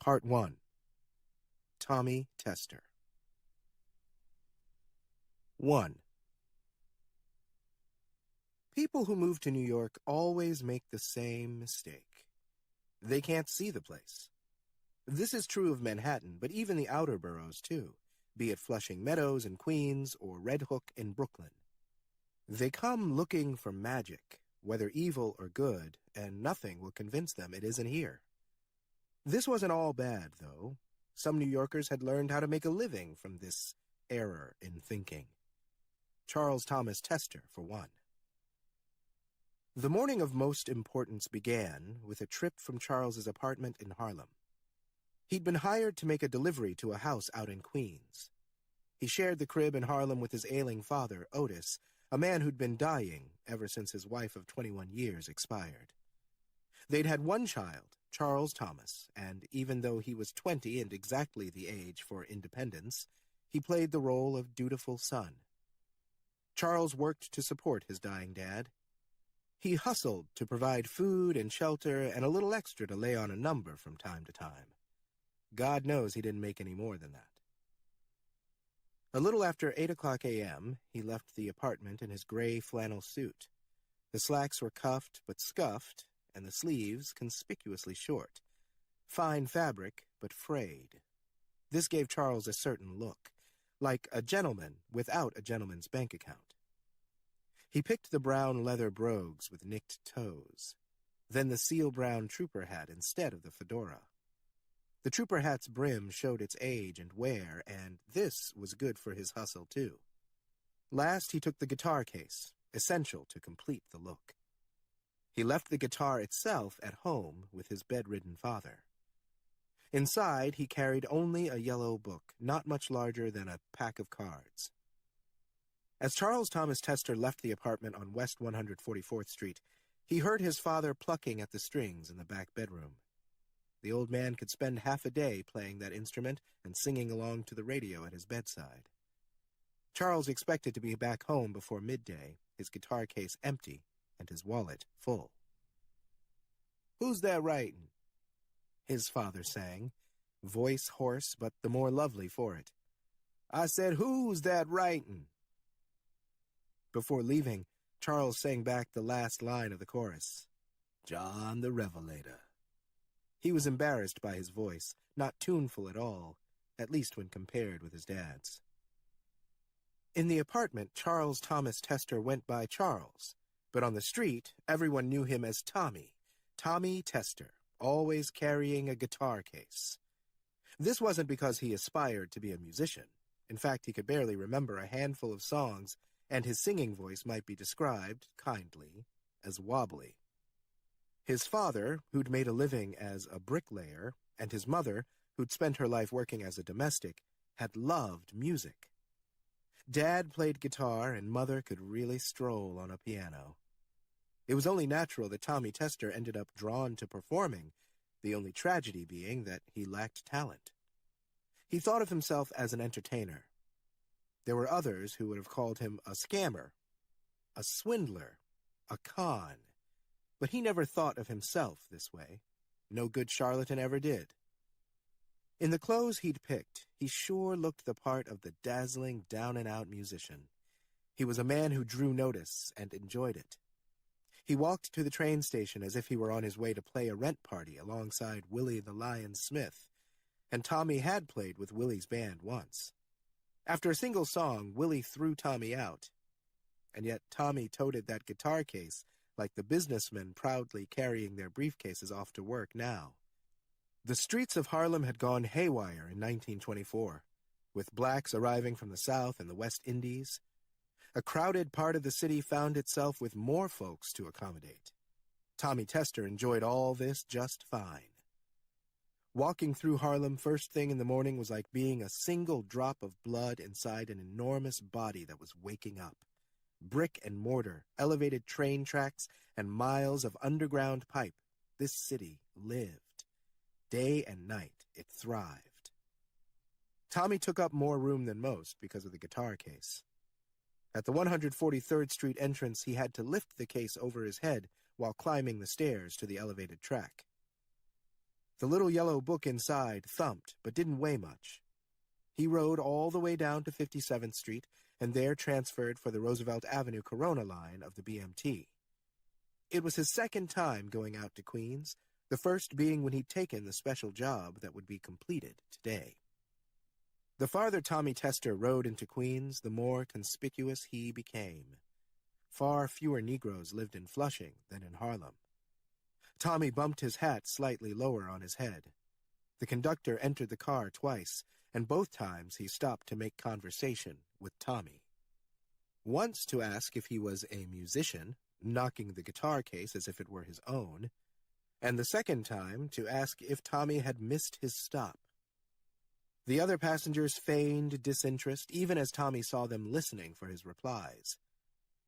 Part 1. Tommy Tester. 1. People who move to New York always make the same mistake. They can't see the place. This is true of Manhattan, but even the outer boroughs, too, be it Flushing Meadows in Queens or Red Hook in Brooklyn. They come looking for magic, whether evil or good, and nothing will convince them it isn't here. This wasn't all bad, though. Some New Yorkers had learned how to make a living from this error in thinking. Charles Thomas Tester, for one. The morning of most importance began with a trip from Charles's apartment in Harlem. He'd been hired to make a delivery to a house out in Queens. He shared the crib in Harlem with his ailing father, Otis, a man who'd been dying ever since his wife of 21 years expired. They'd had one child, Charles Thomas, and even though he was 20 and exactly the age for independence, he played the role of dutiful son. Charles worked to support his dying dad. He hustled to provide food and shelter and a little extra to lay on a number from time to time. God knows he didn't make any more than that. A little after 8 o'clock a.m., he left the apartment in his gray flannel suit. The slacks were cuffed but scuffed, and the sleeves conspicuously short. Fine fabric, but frayed. This gave Charles a certain look, like a gentleman without a gentleman's bank account. He picked the brown leather brogues with nicked toes, then the seal-brown trooper hat instead of the fedora. The trooper hat's brim showed its age and wear, and this was good for his hustle, too. Last, he took the guitar case, essential to complete the look. He left the guitar itself at home with his bedridden father. Inside, he carried only a yellow book, not much larger than a pack of cards. As Charles Thomas Tester left the apartment on West 144th Street, he heard his father plucking at the strings in the back bedroom. The old man could spend half a day playing that instrument and singing along to the radio at his bedside. Charles expected to be back home before midday, his guitar case empty, and his wallet full. "Who's that writing?" his father sang, voice hoarse but the more lovely for it. "I said, who's that writing?" Before leaving, Charles sang back the last line of the chorus. "John the Revelator." He was embarrassed by his voice, not tuneful at all, at least when compared with his dad's. In the apartment, Charles Thomas Tester went by Charles, but on the street, everyone knew him as Tommy Tester, always carrying a guitar case. This wasn't because he aspired to be a musician. In fact, he could barely remember a handful of songs, and his singing voice might be described, kindly, as wobbly. His father, who'd made a living as a bricklayer, and his mother, who'd spent her life working as a domestic, had loved music. Dad played guitar, and Mother could really stroll on a piano. It was only natural that Tommy Tester ended up drawn to performing, the only tragedy being that he lacked talent. He thought of himself as an entertainer. There were others who would have called him a scammer, a swindler, a con, but he never thought of himself this way. No good charlatan ever did. In the clothes he'd picked, he sure looked the part of the dazzling, down-and-out musician. He was a man who drew notice and enjoyed it. He walked to the train station as if he were on his way to play a rent party alongside Willie the Lion Smith, and Tommy had played with Willie's band once. After a single song, Willie threw Tommy out, and yet Tommy toted that guitar case like the businessmen proudly carrying their briefcases off to work now. The streets of Harlem had gone haywire in 1924, with blacks arriving from the South and the West Indies. A crowded part of the city found itself with more folks to accommodate. Tommy Tester enjoyed all this just fine. Walking through Harlem first thing in the morning was like being a single drop of blood inside an enormous body that was waking up. Brick and mortar, elevated train tracks, and miles of underground pipe, this city lived. Day and night, it thrived. Tommy took up more room than most because of the guitar case. At the 143rd Street entrance, he had to lift the case over his head while climbing the stairs to the elevated track. The little yellow book inside thumped, but didn't weigh much. He rode all the way down to 57th Street and there transferred for the Roosevelt Avenue Corona line of the BMT. It was his second time going out to Queens, the first being when he'd taken the special job that would be completed today. The farther Tommy Tester rode into Queens, the more conspicuous he became. Far fewer Negroes lived in Flushing than in Harlem. Tommy bumped his hat slightly lower on his head. The conductor entered the car twice, and both times he stopped to make conversation with Tommy. Once to ask if he was a musician, knocking the guitar case as if it were his own, and the second time to ask if Tommy had missed his stop. The other passengers feigned disinterest, even as Tommy saw them listening for his replies.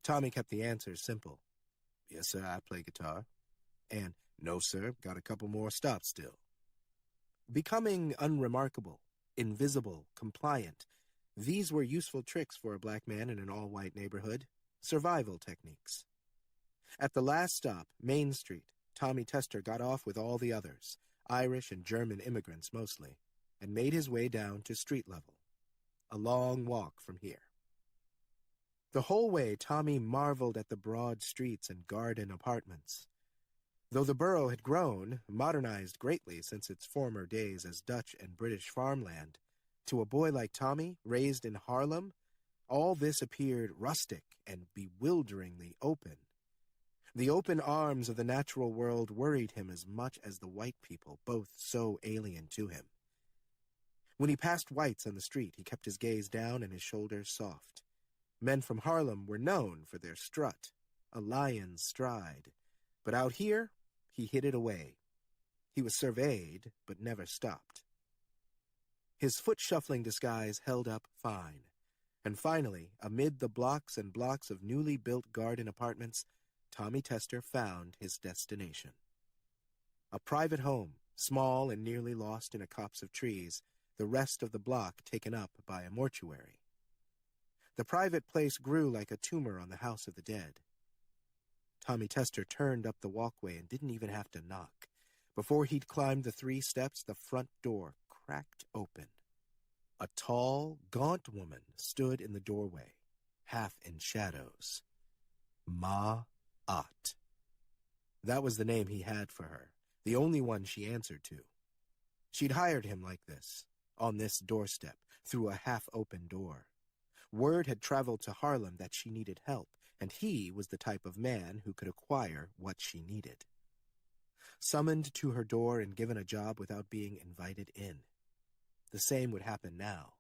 Tommy kept the answers simple. "Yes, sir, I play guitar." And, "No, sir, got a couple more stops still." Becoming unremarkable, invisible, compliant, these were useful tricks for a black man in an all-white neighborhood, survival techniques. At the last stop, Main Street, Tommy Tester got off with all the others, Irish and German immigrants mostly, and made his way down to street level. A long walk from here. The whole way, Tommy marveled at the broad streets and garden apartments. Though the borough had grown, modernized greatly since its former days as Dutch and British farmland, to a boy like Tommy, raised in Harlem, all this appeared rustic and bewilderingly open. The open arms of the natural world worried him as much as the white people, both so alien to him. When he passed whites on the street, he kept his gaze down and his shoulders soft. Men from Harlem were known for their strut, a lion's stride. But out here, he hid it away. He was surveyed, but never stopped. His foot-shuffling disguise held up fine. And finally, amid the blocks and blocks of newly built garden apartments, Tommy Tester found his destination. A private home, small and nearly lost in a copse of trees, the rest of the block taken up by a mortuary. The private place grew like a tumor on the house of the dead. Tommy Tester turned up the walkway and didn't even have to knock. Before he'd climbed the 3 steps, the front door cracked open. A tall, gaunt woman stood in the doorway, half in shadows. Ma Ott. That was the name he had for her, the only one she answered to. She'd hired him like this, on this doorstep, through a half-open door. Word had traveled to Harlem that she needed help, and he was the type of man who could acquire what she needed. Summoned to her door and given a job without being invited in. The same would happen now.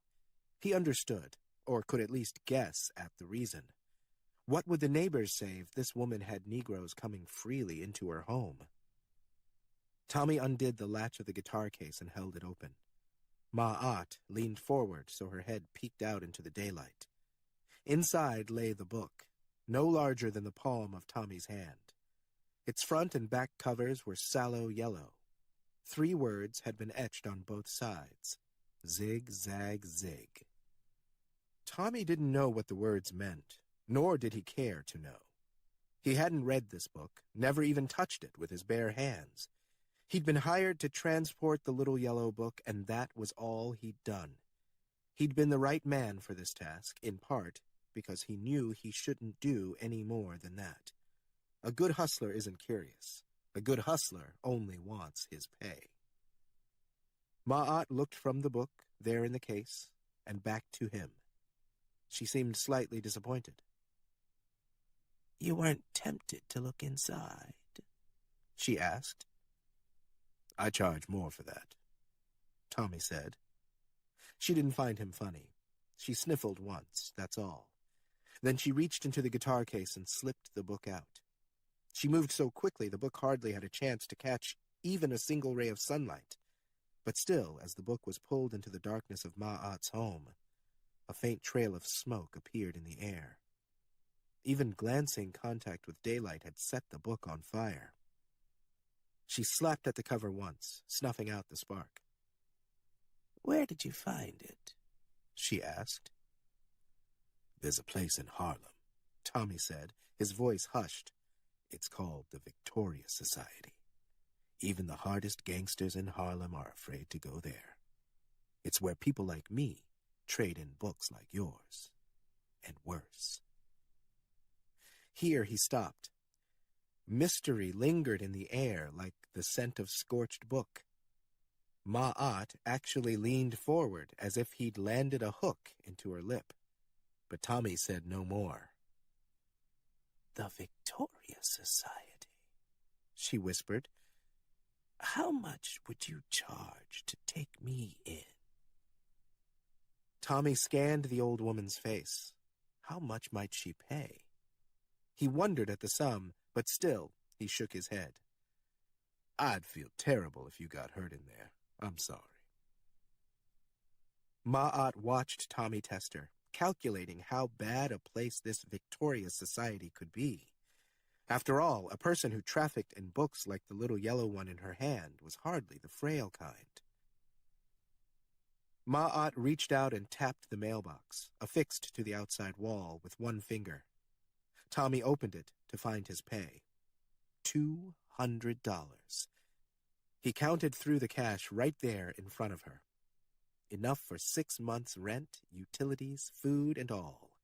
He understood, or could at least guess at the reason. What would the neighbors say if this woman had Negroes coming freely into her home? Tommy undid the latch of the guitar case and held it open. Ma Ott leaned forward so her head peeked out into the daylight. Inside lay the book, no larger than the palm of Tommy's hand. Its front and back covers were sallow yellow. 3 words had been etched on both sides. Zig, zag, zig. Tommy didn't know what the words meant, nor did he care to know. He hadn't read this book, never even touched it with his bare hands. He'd been hired to transport the little yellow book, and that was all he'd done. He'd been the right man for this task, in part because he knew he shouldn't do any more than that. A good hustler isn't curious. A good hustler only wants his pay. Ma Ott looked from the book, there in the case, and back to him. She seemed slightly disappointed. "You weren't tempted to look inside?" she asked. "I charge more for that," Tommy said. She didn't find him funny. She sniffled once, that's all. Then she reached into the guitar case and slipped the book out. She moved so quickly the book hardly had a chance to catch even a single ray of sunlight. But still, as the book was pulled into the darkness of Ma Ott's home, a faint trail of smoke appeared in the air. Even glancing contact with daylight had set the book on fire. She slapped at the cover once, snuffing out the spark. "Where did you find it?" she asked. "There's a place in Harlem," Tommy said, his voice hushed. "It's called the Victoria Society. Even the hardest gangsters in Harlem are afraid to go there. It's where people like me trade in books like yours, and worse." Here he stopped. Mystery lingered in the air like the scent of scorched book. Ma'at actually leaned forward as if he'd landed a hook into her lip. But Tommy said no more. "The Victoria Society," she whispered. "How much would you charge to take me in?" Tommy scanned the old woman's face. How much might she pay? He wondered at the sum, but still he shook his head. "I'd feel terrible if you got hurt in there. I'm sorry." Ma'at watched Tommy Tester, calculating how bad a place this Victoria Society could be. After all, a person who trafficked in books like the little yellow one in her hand was hardly the frail kind. Ma'at reached out and tapped the mailbox, affixed to the outside wall, with one finger. Tommy opened it to find his pay. $200. He counted through the cash right there in front of her. Enough for 6 months' rent, utilities, food, and all.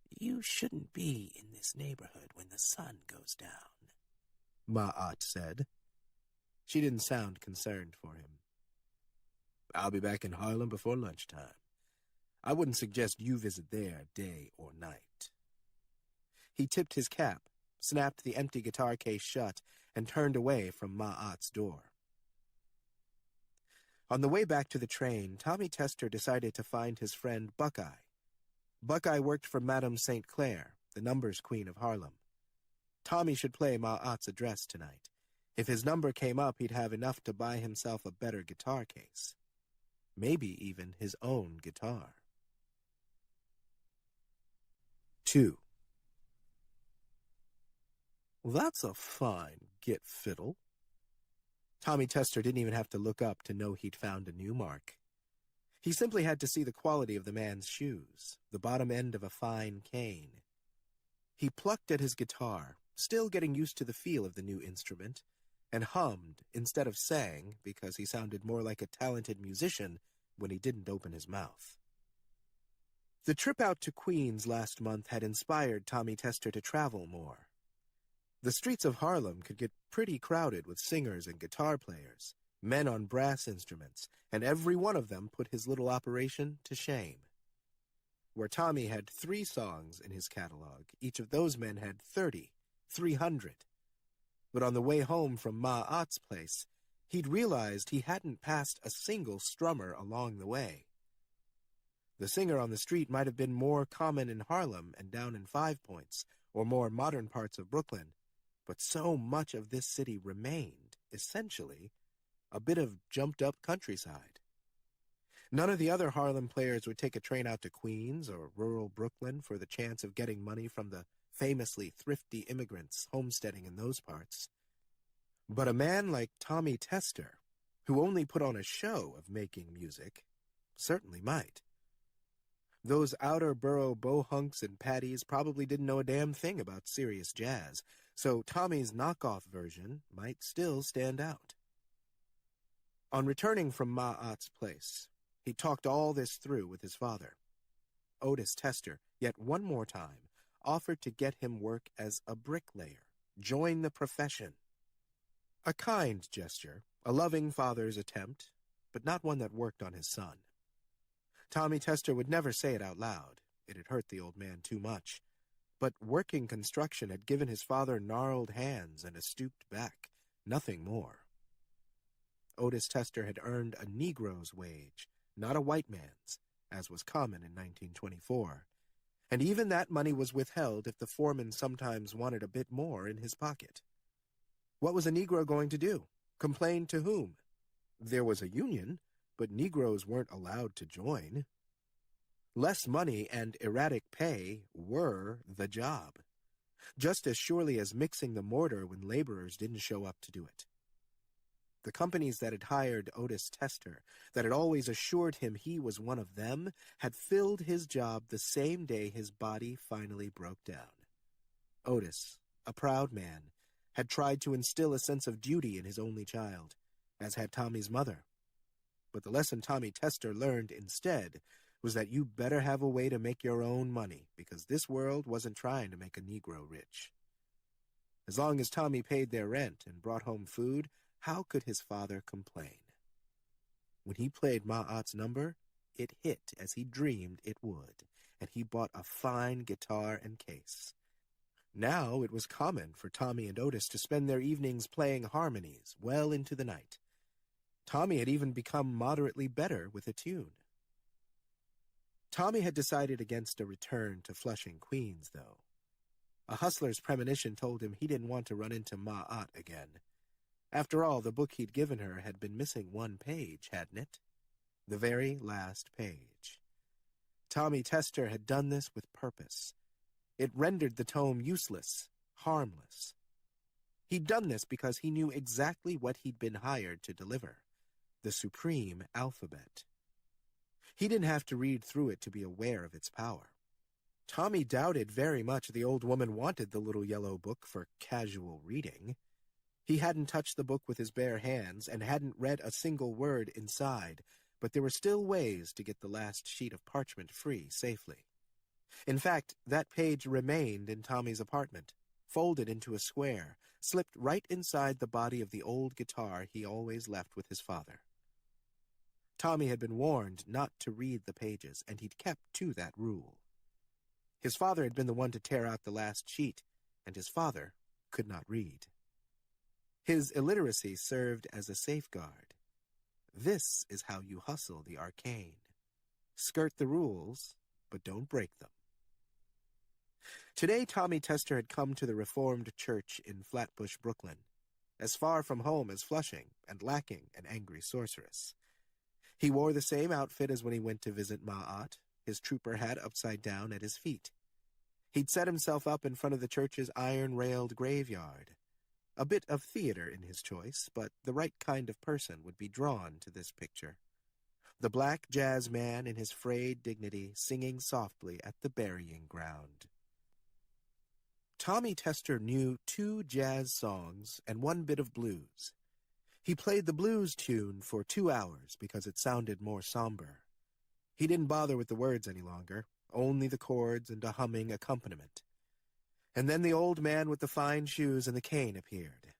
"You shouldn't be in this neighborhood when the sun goes down," Ma'at said. She didn't sound concerned for him. "I'll be back in Harlem before lunchtime. I wouldn't suggest you visit there day or night." He tipped his cap, snapped the empty guitar case shut, and turned away from Ma'at's door. On the way back to the train, Tommy Tester decided to find his friend Buckeye. Buckeye worked for Madame St. Clair, the numbers queen of Harlem. Tommy should play Ma'at's address tonight. If his number came up, he'd have enough to buy himself a better guitar case. Maybe even his own guitar. 2. "That's a fine git fiddle." Tommy Tester didn't even have to look up to know he'd found a new mark. He simply had to see the quality of the man's shoes, the bottom end of a fine cane. He plucked at his guitar, still getting used to the feel of the new instrument, and hummed instead of sang because he sounded more like a talented musician when he didn't open his mouth. The trip out to Queens last month had inspired Tommy Tester to travel more. The streets of Harlem could get pretty crowded with singers and guitar players, men on brass instruments, and every one of them put his little operation to shame. Where Tommy had 3 songs in his catalog, each of those men had 30, 300. But on the way home from Ma'at's place, he'd realized he hadn't passed a single strummer along the way. The singer on the street might have been more common in Harlem and down in 5 Points, or more modern parts of Brooklyn, but so much of this city remained, essentially, a bit of jumped-up countryside. None of the other Harlem players would take a train out to Queens or rural Brooklyn for the chance of getting money from the famously thrifty immigrants homesteading in those parts. But a man like Tommy Tester, who only put on a show of making music, certainly might. Those outer borough bohunks and paddies probably didn't know a damn thing about serious jazz, so Tommy's knockoff version might still stand out. On returning from Ma'at's place, he talked all this through with his father. Otis Tester, yet one more time, offered to get him work as a bricklayer, join the profession. A kind gesture, a loving father's attempt, but not one that worked on his son. Tommy Tester would never say it out loud. It had hurt the old man too much. But working construction had given his father gnarled hands and a stooped back, nothing more. Otis Tester had earned a Negro's wage, not a white man's, as was common in 1924. And even that money was withheld if the foreman sometimes wanted a bit more in his pocket. What was a Negro going to do? Complain to whom? There was a union, but Negroes weren't allowed to join. Less money and erratic pay were the job, just as surely as mixing the mortar when laborers didn't show up to do it. The companies that had hired Otis Tester, that had always assured him he was one of them, had filled his job the same day his body finally broke down. Otis, a proud man, had tried to instill a sense of duty in his only child, as had Tommy's mother. But the lesson Tommy Tester learned instead was that you better have a way to make your own money, because this world wasn't trying to make a Negro rich. As long as Tommy paid their rent and brought home food, how could his father complain? When he played Ma'at's number, it hit as he dreamed it would, and he bought a fine guitar and case. Now it was common for Tommy and Otis to spend their evenings playing harmonies well into the night. Tommy had even become moderately better with a tune. Tommy had decided against a return to Flushing, Queens, though. A hustler's premonition told him he didn't want to run into Ma'at again. After all, the book he'd given her had been missing one page, hadn't it? The very last page. Tommy Tester had done this with purpose. It rendered the tome useless, harmless. He'd done this because he knew exactly what he'd been hired to deliver, the supreme alphabet. He didn't have to read through it to be aware of its power. Tommy doubted very much the old woman wanted the little yellow book for casual reading. He hadn't touched the book with his bare hands and hadn't read a single word inside, but there were still ways to get the last sheet of parchment free safely. In fact, that page remained in Tommy's apartment, folded into a square, slipped right inside the body of the old guitar he always left with his father. Tommy had been warned not to read the pages, and he'd kept to that rule. His father had been the one to tear out the last sheet, and his father could not read. His illiteracy served as a safeguard. This is how you hustle the arcane. Skirt the rules, but don't break them. Today, Tommy Tester had come to the Reformed Church in Flatbush, Brooklyn, as far from home as Flushing and lacking an angry sorceress. He wore the same outfit as when he went to visit Ma'at, his trooper hat upside down at his feet. He'd set himself up in front of the church's iron-railed graveyard. A bit of theater in his choice, but the right kind of person would be drawn to this picture. The black jazz man in his frayed dignity singing softly at the burying ground. Tommy Tester knew 2 jazz songs and 1 bit of blues. He played the blues tune for 2 hours because it sounded more somber. He didn't bother with the words any longer, only the chords and a humming accompaniment. And then the old man with the fine shoes and the cane appeared.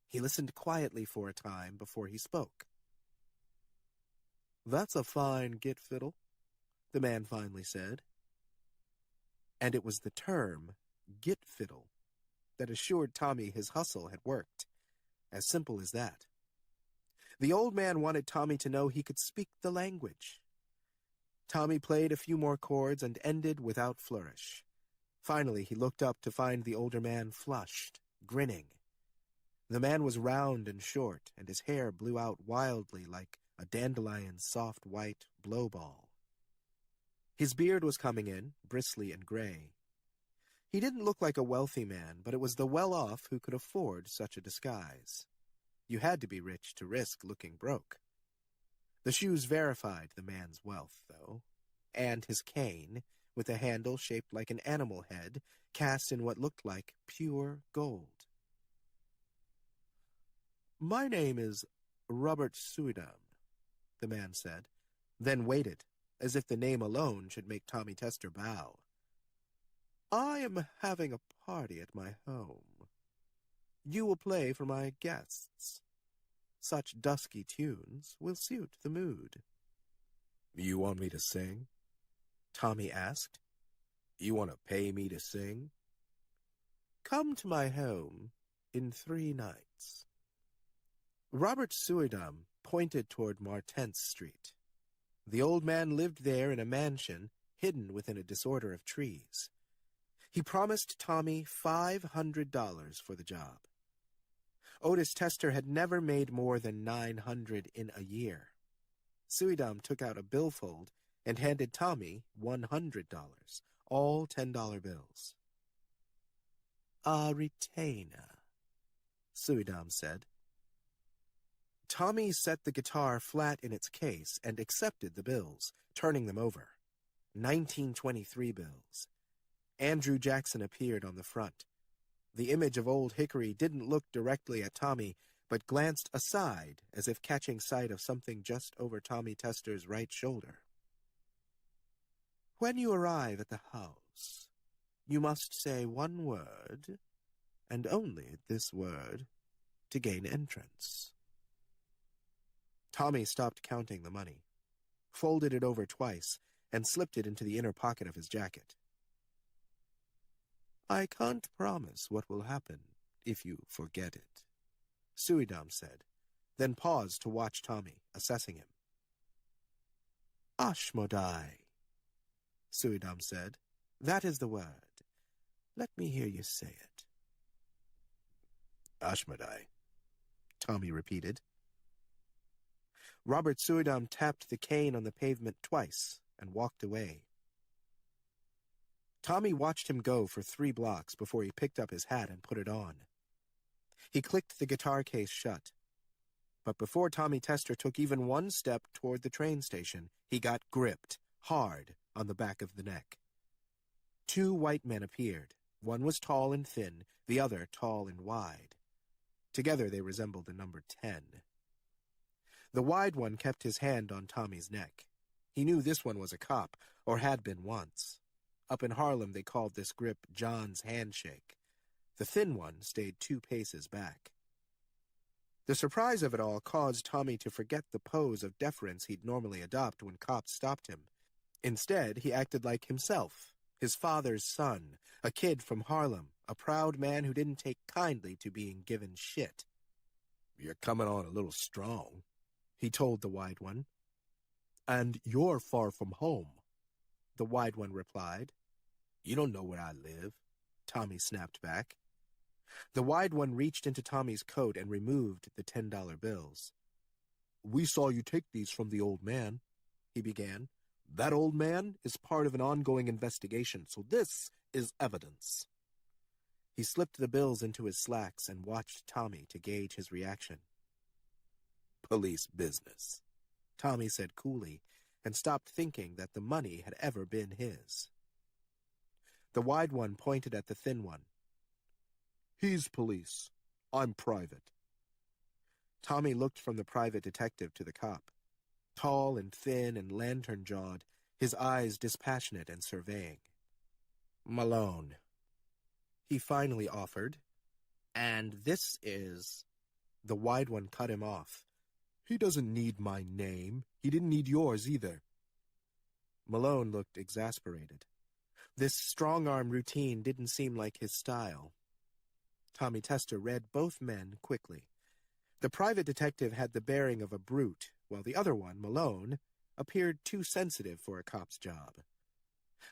He listened quietly for a time before he spoke. "That's a fine git fiddle," the man finally said. And it was the term, git fiddle, that assured Tommy his hustle had worked. As simple as that. The old man wanted Tommy to know he could speak the language. Tommy played a few more chords and ended without flourish. Finally, he looked up to find the older man flushed, grinning. The man was round and short, and his hair blew out wildly like a dandelion's soft white blowball. His beard was coming in, bristly and gray. He didn't look like a wealthy man, but it was the well-off who could afford such a disguise. You had to be rich to risk looking broke. The shoes verified the man's wealth, though, and his cane, with a handle shaped like an animal head, cast in what looked like pure gold. "My name is Robert Suidam," the man said, then waited, as if the name alone should make Tommy Tester bow. "I am having a party at my home. You will play for my guests. Such dusky tunes will suit the mood." "You want me to sing?" Tommy asked. "You want to pay me to sing?" "Come to my home in 3 nights." Robert Suidam pointed toward Martens Street. The old man lived there in a mansion hidden within a disorder of trees. He promised Tommy $500 for the job. Otis Tester had never made more than $900 in a year. Suidam took out a billfold and handed Tommy $100, all $10 bills. "A retainer," Suidam said. Tommy set the guitar flat in its case and accepted the bills, turning them over. 1923 bills. Andrew Jackson appeared on the front. The image of Old Hickory didn't look directly at Tommy, but glanced aside as if catching sight of something just over Tommy Tester's right shoulder. "When you arrive at the house, you must say one word, and only this word, to gain entrance." Tommy stopped counting the money, folded it over twice, and slipped it into the inner pocket of his jacket. "I can't promise what will happen if you forget it," Suidam said, then paused to watch Tommy, assessing him. "Ashmodai," Suidam said. "That is the word. Let me hear you say it." "Ashmodai," Tommy repeated. Robert Suidam tapped the cane on the pavement twice and walked away. Tommy watched him go for 3 blocks before he picked up his hat and put it on. He clicked the guitar case shut. But before Tommy Tester took even one step toward the train station, he got gripped, hard, on the back of the neck. 2 white men appeared. One was tall and thin, the other tall and wide. Together they resembled the number 10. The wide one kept his hand on Tommy's neck. He knew this one was a cop, or had been once. Up in Harlem they called this grip John's handshake. The thin one stayed 2 paces back. The surprise of it all caused Tommy to forget the pose of deference he'd normally adopt when cops stopped him. Instead, he acted like himself, his father's son, a kid from Harlem, a proud man who didn't take kindly to being given shit. "You're coming on a little strong," he told the wide one. "And you're far from home," the wide one replied. "You don't know where I live," Tommy snapped back. The wide one reached into Tommy's coat and removed the $10 bills. "We saw you take these from the old man," he began. "That old man is part of an ongoing investigation, so this is evidence." He slipped the bills into his slacks and watched Tommy to gauge his reaction. "Police business," Tommy said coolly, and stopped thinking that the money had ever been his. The wide one pointed at the thin one. "He's police. I'm private." Tommy looked from the private detective to the cop. Tall and thin and lantern-jawed, his eyes dispassionate and surveying. "Malone," he finally offered. "And this is—" The wide one cut him off. "He doesn't need my name. He didn't need yours either." Malone looked exasperated. This strong-arm routine didn't seem like his style. Tommy Tester read both men quickly. The private detective had the bearing of a brute, while the other one, Malone, appeared too sensitive for a cop's job.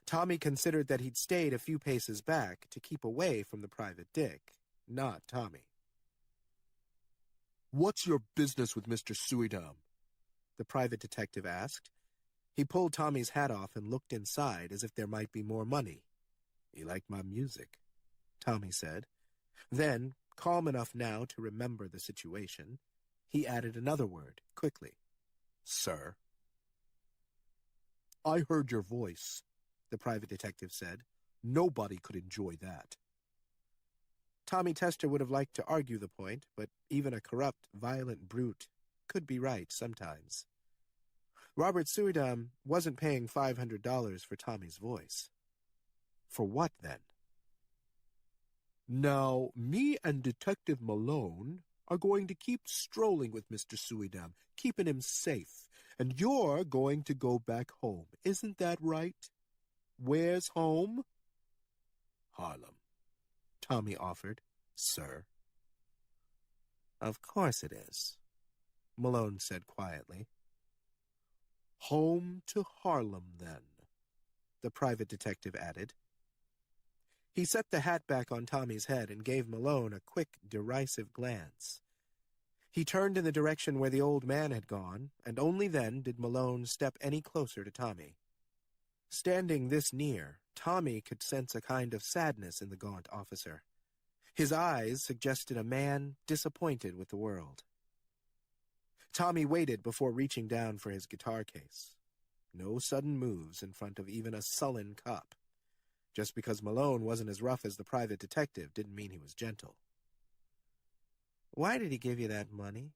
Tommy considered that he'd stayed a few paces back to keep away from the private dick, not Tommy. "What's your business with Mr. Suidam?" the private detective asked. He pulled Tommy's hat off and looked inside as if there might be more money. "You like my music?" Tommy said. Then, calm enough now to remember the situation, he added another word, quickly. "Sir." "I heard your voice," the private detective said. "Nobody could enjoy that." Tommy Tester would have liked to argue the point, but even a corrupt, violent brute could be right sometimes. Robert Suidam wasn't paying $500 for Tommy's voice. For what, then? "Now, me and Detective Malone are going to keep strolling with Mr. Suidam, keeping him safe, and you're going to go back home. Isn't that right? Where's home?" "Harlem," Tommy offered. "Sir." "Of course it is," Malone said quietly. "Home to Harlem, then," the private detective added. He set the hat back on Tommy's head and gave Malone a quick, derisive glance. He turned in the direction where the old man had gone, and only then did Malone step any closer to Tommy. Standing this near, Tommy could sense a kind of sadness in the gaunt officer. His eyes suggested a man disappointed with the world. Tommy waited before reaching down for his guitar case. No sudden moves in front of even a sullen cop. Just because Malone wasn't as rough as the private detective didn't mean he was gentle. "Why did he give you that money?"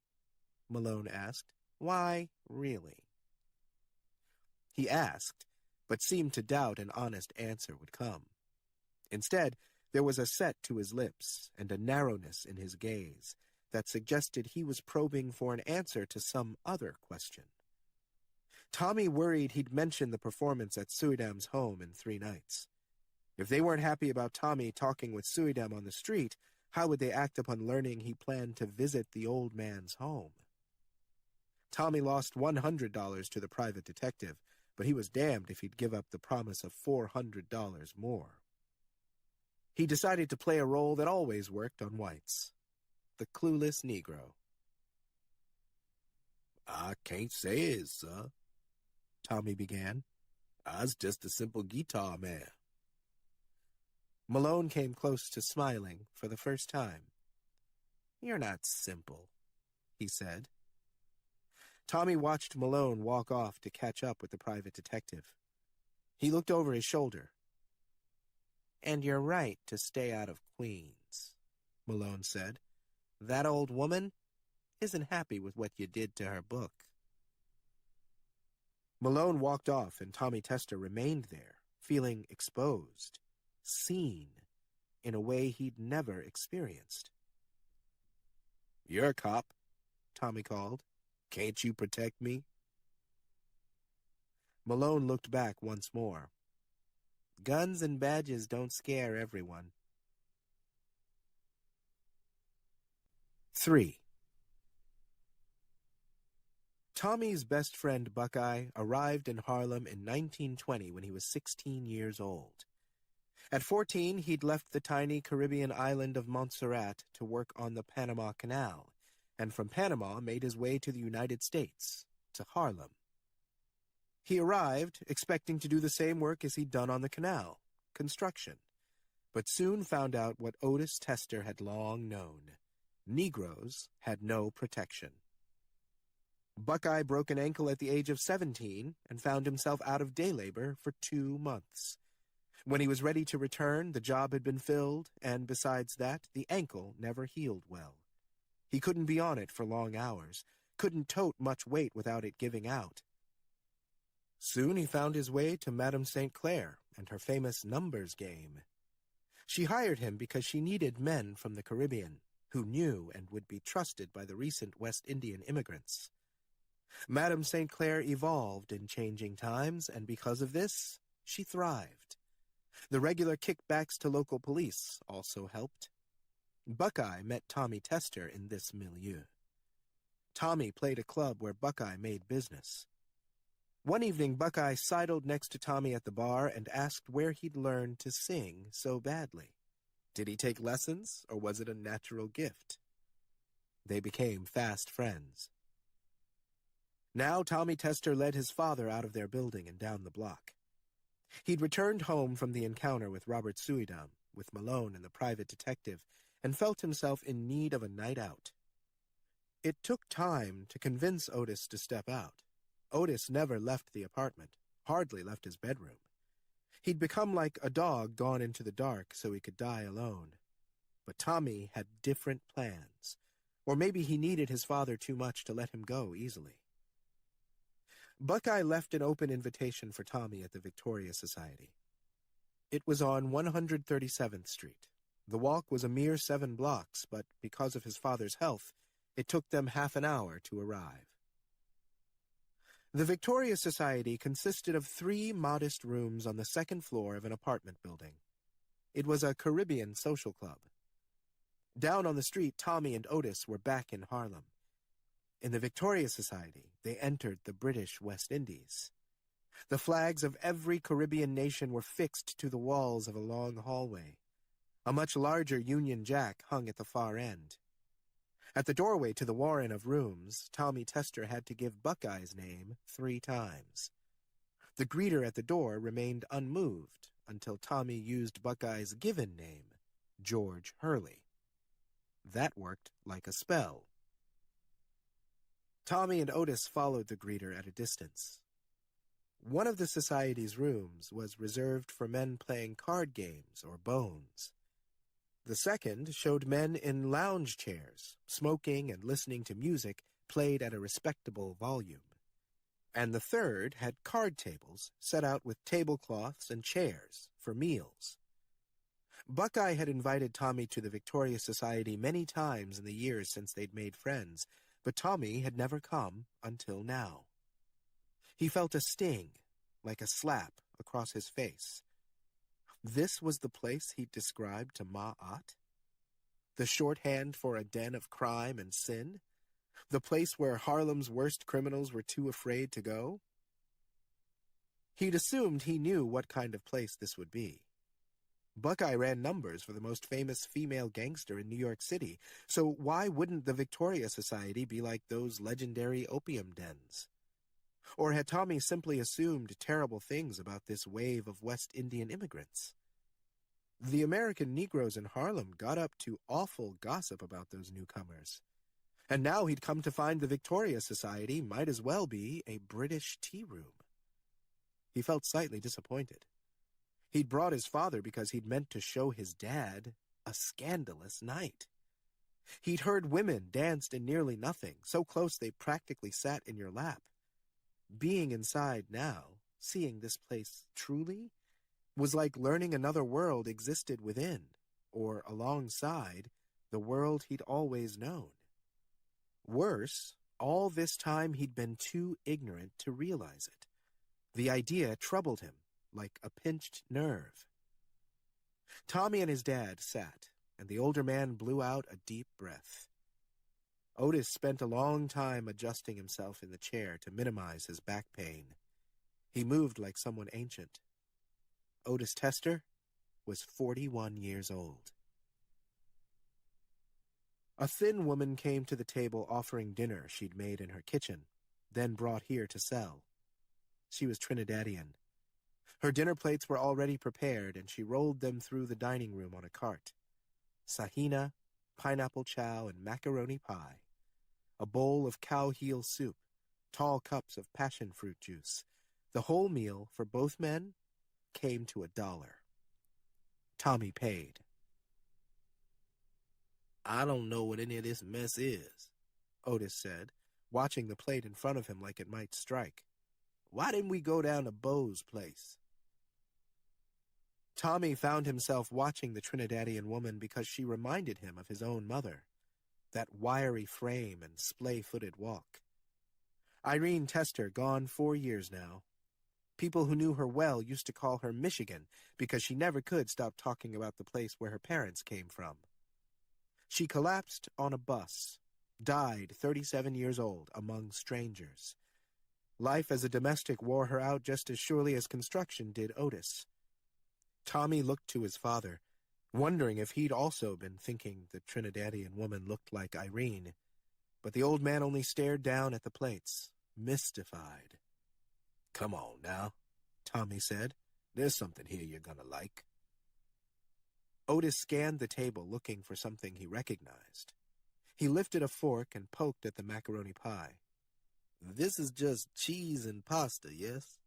Malone asked. "Why, really?" He asked, but seemed to doubt an honest answer would come. Instead, there was a set to his lips and a narrowness in his gaze that suggested he was probing for an answer to some other question. Tommy worried he'd mentioned the performance at Suidam's home in 3 nights. If they weren't happy about Tommy talking with Suidam on the street, how would they act upon learning he planned to visit the old man's home? Tommy lost $100 to the private detective, but he was damned if he'd give up the promise of $400 more. He decided to play a role that always worked on whites: the clueless Negro. "I can't say it, sir," Tommy began. "I's just a simple guitar man." Malone came close to smiling for the first time. "You're not simple," he said. Tommy watched Malone walk off to catch up with the private detective. He looked over his shoulder. "And you're right to stay out of Queens," Malone said. "That old woman isn't happy with what you did to her book." Malone walked off, and Tommy Tester remained there, feeling exposed, seen, in a way he'd never experienced. "You're a cop," Tommy called. "Can't you protect me?" Malone looked back once more. Guns and badges don't scare everyone. 3. Tommy's best friend Buckeye arrived in Harlem in 1920 when he was 16 years old. At 14, he'd left the tiny Caribbean island of Montserrat to work on the Panama Canal, and from Panama made his way to the United States, to Harlem. He arrived expecting to do the same work as he'd done on the canal, construction, but soon found out what Otis Tester had long known: Negroes had no protection. Buckeye broke an ankle at the age of 17 and found himself out of day labor for 2 months. When he was ready to return, the job had been filled, and besides that, the ankle never healed well. He couldn't be on it for long hours, couldn't tote much weight without it giving out. Soon he found his way to Madame St. Clair and her famous numbers game. She hired him because she needed men from the Caribbean who knew and would be trusted by the recent West Indian immigrants. Madame St. Clair evolved in changing times, and because of this, she thrived. The regular kickbacks to local police also helped. Buckeye met Tommy Tester in this milieu. Tommy played a club where Buckeye made business. One evening, Buckeye sidled next to Tommy at the bar and asked where he'd learned to sing so badly. Did he take lessons, or was it a natural gift? They became fast friends. Now Tommy Tester led his father out of their building and down the block. He'd returned home from the encounter with Robert Suidam, with Malone and the private detective, and felt himself in need of a night out. It took time to convince Otis to step out. Otis never left the apartment, hardly left his bedroom. He'd become like a dog gone into the dark so he could die alone. But Tommy had different plans, or maybe he needed his father too much to let him go easily. Buckeye left an open invitation for Tommy at the Victoria Society. It was on 137th Street. The walk was a mere 7 blocks, but because of his father's health, it took them half an hour to arrive. The Victoria Society consisted of 3 modest rooms on the 2nd floor of an apartment building. It was a Caribbean social club. Down on the street, Tommy and Otis were back in Harlem. In the Victoria Society, they entered the British West Indies. The flags of every Caribbean nation were fixed to the walls of a long hallway. A much larger Union Jack hung at the far end. At the doorway to the warren of rooms, Tommy Tester had to give Buckeye's name 3 times. The greeter at the door remained unmoved until Tommy used Buckeye's given name, George Hurley. That worked like a spell. Tommy and Otis followed the greeter at a distance. One of the society's rooms was reserved for men playing card games or bones. The second showed men in lounge chairs, smoking and listening to music played at a respectable volume. And the third had card tables set out with tablecloths and chairs for meals. Buckeye had invited Tommy to the Victoria Society many times in the years since they'd made friends, but Tommy had never come until now. He felt a sting, like a slap, across his face. This was the place he'd described to Ma'at? The shorthand for a den of crime and sin? The place where Harlem's worst criminals were too afraid to go? He'd assumed he knew what kind of place this would be. Buckeye ran numbers for the most famous female gangster in New York City, so why wouldn't the Victoria Society be like those legendary opium dens? Or had Tommy simply assumed terrible things about this wave of West Indian immigrants? The American Negroes in Harlem got up to awful gossip about those newcomers. And now he'd come to find the Victoria Society might as well be a British tea room. He felt slightly disappointed. He'd brought his father because he'd meant to show his dad a scandalous night. He'd heard women danced in nearly nothing, so close they practically sat in your lap. Being inside now, seeing this place truly, was like learning another world existed within, or alongside, the world he'd always known. Worse, all this time he'd been too ignorant to realize it. The idea troubled him, like a pinched nerve. Tommy and his dad sat, and the older man blew out a deep breath. Otis spent a long time adjusting himself in the chair to minimize his back pain. He moved like someone ancient. Otis Tester was 41 years old. A thin woman came to the table offering dinner she'd made in her kitchen, then brought here to sell. She was Trinidadian. Her dinner plates were already prepared, and she rolled them through the dining room on a cart. Sahina, pineapple chow, and macaroni pie. A bowl of cow heel soup, tall cups of passion fruit juice. The whole meal, for both men, came to $1. Tommy paid. "I don't know what any of this mess is," Otis said, watching the plate in front of him like it might strike. "Why didn't we go down to Beau's place?" Tommy found himself watching the Trinidadian woman because she reminded him of his own mother, that wiry frame and splay-footed walk. Irene Tester, gone 4 years now. People who knew her well used to call her Michigan because she never could stop talking about the place where her parents came from. She collapsed on a bus, died 37 years old among strangers. Life as a domestic wore her out just as surely as construction did Otis. Tommy looked to his father, wondering if he'd also been thinking the Trinidadian woman looked like Irene, but the old man only stared down at the plates, mystified. "Come on now," Tommy said. "There's something here you're gonna like." Otis scanned the table looking for something he recognized. He lifted a fork and poked at the macaroni pie. "This is just cheese and pasta, yes?"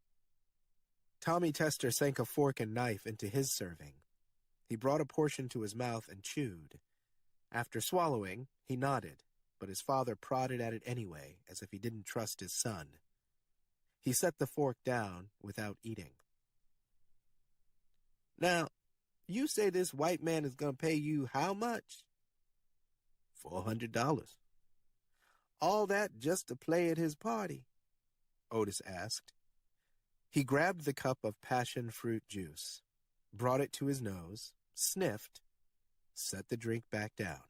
Tommy Tester sank a fork and knife into his serving. He brought a portion to his mouth and chewed. After swallowing, he nodded, but his father prodded at it anyway, as if he didn't trust his son. He set the fork down without eating. "Now, you say this white man is going to pay you how much?" $400. "All that just to play at his party?" Otis asked. He grabbed the cup of passion fruit juice, brought it to his nose, sniffed, set the drink back down.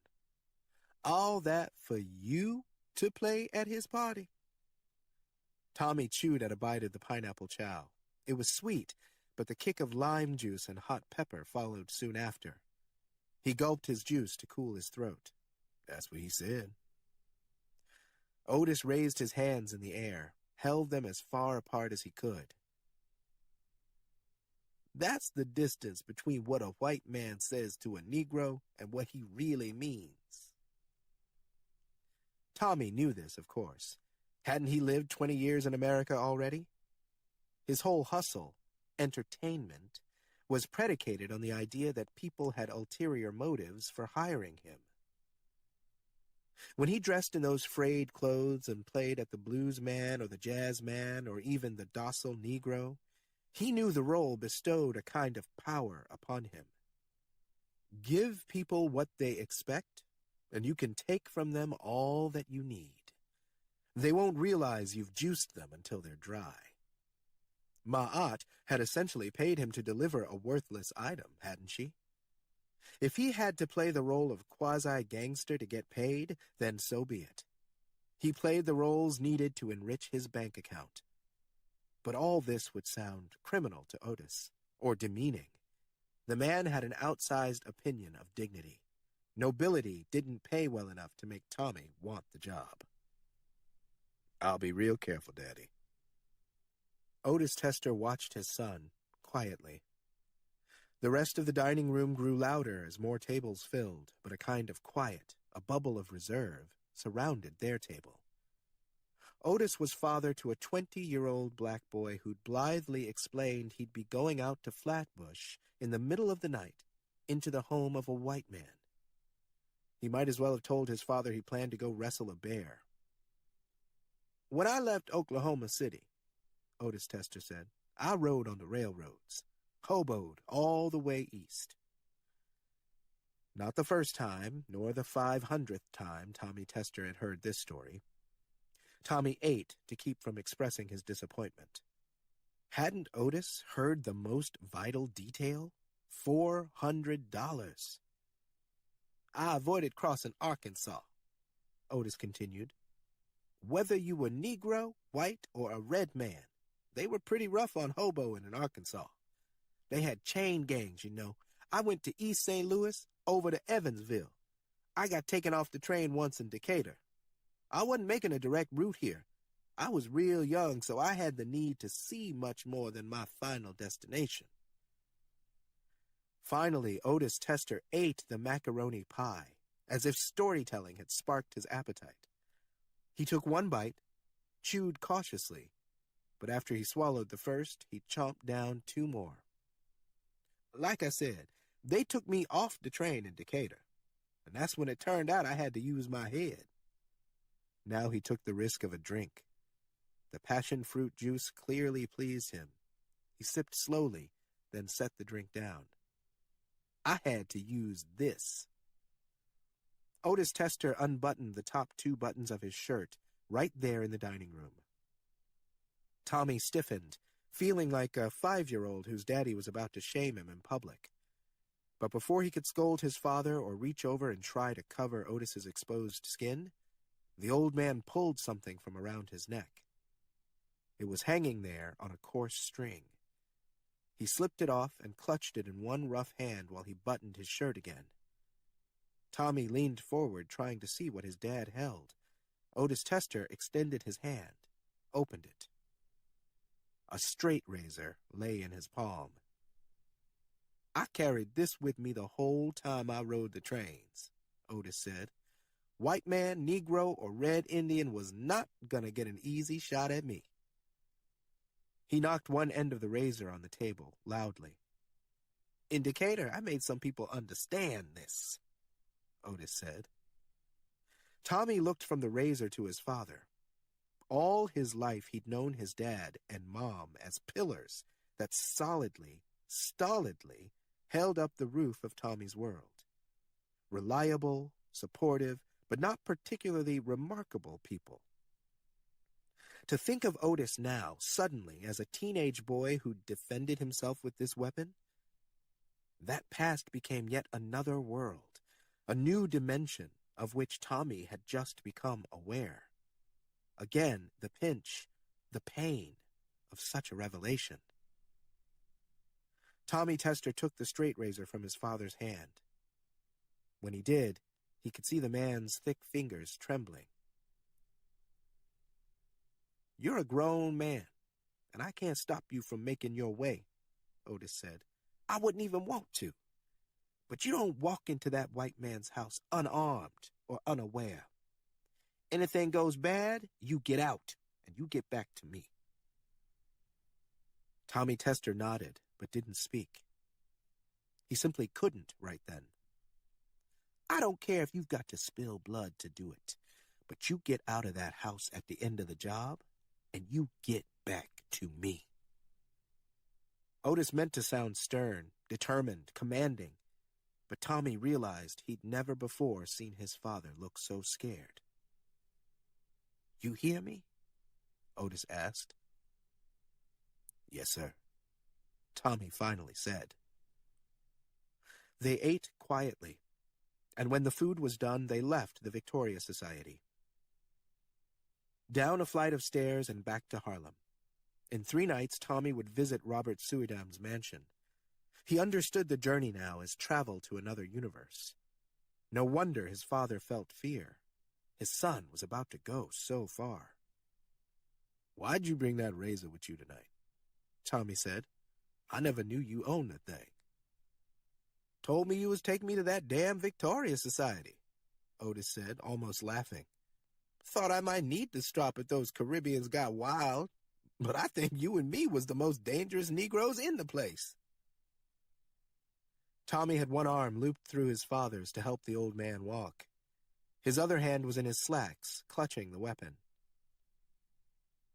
"All that for you to play at his party?" Tommy chewed at a bite of the pineapple chow. It was sweet, but the kick of lime juice and hot pepper followed soon after. He gulped his juice to cool his throat. "That's what he said." Otis raised his hands in the air, held them as far apart as he could. "That's the distance between what a white man says to a Negro and what he really means." Tommy knew this, of course. Hadn't he lived 20 years in America already? His whole hustle, entertainment, was predicated on the idea that people had ulterior motives for hiring him. When he dressed in those frayed clothes and played at the blues man or the jazz man or even the docile Negro, he knew the role bestowed a kind of power upon him. Give people what they expect, and you can take from them all that you need. They won't realize you've juiced them until they're dry. Ma'at had essentially paid him to deliver a worthless item, hadn't she? If he had to play the role of quasi-gangster to get paid, then so be it. He played the roles needed to enrich his bank account. But all this would sound criminal to Otis, or demeaning. The man had an outsized opinion of dignity. Nobility didn't pay well enough to make Tommy want the job. "I'll be real careful, Daddy." Otis Tester watched his son, quietly. The rest of the dining room grew louder as more tables filled, but a kind of quiet, a bubble of reserve, surrounded their table. Otis was father to a 20-year-old black boy who'd blithely explained he'd be going out to Flatbush in the middle of the night into the home of a white man. He might as well have told his father he planned to go wrestle a bear. "When I left Oklahoma City," Otis Tester said, "I rode on the railroads, hoboed all the way east." Not the first time, nor the 500th time Tommy Tester had heard this story. Tommy ate to keep from expressing his disappointment. Hadn't Otis heard the most vital detail? $400. "I avoided crossing Arkansas," Otis continued. "Whether you were Negro, white, or a red man, they were pretty rough on hoboing in Arkansas. They had chain gangs, you know. I went to East St. Louis, over to Evansville. I got taken off the train once in Decatur. I wasn't making a direct route here. I was real young, so I had the need to see much more than my final destination." Finally, Otis Tester ate the macaroni pie, as if storytelling had sparked his appetite. He took one bite, chewed cautiously, but after he swallowed the first, he chomped down 2 more. "Like I said, they took me off the train in Decatur, and that's when it turned out I had to use my head." Now he took the risk of a drink. The passion fruit juice clearly pleased him. He sipped slowly, then set the drink down. "I had to use this." Otis Tester unbuttoned the top 2 buttons of his shirt right there in the dining room. Tommy stiffened, feeling like a 5-year-old whose daddy was about to shame him in public. But before he could scold his father or reach over and try to cover Otis's exposed skin, the old man pulled something from around his neck. It was hanging there on a coarse string. He slipped it off and clutched it in one rough hand while he buttoned his shirt again. Tommy leaned forward, trying to see what his dad held. Otis Tester extended his hand, opened it. A straight razor lay in his palm. "I carried this with me the whole time I rode the trains," Otis said. "White man, Negro, or Red Indian was not gonna get an easy shot at me." He knocked one end of the razor on the table, loudly. "In Decatur, I made some people understand this," Otis said. Tommy looked from the razor to his father. All his life he'd known his dad and mom as pillars that solidly, stolidly held up the roof of Tommy's world. Reliable, supportive, but not particularly remarkable people. To think of Otis now, suddenly, as a teenage boy who defended himself with this weapon, that past became yet another world, a new dimension of which Tommy had just become aware. Again, the pinch, the pain of such a revelation. Tommy Tester took the straight razor from his father's hand. When he did, he could see the man's thick fingers trembling. "You're a grown man, and I can't stop you from making your way," Otis said. "I wouldn't even want to. But you don't walk into that white man's house unarmed or unaware. Anything goes bad, you get out, and you get back to me." Tommy Tester nodded, but didn't speak. He simply couldn't right then. I don't care if you've got to spill blood to do it, but you get out of that house at the end of the job, and you get back to me. Otis meant to sound stern, determined, commanding, but Tommy realized he'd never before seen his father look so scared. You hear me? Otis asked. Yes, sir, Tommy finally said. They ate quietly, and when the food was done, they left the Victoria Society. Down a flight of stairs and back to Harlem. In 3 nights, Tommy would visit Robert Suidam's mansion. He understood the journey now as travel to another universe. No wonder his father felt fear. His son was about to go so far. Why'd you bring that razor with you tonight? Tommy said. I never knew you owned that thing. Told me you was taking me to that damn Victoria Society, Otis said, almost laughing. Thought I might need to stop at those Caribbeans got wild, but I think you and me was the most dangerous Negroes in the place. Tommy had one arm looped through his father's to help the old man walk. His other hand was in his slacks, clutching the weapon.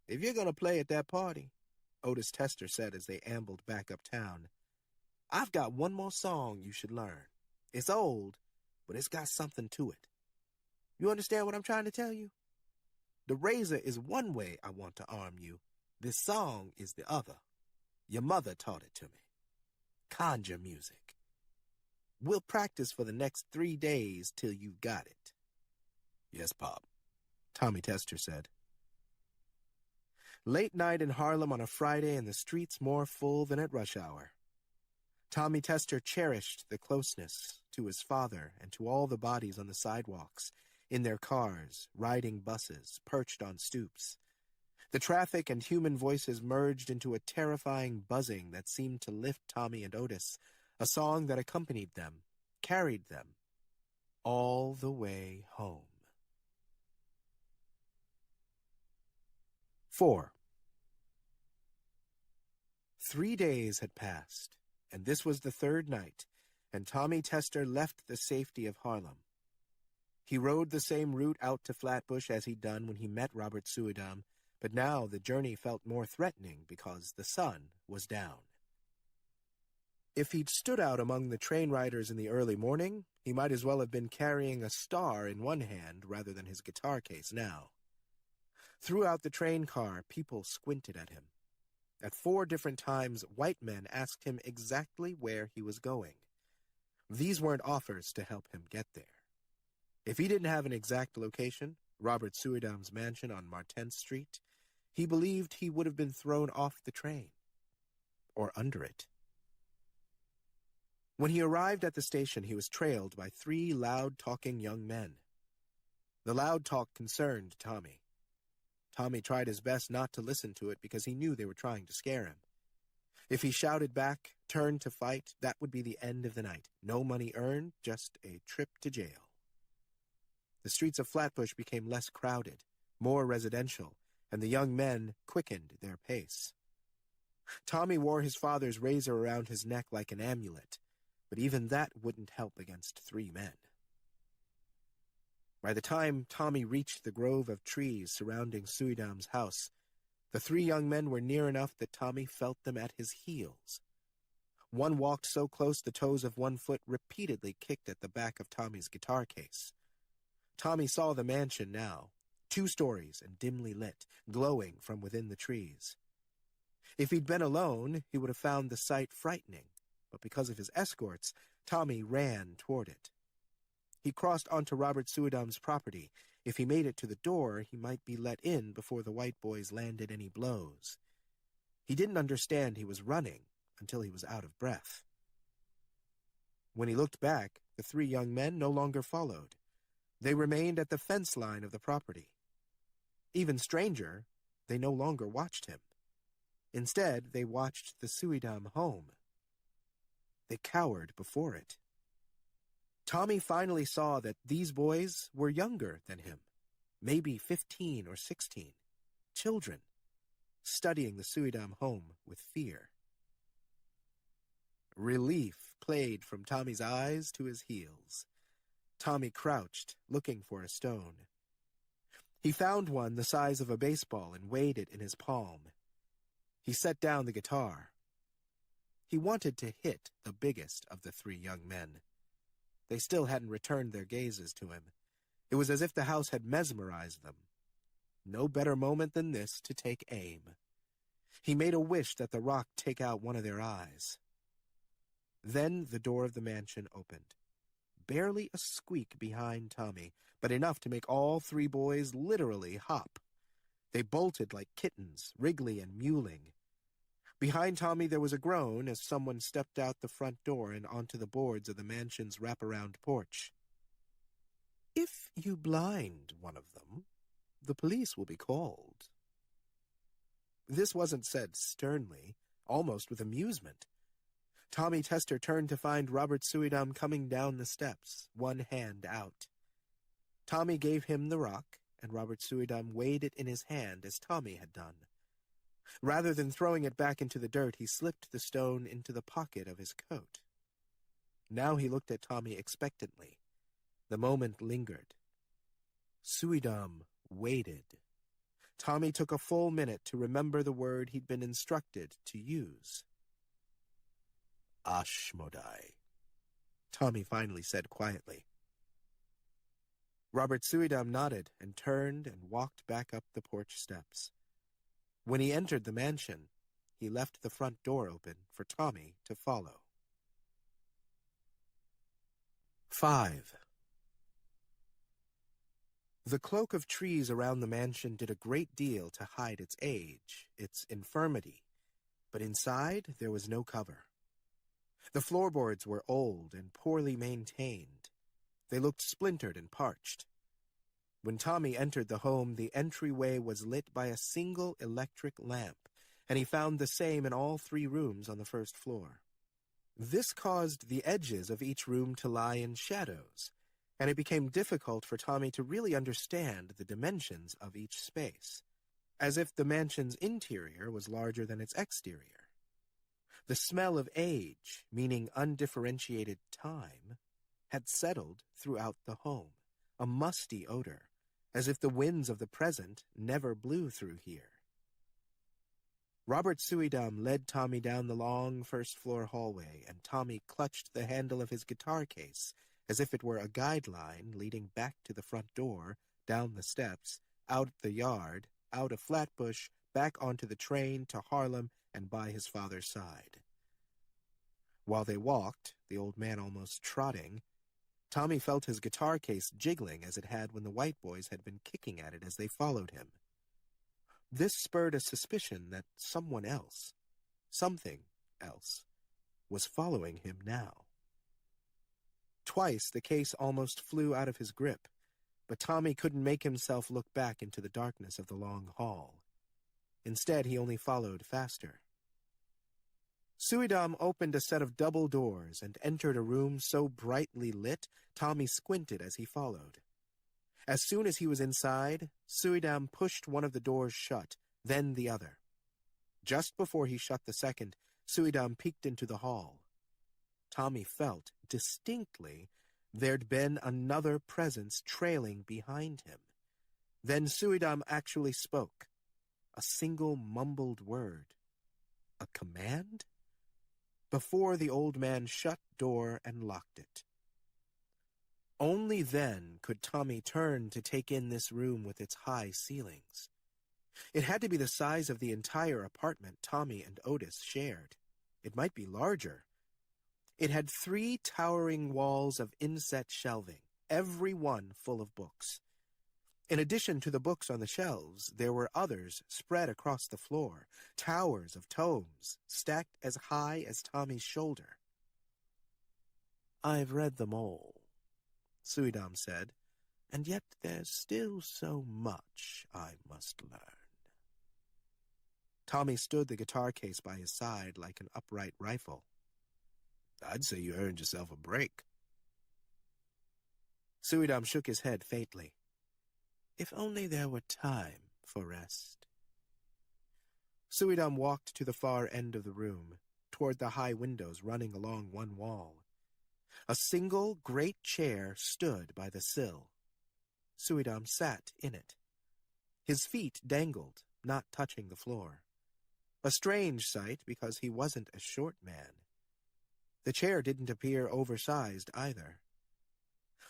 If you're going to play at that party, Otis Tester said as they ambled back uptown, I've got one more song you should learn. It's old, but it's got something to it. You understand what I'm trying to tell you? The razor is one way I want to arm you. This song is the other. Your mother taught it to me. Conjure music. We'll practice for the next 3 days till you've got it. Yes, Pop, Tommy Tester said. Late night in Harlem on a Friday and the streets more full than at rush hour. Tommy Tester cherished the closeness to his father and to all the bodies on the sidewalks, in their cars, riding buses, perched on stoops. The traffic and human voices merged into a terrifying buzzing that seemed to lift Tommy and Otis, a song that accompanied them, carried them, all the way home. 4. 3 days had passed, and this was the 3rd night, and Tommy Tester left the safety of Harlem. He rode the same route out to Flatbush as he'd done when he met Robert Suidam, but now the journey felt more threatening because the sun was down. If he'd stood out among the train riders in the early morning, he might as well have been carrying a star in one hand rather than his guitar case now. Throughout the train car, people squinted at him. At 4 different times, white men asked him exactly where he was going. These weren't offers to help him get there. If he didn't have an exact location, Robert Suidam's mansion on Martenth Street, he believed he would have been thrown off the train. Or under it. When he arrived at the station, he was trailed by 3 loud-talking young men. The loud talk concerned Tommy. Tommy tried his best not to listen to it because he knew they were trying to scare him. If he shouted back, turned to fight, that would be the end of the night. No money earned, just a trip to jail. The streets of Flatbush became less crowded, more residential, and the young men quickened their pace. Tommy wore his father's razor around his neck like an amulet, but even that wouldn't help against 3 men. By the time Tommy reached the grove of trees surrounding Suidam's house, the 3 young men were near enough that Tommy felt them at his heels. One walked so close the toes of one foot repeatedly kicked at the back of Tommy's guitar case. Tommy saw the mansion now, 2 stories and dimly lit, glowing from within the trees. If he'd been alone, he would have found the sight frightening, but because of his escorts, Tommy ran toward it. He crossed onto Robert Suidam's property. If he made it to the door, he might be let in before the white boys landed any blows. He didn't understand he was running until he was out of breath. When he looked back, the 3 young men no longer followed. They remained at the fence line of the property. Even stranger, they no longer watched him. Instead, they watched the Suidam home. They cowered before it. Tommy finally saw that these boys were younger than him, maybe 15 or 16, children. studying the Suidam home with fear. Relief played from Tommy's eyes to his heels. Tommy crouched, looking for a stone. He found one the size of a baseball and weighed it in his palm. He set down the guitar. He wanted to hit the biggest of the three young men. They still hadn't returned their gazes to him. It was as if the house had mesmerized them. No better moment than this to take aim. He made a wish that the rock take out one of their eyes. Then the door of the mansion opened. Barely a squeak behind Tommy, but enough to make all three boys literally hop. They bolted like kittens, wriggly and mewling. Behind Tommy there was a groan as someone stepped out the front door and onto the boards of the mansion's wraparound porch. "If you blind one of them, the police will be called." This wasn't said sternly, almost with amusement. Tommy Tester turned to find Robert Suidam coming down the steps, one hand out. Tommy gave him the rock, and Robert Suidam weighed it in his hand as Tommy had done. Rather than throwing it back into the dirt, he slipped the stone into the pocket of his coat. Now he looked at Tommy expectantly. The moment lingered. Suidam waited. Tommy took a full minute to remember the word he'd been instructed to use. "Ashmodai," Tommy finally said quietly. Robert Suidam nodded and turned and walked back up the porch steps. When he entered the mansion, he left the front door open for Tommy to follow. 5. The cloak of trees around the mansion did a great deal to hide its age, its infirmity, but inside there was no cover. The floorboards were old and poorly maintained. They looked splintered and parched. When Tommy entered the home, the entryway was lit by a single electric lamp, and he found the same in all three rooms on the first floor. This caused the edges of each room to lie in shadows, and it became difficult for Tommy to really understand the dimensions of each space, as if the mansion's interior was larger than its exterior. The smell of age, meaning undifferentiated time, had settled throughout the home, a musty odor, as if the winds of the present never blew through here. Robert Suidam led Tommy down the long first-floor hallway, and Tommy clutched the handle of his guitar case as if it were a guideline leading back to the front door, down the steps, out the yard, out a Flatbush, back onto the train to Harlem, and by his father's side. While they walked, the old man almost trotting, Tommy felt his guitar case jiggling as it had when the white boys had been kicking at it as they followed him. This spurred a suspicion that someone else, something else, was following him now. Twice the case almost flew out of his grip, but Tommy couldn't make himself look back into the darkness of the long hall. Instead, he only followed faster. Suidam opened a set of double doors and entered a room so brightly lit, Tommy squinted as he followed. As soon as he was inside, Suidam pushed one of the doors shut, then the other. Just before he shut the second, Suidam peeked into the hall. Tommy felt, distinctly, there'd been another presence trailing behind him. Then Suidam actually spoke. A single mumbled word. A command? Before the old man shut door and locked it. Only then could Tommy turn to take in this room with its high ceilings. It had to be the size of the entire apartment Tommy and Otis shared. It might be larger. It had 3 towering walls of inset shelving, every one full of books. In addition to the books on the shelves, there were others spread across the floor, towers of tomes, stacked as high as Tommy's shoulder. "I've read them all," Suidam said, "and yet there's still so much I must learn." Tommy stood the guitar case by his side like an upright rifle. "I'd say you earned yourself a break." Suidam shook his head faintly. "If only there were time for rest." Suidam walked to the far end of the room, toward the high windows running along one wall. A single great chair stood by the sill. Suidam sat in it. His feet dangled, not touching the floor. A strange sight, because he wasn't a short man. The chair didn't appear oversized either.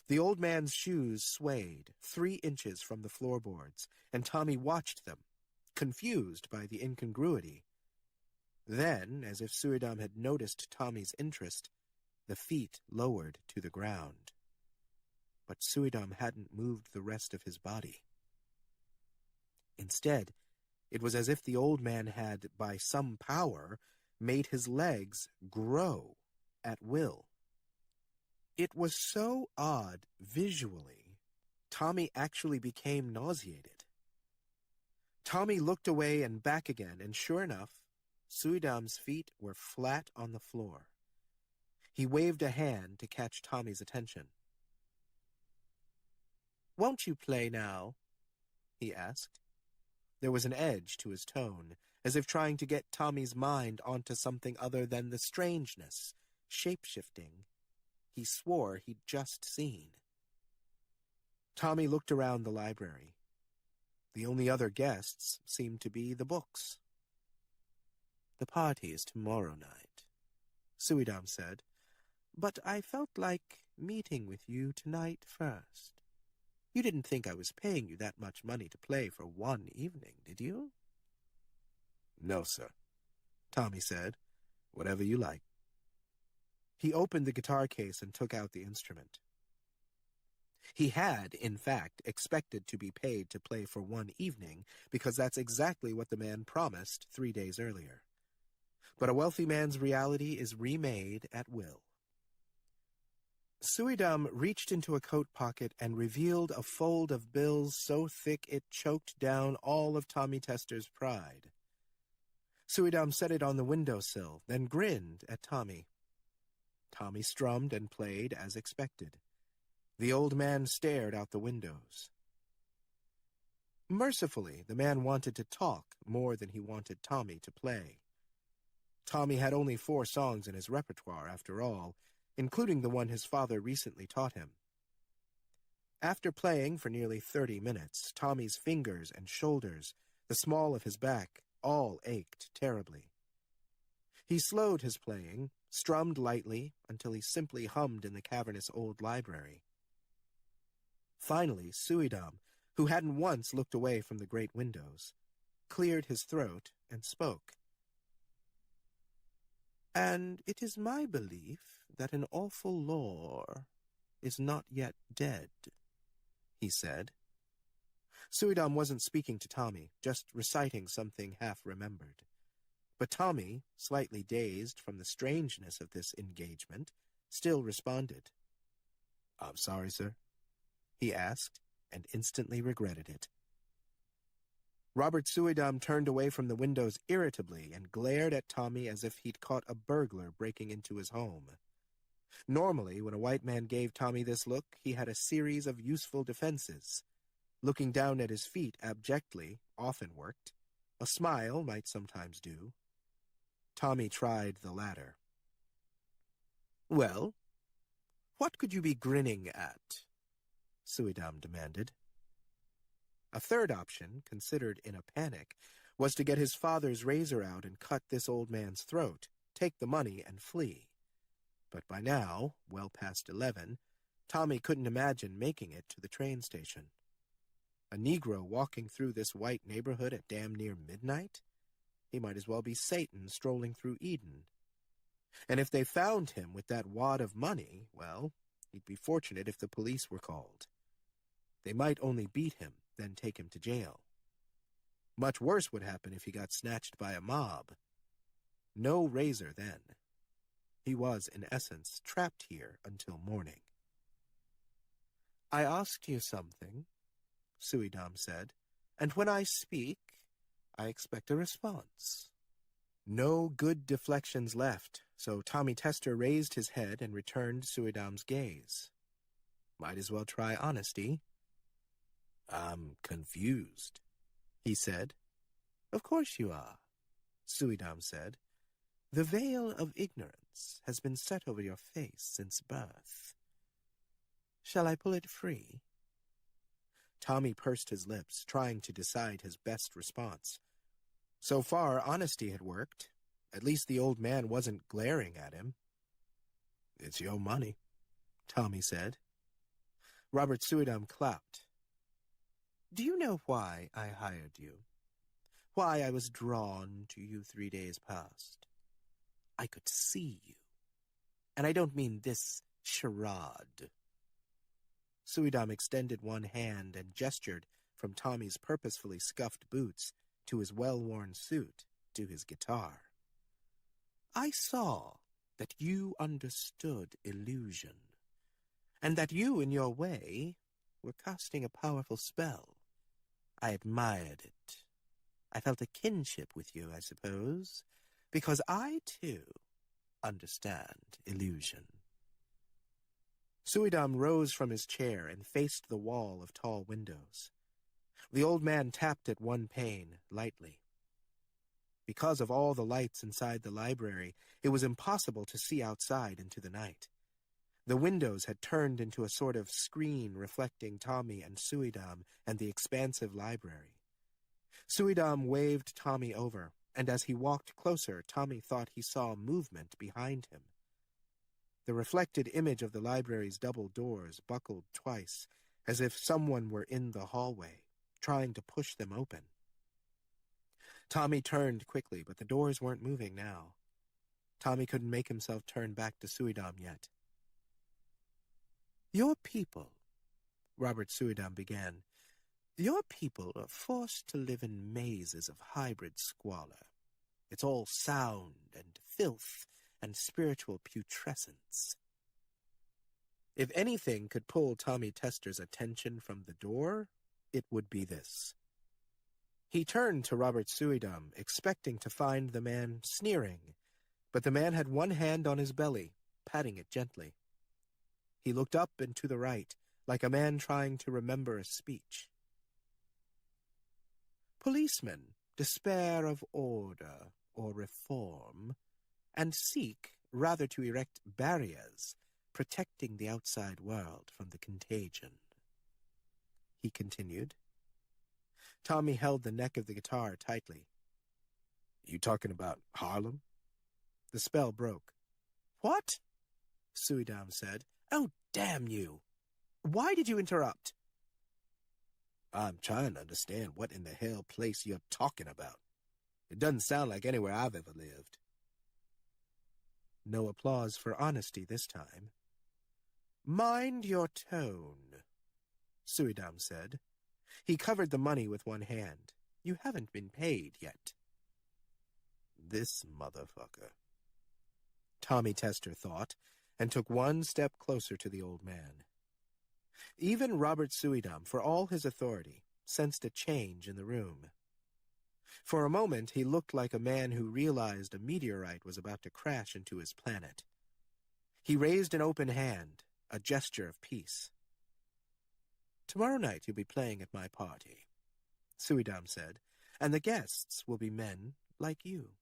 The old man's shoes swayed 3 inches from the floorboards, and Tommy watched them, confused by the incongruity. Then, as if Suidam had noticed Tommy's interest, the feet lowered to the ground. But Suidam hadn't moved the rest of his body. Instead, it was as if the old man had, by some power, made his legs grow at will. It was so odd visually, Tommy actually became nauseated. Tommy looked away and back again, and sure enough, Suidam's feet were flat on the floor. He waved a hand to catch Tommy's attention. "Won't you play now?" he asked. There was an edge to his tone, as if trying to get Tommy's mind onto something other than the strangeness, shape-shifting, he swore he'd just seen. Tommy looked around the library. The only other guests seemed to be the books. "The party is tomorrow night," Suidam said, "but I felt like meeting with you tonight first. You didn't think I was paying you that much money to play for one evening, did you?" "No, sir," Tommy said. "Whatever you like." He opened the guitar case and took out the instrument. He had, in fact, expected to be paid to play for one evening, because that's exactly what the man promised 3 days earlier. But a wealthy man's reality is remade at will. Suidam reached into a coat pocket and revealed a fold of bills so thick it choked down all of Tommy Tester's pride. Suidam set it on the windowsill, then grinned at Tommy. Tommy strummed and played as expected. The old man stared out the windows. Mercifully, the man wanted to talk more than he wanted Tommy to play. Tommy had only 4 songs in his repertoire, after all, including the one his father recently taught him. After playing for nearly 30 minutes, Tommy's fingers and shoulders, the small of his back, all ached terribly. He slowed his playing, strummed lightly, until he simply hummed in the cavernous old library. Finally, Suidam, who hadn't once looked away from the great windows, cleared his throat and spoke. "And it is my belief that an awful lore is not yet dead," he said. Suidam wasn't speaking to Tommy, just reciting something half-remembered. But Tommy, slightly dazed from the strangeness of this engagement, still responded. "I'm sorry, sir," he asked, and instantly regretted it. Robert Suidam turned away from the windows irritably and glared at Tommy as if he'd caught a burglar breaking into his home. Normally, when a white man gave Tommy this look, he had a series of useful defenses. Looking down at his feet abjectly often worked. A smile might sometimes do. Tommy tried the latter. "Well, what could you be grinning at?" Suidam demanded. A third option, considered in a panic, was to get his father's razor out and cut this old man's throat, take the money, and flee. But by now, well past 11, Tommy couldn't imagine making it to the train station. A Negro walking through this white neighborhood at damn near midnight? He might as well be Satan strolling through Eden. And if they found him with that wad of money, well, he'd be fortunate if the police were called. They might only beat him, then take him to jail. Much worse would happen if he got snatched by a mob. No razor then. He was, in essence, trapped here until morning. "I asked you something," Suidam said, "and when I speak, I expect a response." No good deflections left, so Tommy Tester raised his head and returned Suidam's gaze. Might as well try honesty. "I'm confused," he said. "Of course you are. Suidam said. "The veil of ignorance has been set over your face since birth. Shall I pull it free?" Tommy pursed his lips, trying to decide his best response. So far, honesty had worked. At least the old man wasn't glaring at him. "It's your money," Tommy said. Robert Suidam clapped. "Do you know why I hired you? Why I was drawn to you 3 days past? I could see you. And I don't mean this charade." Suidam extended one hand and gestured from Tommy's purposefully scuffed boots to his well-worn suit to his guitar. "I saw that you understood illusion, and that you, in your way, were casting a powerful spell. I admired it. I felt a kinship with you, I suppose, because I, too, understand illusion." Suidam rose from his chair and faced the wall of tall windows. The old man tapped at one pane, lightly. Because of all the lights inside the library, it was impossible to see outside into the night. The windows had turned into a sort of screen reflecting Tommy and Suidam and the expansive library. Suidam waved Tommy over, and as he walked closer, Tommy thought he saw movement behind him. The reflected image of the library's double doors buckled twice, as if someone were in the hallway, trying to push them open. Tommy turned quickly, but the doors weren't moving now. Tommy couldn't make himself turn back to Suidam yet. "Your people," Robert Suidam began, "your people are forced to live in mazes of hybrid squalor. It's all sound and filth and spiritual putrescence." If anything could pull Tommy Tester's attention from the door, it would be this. He turned to Robert Suidam, expecting to find the man sneering, but the man had one hand on his belly, patting it gently. He looked up and to the right, like a man trying to remember a speech. "Policemen despair of order or reform, and seek rather to erect barriers, protecting the outside world from the contagion," he continued. Tommy held the neck of the guitar tightly. "You talking about Harlem?" The spell broke. "What?" Suidam said. "Oh, damn you! Why did you interrupt?" "I'm trying to understand what in the hell place you're talking about. It doesn't sound like anywhere I've ever lived." No applause for honesty this time. "Mind your tone," Suidam said. He covered the money with one hand. "You haven't been paid yet." This motherfucker, Tommy Tester thought, and took one step closer to the old man. Even Robert Suidam, for all his authority, sensed a change in the room. For a moment, he looked like a man who realized a meteorite was about to crash into his planet. He raised an open hand, a gesture of peace. "Tomorrow night you'll be playing at my party," Suidam said, "and the guests will be men like you.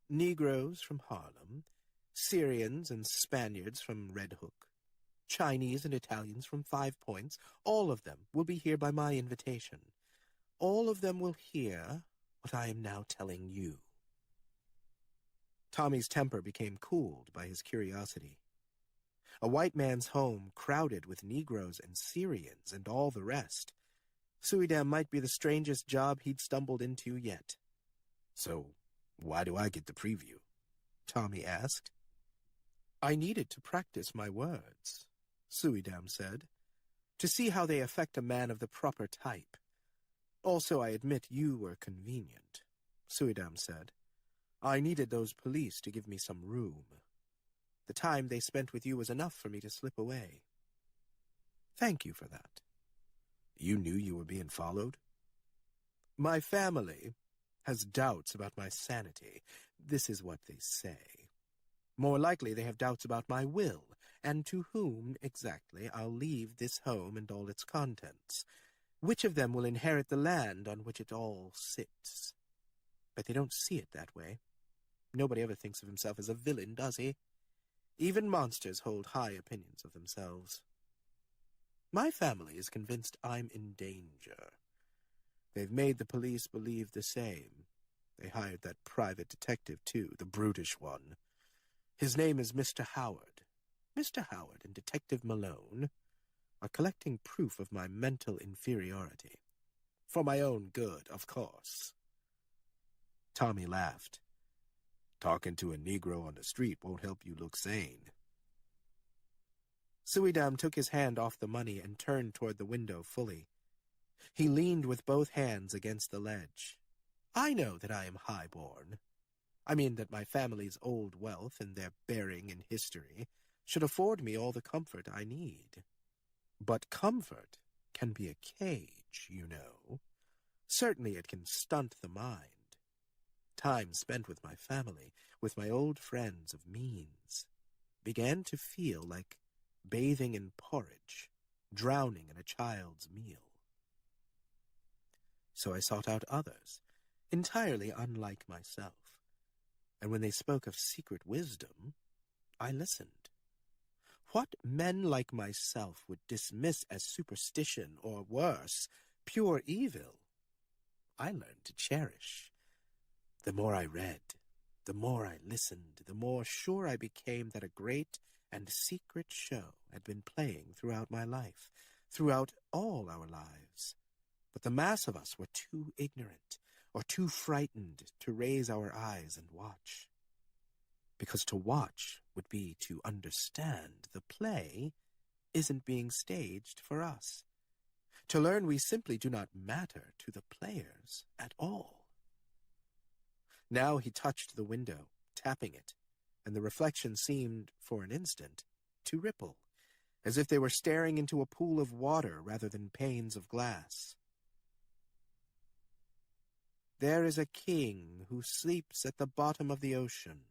Negroes from Harlem, Syrians and Spaniards from Red Hook, Chinese and Italians from 5 Points, all of them will be here by my invitation. All of them will hear what I am now telling you." Tommy's temper became cooled by his curiosity. A white man's home crowded with Negroes and Syrians and all the rest. Suidam might be the strangest job he'd stumbled into yet. "So, why do I get the preview?" Tommy asked. "I needed to practice my words," Suidam said, "to see how they affect a man of the proper type. Also, I admit you were convenient," Suidam said. "I needed those police to give me some room. The time they spent with you was enough for me to slip away. Thank you for that." "You knew you were being followed?" "My family has doubts about my sanity. This is what they say. More likely they have doubts about my will, and to whom exactly I'll leave this home and all its contents. Which of them will inherit the land on which it all sits?" But they don't see it that way. Nobody ever thinks of himself as a villain, does he? Even monsters hold high opinions of themselves. My family is convinced I'm in danger. They've made the police believe the same. They hired that private detective, too, the brutish one. His name is Mr. Howard. Mr. Howard and Detective Malone are collecting proof of my mental inferiority. For my own good, of course. Tommy laughed. Talking to a Negro on the street won't help you look sane. Suidam took his hand off the money and turned toward the window fully. He leaned with both hands against the ledge. I know that I am high-born. I mean that my family's old wealth and their bearing in history should afford me all the comfort I need. But comfort can be a cage, you know. Certainly it can stunt the mind. Time spent with my family, with my old friends of means, began to feel like bathing in porridge, drowning in a child's meal. So I sought out others, entirely unlike myself, and when they spoke of secret wisdom, I listened. What men like myself would dismiss as superstition or worse, pure evil, I learned to cherish. The more I read, the more I listened, the more sure I became that a great and secret show had been playing throughout my life, throughout all our lives. But the mass of us were too ignorant or too frightened to raise our eyes and watch. Because to watch would be to understand the play isn't being staged for us. To learn we simply do not matter to the players at all. Now he touched the window, tapping it, and the reflection seemed, for an instant, to ripple, as if they were staring into a pool of water rather than panes of glass. There is a king who sleeps at the bottom of the ocean.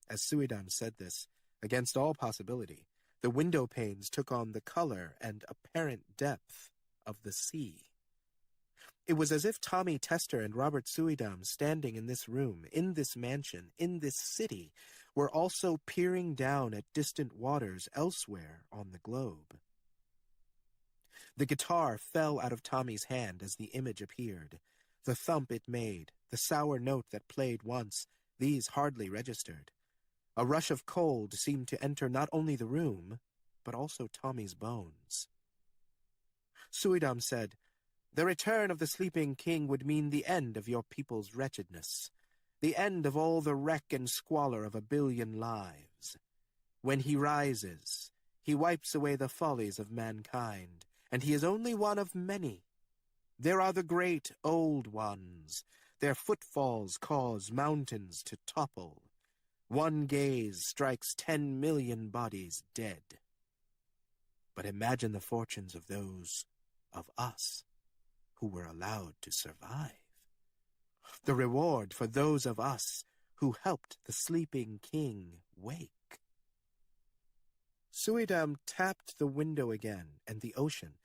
As Suidam said this, against all possibility, the window panes took on the color and apparent depth of the sea. It was as if Tommy Tester and Robert Suidam, standing in this room, in this mansion, in this city, were also peering down at distant waters elsewhere on the globe. The guitar fell out of Tommy's hand as the image appeared. The thump it made, the sour note that played once, these hardly registered. A rush of cold seemed to enter not only the room, but also Tommy's bones. Suidam said, "The return of the sleeping king would mean the end of your people's wretchedness, the end of all the wreck and squalor of 1 billion lives. When he rises, he wipes away the follies of mankind, and he is only one of many. There are the great old ones. Their footfalls cause mountains to topple. One gaze strikes 10 million bodies dead. But imagine the fortunes of those of us who were allowed to survive. The reward for those of us who helped the sleeping king wake." Suidam tapped the window again, and the ocean.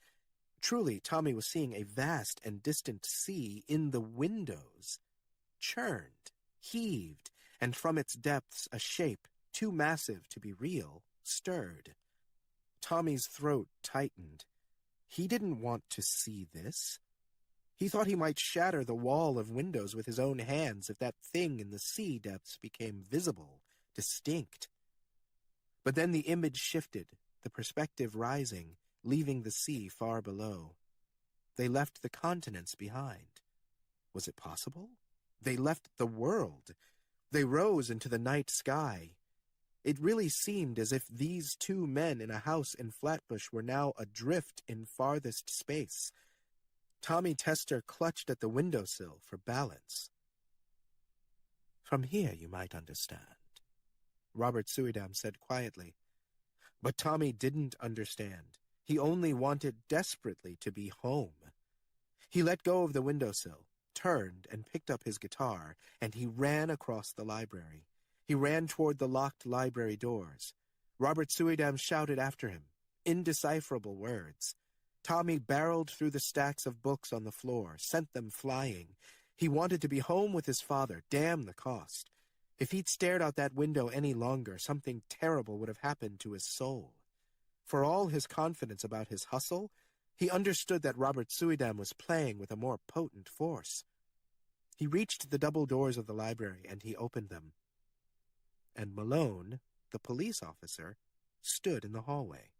Truly, Tommy was seeing a vast and distant sea in the windows. Churned, heaved, and from its depths a shape, too massive to be real, stirred. Tommy's throat tightened. He didn't want to see this. He thought he might shatter the wall of windows with his own hands if that thing in the sea depths became visible, distinct. But then the image shifted, the perspective rising, leaving the sea far below. They left the continents behind. Was it possible? They left the world. They rose into the night sky. It really seemed as if these two men in a house in Flatbush were now adrift in farthest space. Tommy Tester clutched at the windowsill for balance. "From here you might understand," Robert Suidam said quietly. But Tommy didn't understand. He only wanted desperately to be home. He let go of the windowsill, turned and picked up his guitar, and he ran across the library. He ran toward the locked library doors. Robert Suidam shouted after him, indecipherable words. Tommy barreled through the stacks of books on the floor, sent them flying. He wanted to be home with his father, damn the cost. If he'd stared out that window any longer, something terrible would have happened to his soul. For all his confidence about his hustle, he understood that Robert Suydam was playing with a more potent force. He reached the double doors of the library, and he opened them. And Malone, the police officer, stood in the hallway.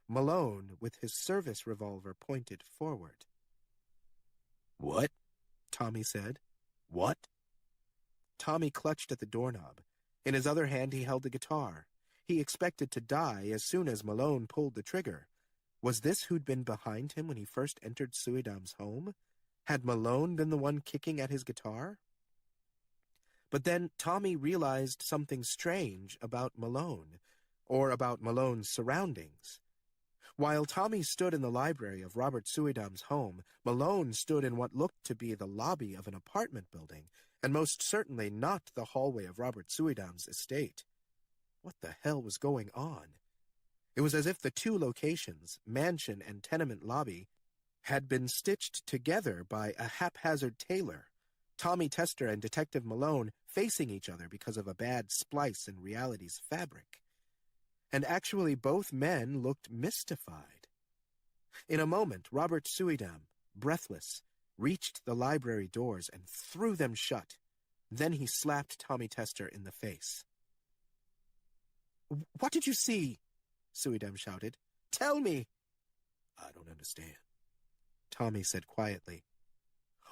Malone, with his service revolver pointed forward. "What?" Tommy said. "What?" Tommy clutched at the doorknob. In his other hand he held a guitar. He expected to die as soon as Malone pulled the trigger. Was this who'd been behind him when he first entered Suydam's home? Had Malone been the one kicking at his guitar? But then Tommy realized something strange about Malone, or about Malone's surroundings. While Tommy stood in the library of Robert Suydam's home, Malone stood in what looked to be the lobby of an apartment building, and most certainly not the hallway of Robert Suydam's estate. What the hell was going on? It was as if the two locations, mansion and tenement lobby, had been stitched together by a haphazard tailor, Tommy Tester and Detective Malone facing each other because of a bad splice in reality's fabric. And actually both men looked mystified. In a moment, Robert Suydam, breathless, reached the library doors and threw them shut. Then he slapped Tommy Tester in the face. "What did you see?" Suydam shouted. "Tell me!" "I don't understand," Tommy said quietly.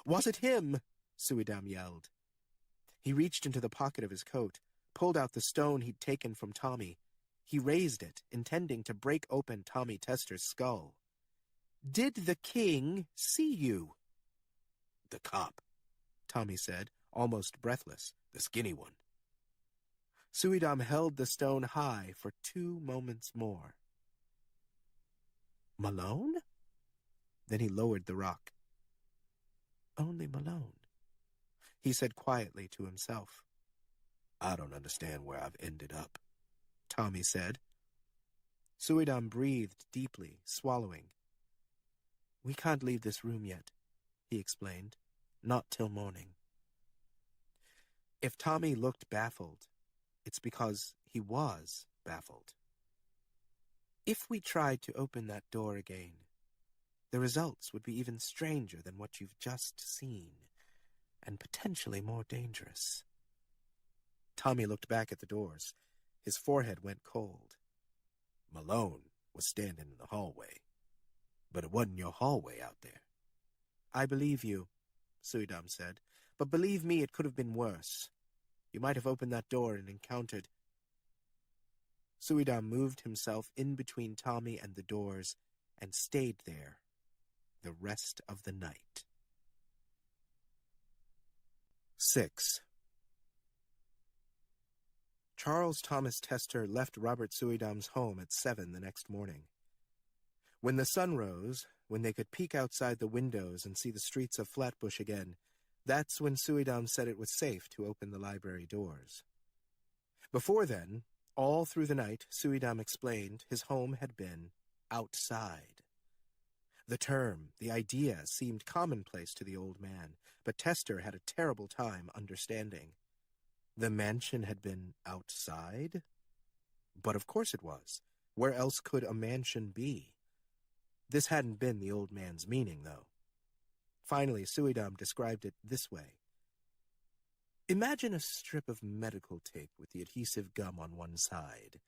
"Was it him?" Suydam yelled. He reached into the pocket of his coat, pulled out the stone he'd taken from Tommy. He raised it, intending to break open Tommy Tester's skull. "Did the king see you?" "The cop," Tommy said, almost breathless. "The skinny one." Suydam held the stone high for 2 moments more. "Malone?" Then he lowered the rock. "Only Malone," he said quietly to himself. "I don't understand where I've ended up," Tommy said. Suydam breathed deeply, swallowing. "We can't leave this room yet," he explained. "Not till morning." If Tommy looked baffled, it's because he was baffled. If we tried to open that door again, the results would be even stranger than what you've just seen, and potentially more dangerous. Tommy looked back at the doors. His forehead went cold. "Malone was standing in the hallway, but it wasn't your hallway out there." "I believe you," Suydam said, "but believe me, it could have been worse. You might have opened that door and encountered—" Suydam moved himself in between Tommy and the doors and stayed there the rest of the night. 6. Charles Thomas Tester left Robert Suydam's home at 7 the next morning. When the sun rose, when they could peek outside the windows and see the streets of Flatbush again, that's when Suydam said it was safe to open the library doors. Before then, all through the night, Suydam explained his home had been outside. The term, the idea, seemed commonplace to the old man, but Tester had a terrible time understanding. The mansion had been outside? But of course it was. Where else could a mansion be? This hadn't been the old man's meaning, though. Finally, Suydam described it this way. Imagine a strip of medical tape with the adhesive gum on one side.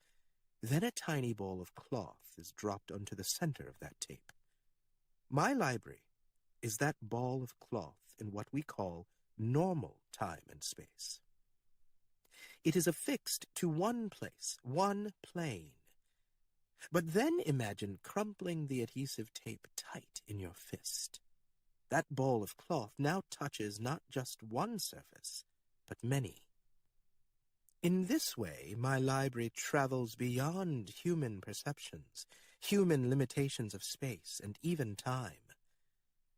Then a tiny ball of cloth is dropped onto the center of that tape. My library is that ball of cloth in what we call normal time and space. It is affixed to one place, one plane. But then imagine crumpling the adhesive tape tight in your fist. That ball of cloth now touches not just one surface, but many. In this way, my library travels beyond human perceptions, human limitations of space, and even time.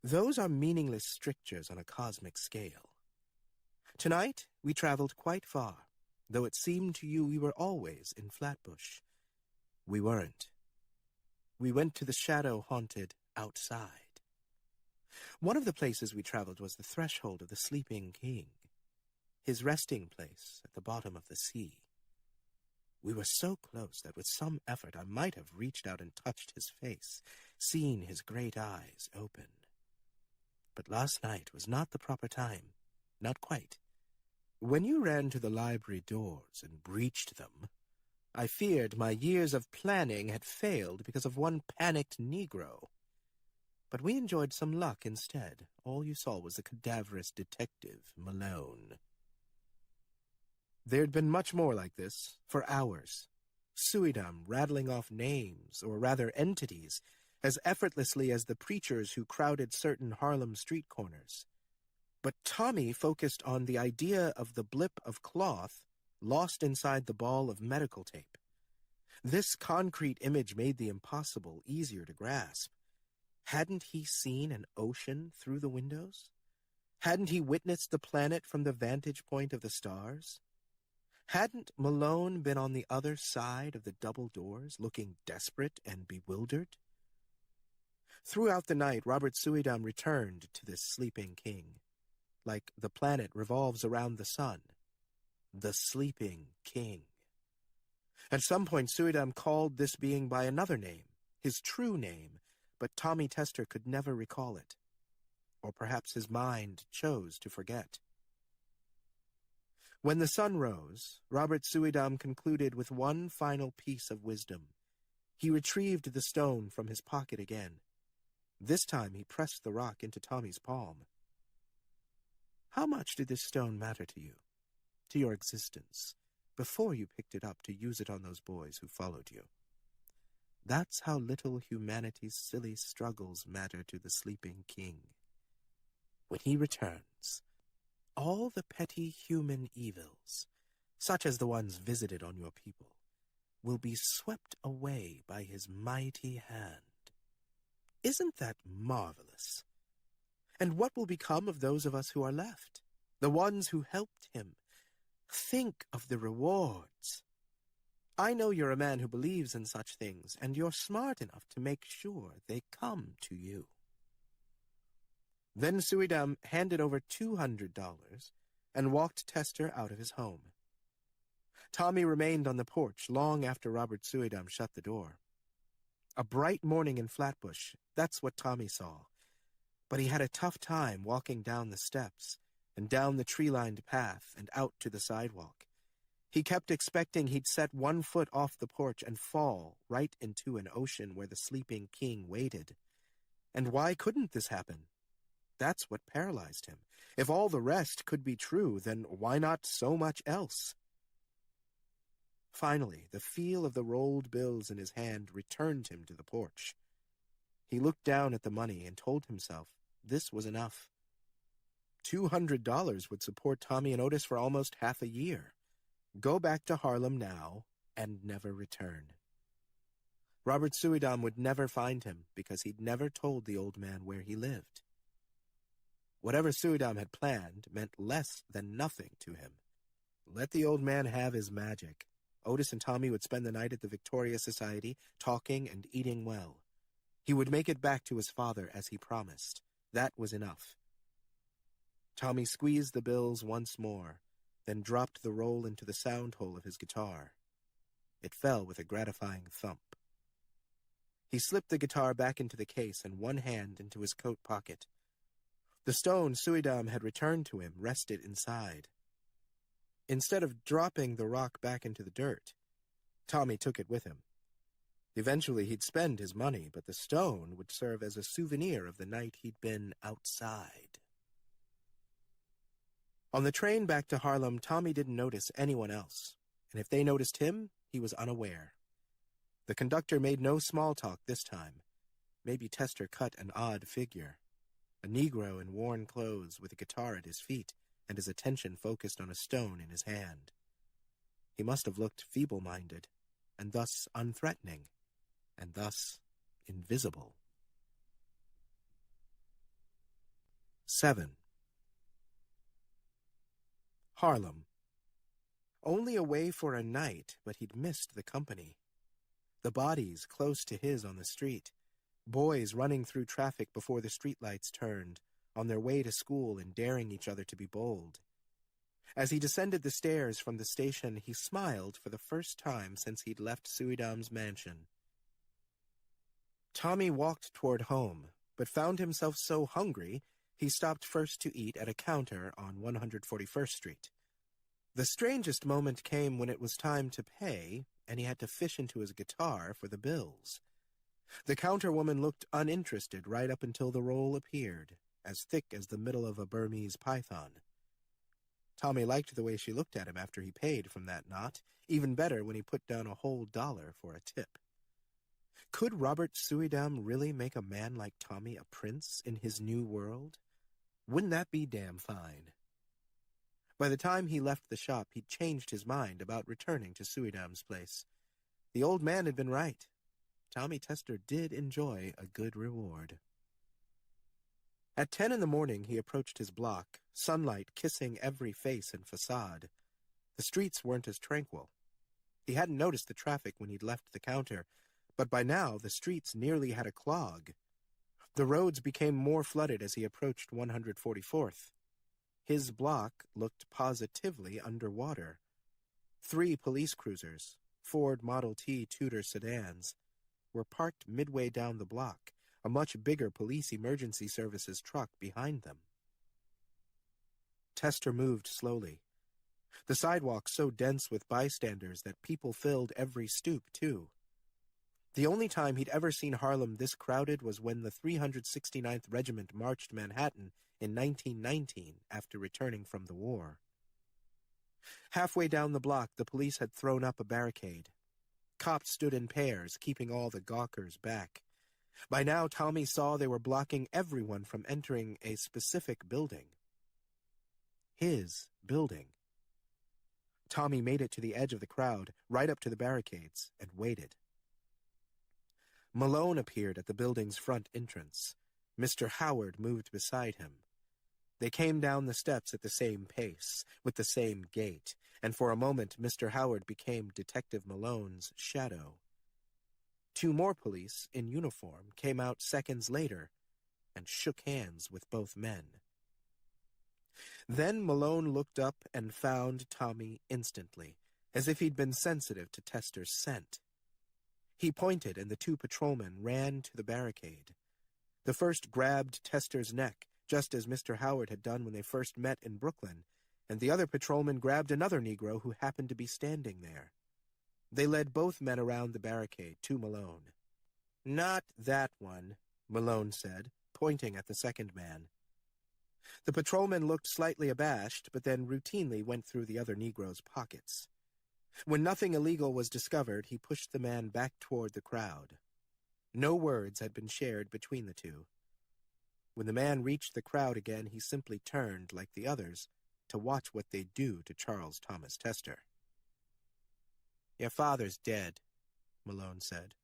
Those are meaningless strictures on a cosmic scale. Tonight, we traveled quite far, though it seemed to you we were always in Flatbush. We weren't. We went to the shadow-haunted outside. One of the places we traveled was the threshold of the sleeping king, his resting place at the bottom of the sea. We were so close that with some effort I might have reached out and touched his face, seen his great eyes open. But last night was not the proper time. Not quite. When you ran to the library doors and breached them, I feared my years of planning had failed because of one panicked Negro. But we enjoyed some luck instead. All you saw was the cadaverous detective, Malone. There'd been much more like this, for hours. Suidam rattling off names, or rather entities, as effortlessly as the preachers who crowded certain Harlem street corners. But Tommy focused on the idea of the blip of cloth lost inside the ball of medical tape. This concrete image made the impossible easier to grasp. Hadn't he seen an ocean through the windows? Hadn't he witnessed the planet from the vantage point of the stars? Hadn't Malone been on the other side of the double doors, looking desperate and bewildered? Throughout the night, Robert Suidam returned to this sleeping king. Like the planet revolves around the sun. The sleeping king. At some point, Suidam called this being by another name, his true name, but Tommy Tester could never recall it. Or perhaps his mind chose to forget. When the sun rose, Robert Suidam concluded with one final piece of wisdom. He retrieved the stone from his pocket again. This time he pressed the rock into Tommy's palm. How much did this stone matter to you, to your existence, before you picked it up to use it on those boys who followed you? That's how little humanity's silly struggles matter to the sleeping king. When he returns, all the petty human evils, such as the ones visited on your people, will be swept away by his mighty hand. Isn't that marvelous? And what will become of those of us who are left, the ones who helped him? Think of the rewards. I know you're a man who believes in such things, and you're smart enough to make sure they come to you. Then Suidam handed over $200 and walked Tester out of his home. Tommy remained on the porch long after Robert Suidam shut the door. A bright morning in Flatbush, that's what Tommy saw. But he had a tough time walking down the steps and down the tree-lined path and out to the sidewalk. He kept expecting he'd set one foot off the porch and fall right into an ocean where the sleeping king waited. And why couldn't this happen? That's what paralyzed him. If all the rest could be true, then why not so much else? Finally, the feel of the rolled bills in his hand returned him to the porch. He looked down at the money and told himself this was enough. $200 would support Tommy and Otis for almost half a year. Go back to Harlem now and never return. Robert Suidam would never find him because he'd never told the old man where he lived. Whatever Suidam had planned meant less than nothing to him. Let the old man have his magic. Otis and Tommy would spend the night at the Victoria Society, talking and eating well. He would make it back to his father as he promised. That was enough. Tommy squeezed the bills once more, then dropped the roll into the sound hole of his guitar. It fell with a gratifying thump. He slipped the guitar back into the case and one hand into his coat pocket. The stone Suidam had returned to him rested inside. Instead of dropping the rock back into the dirt, Tommy took it with him. Eventually he'd spend his money, but the stone would serve as a souvenir of the night he'd been outside. On the train back to Harlem, Tommy didn't notice anyone else, and if they noticed him, he was unaware. The conductor made no small talk this time. Maybe Tester cut an odd figure. A Negro in worn clothes with a guitar at his feet and his attention focused on a stone in his hand. He must have looked feeble-minded, and thus unthreatening, and thus invisible. 7. Harlem. Only away for a night, but he'd missed the company. The bodies close to his on the street. Boys running through traffic before the streetlights turned, on their way to school and daring each other to be bold. As he descended the stairs from the station, he smiled for the first time since he'd left Suidam's mansion. Tommy walked toward home, but found himself so hungry he stopped first to eat at a counter on 141st Street. The strangest moment came when it was time to pay, and he had to fish into his guitar for the bills. The counterwoman looked uninterested right up until the roll appeared, as thick as the middle of a Burmese python. Tommy liked the way she looked at him after he paid from that knot, even better when he put down a whole $1 for a tip. Could Robert Suidam really make a man like Tommy a prince in his new world? Wouldn't that be damn fine? By the time he left the shop, he'd changed his mind about returning to Suidam's place. The old man had been right. Tommy Tester did enjoy a good reward. At 10 in the morning, he approached his block, sunlight kissing every face and facade. The streets weren't as tranquil. He hadn't noticed the traffic when he'd left the counter, but by now the streets nearly had a clog. The roads became more flooded as he approached 144th. His block looked positively underwater. 3 police cruisers, Ford Model T Tudor sedans, were parked midway down the block, a much bigger police emergency services truck behind them. Tester moved slowly. The sidewalk so dense with bystanders that people filled every stoop, too. The only time he'd ever seen Harlem this crowded was when the 369th Regiment marched Manhattan in 1919 after returning from the war. Halfway down the block, the police had thrown up a barricade. Cops stood in pairs, keeping all the gawkers back. By now, Tommy saw they were blocking everyone from entering a specific building. His building. Tommy made it to the edge of the crowd, right up to the barricades, and waited. Malone appeared at the building's front entrance. Mr. Howard moved beside him. They came down the steps at the same pace, with the same gait, and for a moment Mr. Howard became Detective Malone's shadow. 2 more police, in uniform, came out seconds later and shook hands with both men. Then Malone looked up and found Tommy instantly, as if he'd been sensitive to Tester's scent. He pointed, and the 2 patrolmen ran to the barricade. The first grabbed Tester's neck, just as Mr. Howard had done when they first met in Brooklyn, and the other patrolman grabbed another Negro who happened to be standing there. They led both men around the barricade to Malone. "Not that one," Malone said, pointing at the second man. The patrolman looked slightly abashed, but then routinely went through the other Negro's pockets. When nothing illegal was discovered, he pushed the man back toward the crowd. No words had been shared between the 2. When the man reached the crowd again, he simply turned, like the others, to watch what they'd do to Charles Thomas Tester. "Your father's dead," Malone said.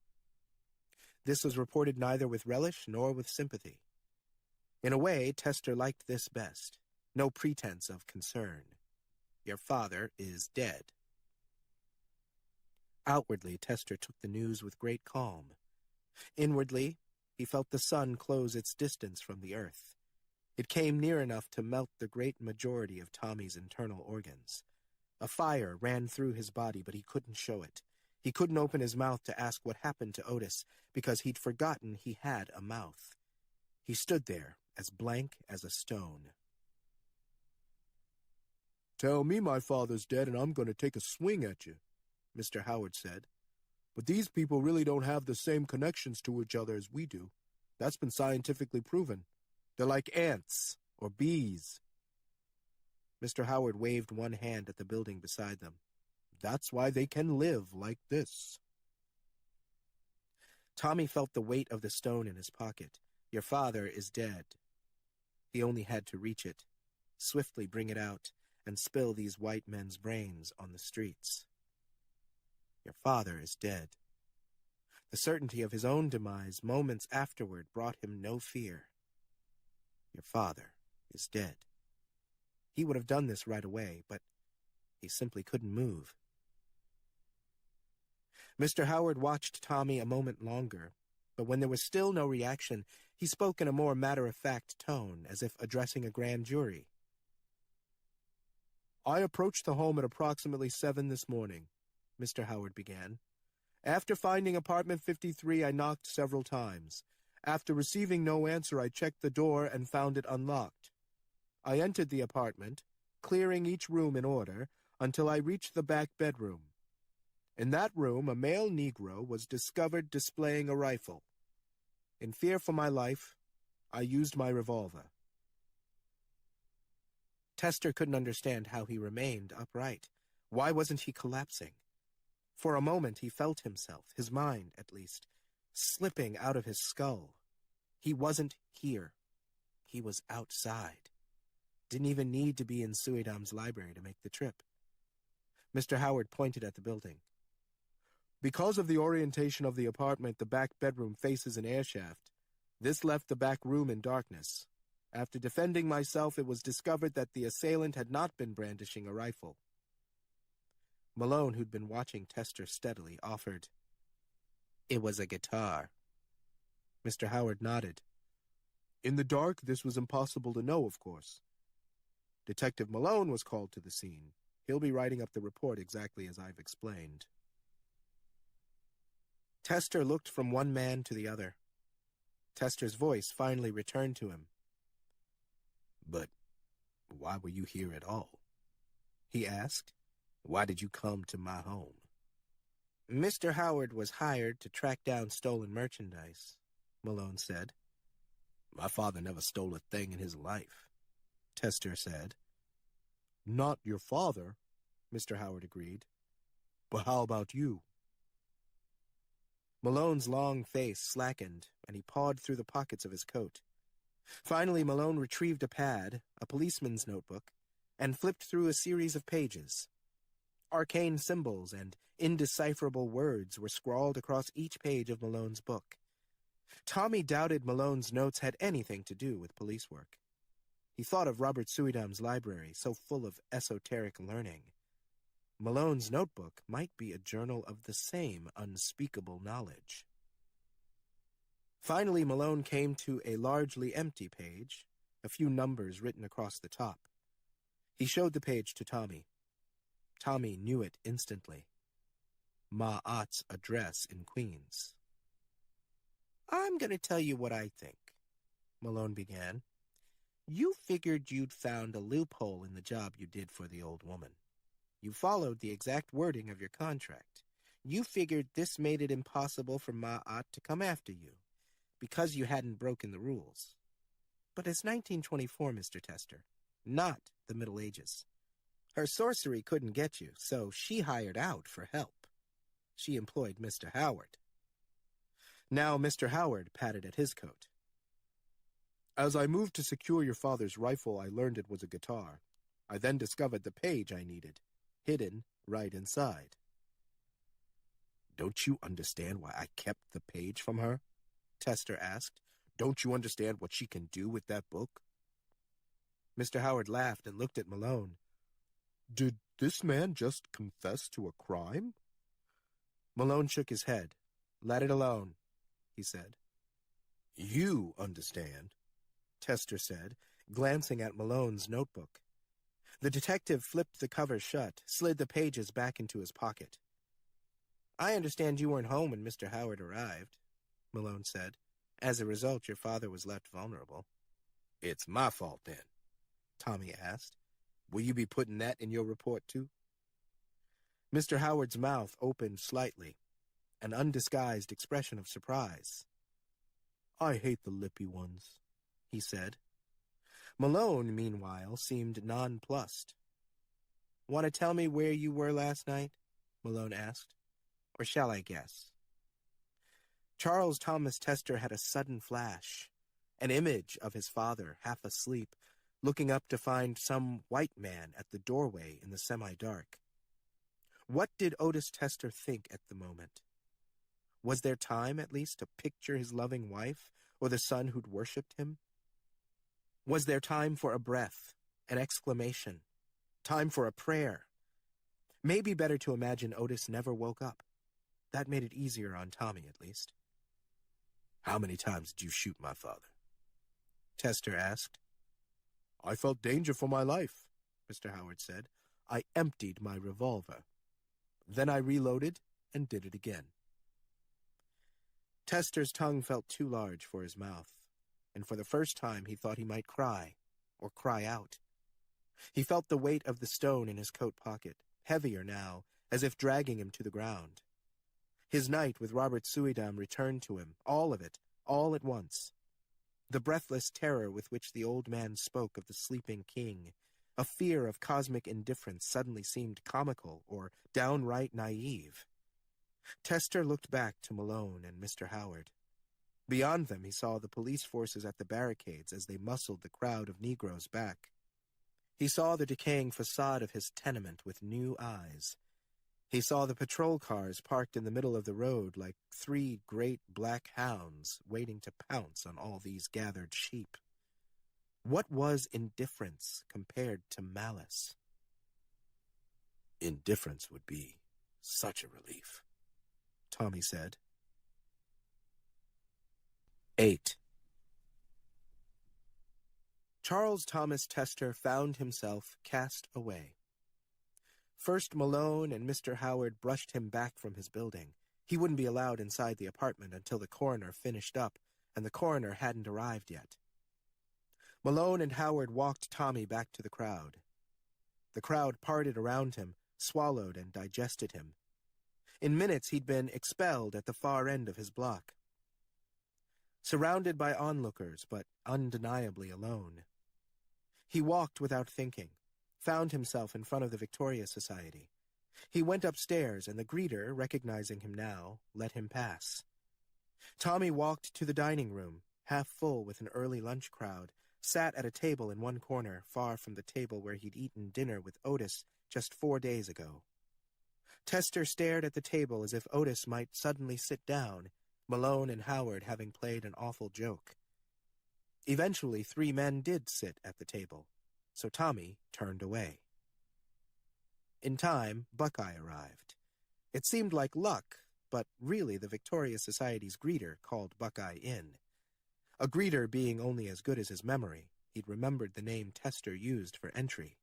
This was reported neither with relish nor with sympathy. In a way, Tester liked this best. No pretense of concern. "Your father is dead." Outwardly, Tester took the news with great calm. Inwardly, he felt the sun close its distance from the earth. It came near enough to melt the great majority of Tommy's internal organs. A fire ran through his body, but he couldn't show it. He couldn't open his mouth to ask what happened to Otis, because he'd forgotten he had a mouth. He stood there, as blank as a stone. "Tell me my father's dead and I'm going to take a swing at you," Mr. Howard said. "But these people really don't have the same connections to each other as we do. That's been scientifically proven. They're like ants or bees." Mr. Howard waved one hand at the building beside them. "That's why they can live like this." Tommy felt the weight of the stone in his pocket. "Your father is dead." He only had to reach it, swiftly bring it out, and spill these white men's brains on the streets. Your father is dead. The certainty of his own demise moments afterward brought him no fear. Your father is dead. He would have done this right away, but he simply couldn't move. Mr. Howard watched Tommy a moment longer, but when there was still no reaction, he spoke in a more matter-of-fact tone, as if addressing a grand jury. "I approached the home at approximately 7 this morning," Mr. Howard began. "After finding apartment 53, I knocked several times. After receiving no answer, I checked the door and found it unlocked. I entered the apartment, clearing each room in order, until I reached the back bedroom. In that room, a male Negro was discovered displaying a rifle. In fear for my life, I used my revolver." Tester couldn't understand how he remained upright. Why wasn't he collapsing? For a moment he felt himself, his mind at least, slipping out of his skull. He wasn't here. He was outside. Didn't even need to be in Suidam's library to make the trip. Mr. Howard pointed at the building. "Because of the orientation of the apartment, the back bedroom faces an air shaft. This left the back room in darkness. After defending myself, it was discovered that the assailant had not been brandishing a rifle." Malone, who'd been watching Tester steadily, offered, "It was a guitar." Mr. Howard nodded. "In the dark, this was impossible to know, of course. Detective Malone was called to the scene. He'll be writing up the report exactly as I've explained." Tester looked from one man to the other. Tester's voice finally returned to him. "But why were you here at all?" he asked. "Why did you come to my home?" "Mr. Howard was hired to track down stolen merchandise," Malone said. "My father never stole a thing in his life," Tester said. "Not your father," Mr. Howard agreed. "But how about you?" Malone's long face slackened, and he pawed through the pockets of his coat. Finally, Malone retrieved a pad, a policeman's notebook, and flipped through a series of pages. Arcane symbols and indecipherable words were scrawled across each page of Malone's book. Tommy doubted Malone's notes had anything to do with police work. He thought of Robert Suidam's library, so full of esoteric learning. Malone's notebook might be a journal of the same unspeakable knowledge. Finally, Malone came to a largely empty page, a few numbers written across the top. He showed the page to Tommy. Tommy knew it instantly. Ma'at's address in Queens. "I'm going to tell you what I think," Malone began. "You figured you'd found a loophole in the job you did for the old woman. You followed the exact wording of your contract. You figured this made it impossible for Ma'at to come after you, because you hadn't broken the rules. But it's 1924, Mr. Tester, not the Middle Ages. Her sorcery couldn't get you, so she hired out for help. She employed Mr. Howard." Now Mr. Howard patted at his coat. "As I moved to secure your father's rifle, I learned it was a guitar. I then discovered the page I needed, hidden right inside." "Don't you understand why I kept the page from her?" Tester asked. "Don't you understand what she can do with that book?" Mr. Howard laughed and looked at Malone. "Did this man just confess to a crime?" Malone shook his head. "Let it alone," he said. "You understand," Tester said, glancing at Malone's notebook. The detective flipped the cover shut, slid the pages back into his pocket. "I understand you weren't home when Mr. Howard arrived," Malone said. "As a result, your father was left vulnerable." "It's my fault, then?" Tommy asked. "Will you be putting that in your report, too?" Mr. Howard's mouth opened slightly, an undisguised expression of surprise. "I hate the lippy ones," he said. Malone, meanwhile, seemed nonplussed. "Want to tell me where you were last night?" Malone asked. "Or shall I guess?" Charles Thomas Tester had a sudden flash, an image of his father, half asleep, looking up to find some white man at the doorway in the semi-dark. What did Otis Tester think at the moment? Was there time, at least, to picture his loving wife or the son who'd worshipped him? Was there time for a breath, an exclamation, time for a prayer? Maybe better to imagine Otis never woke up. That made it easier on Tommy, at least. "How many times did you shoot my father?" Tester asked. "I felt danger for my life," Mr. Howard said. "I emptied my revolver. Then I reloaded and did it again." Tester's tongue felt too large for his mouth, and for the first time he thought he might cry, or cry out. He felt the weight of the stone in his coat pocket, heavier now, as if dragging him to the ground. His night with Robert Suydam returned to him, all of it, all at once. The breathless terror with which the old man spoke of the sleeping king, a fear of cosmic indifference suddenly seemed comical or downright naive. Tester looked back to Malone and Mr. Howard. Beyond them he saw the police forces at the barricades as they muscled the crowd of Negroes back. He saw the decaying facade of his tenement with new eyes. He saw the patrol cars parked in the middle of the road like 3 great black hounds waiting to pounce on all these gathered sheep. What was indifference compared to malice? "Indifference would be such a relief," Tommy said. 8. Charles Thomas Tester found himself cast away. First Malone and Mr. Howard brushed him back from his building. He wouldn't be allowed inside the apartment until the coroner finished up, and the coroner hadn't arrived yet. Malone and Howard walked Tommy back to the crowd. The crowd parted around him, swallowed and digested him. In minutes he'd been expelled at the far end of his block. Surrounded by onlookers, but undeniably alone. He walked without thinking, found himself in front of the Victoria Society. He went upstairs, and the greeter, recognizing him now, let him pass. Tommy walked to the dining room, half full with an early lunch crowd, sat at a table in one corner, far from the table where he'd eaten dinner with Otis just 4 days ago. Tester stared at the table as if Otis might suddenly sit down, Malone and Howard having played an awful joke. Eventually 3 men did sit at the table, so Tommy turned away. In time, Buckeye arrived. It seemed like luck, but really the Victoria Society's greeter called Buckeye in. A greeter being only as good as his memory, he'd remembered the name Tester used for entry.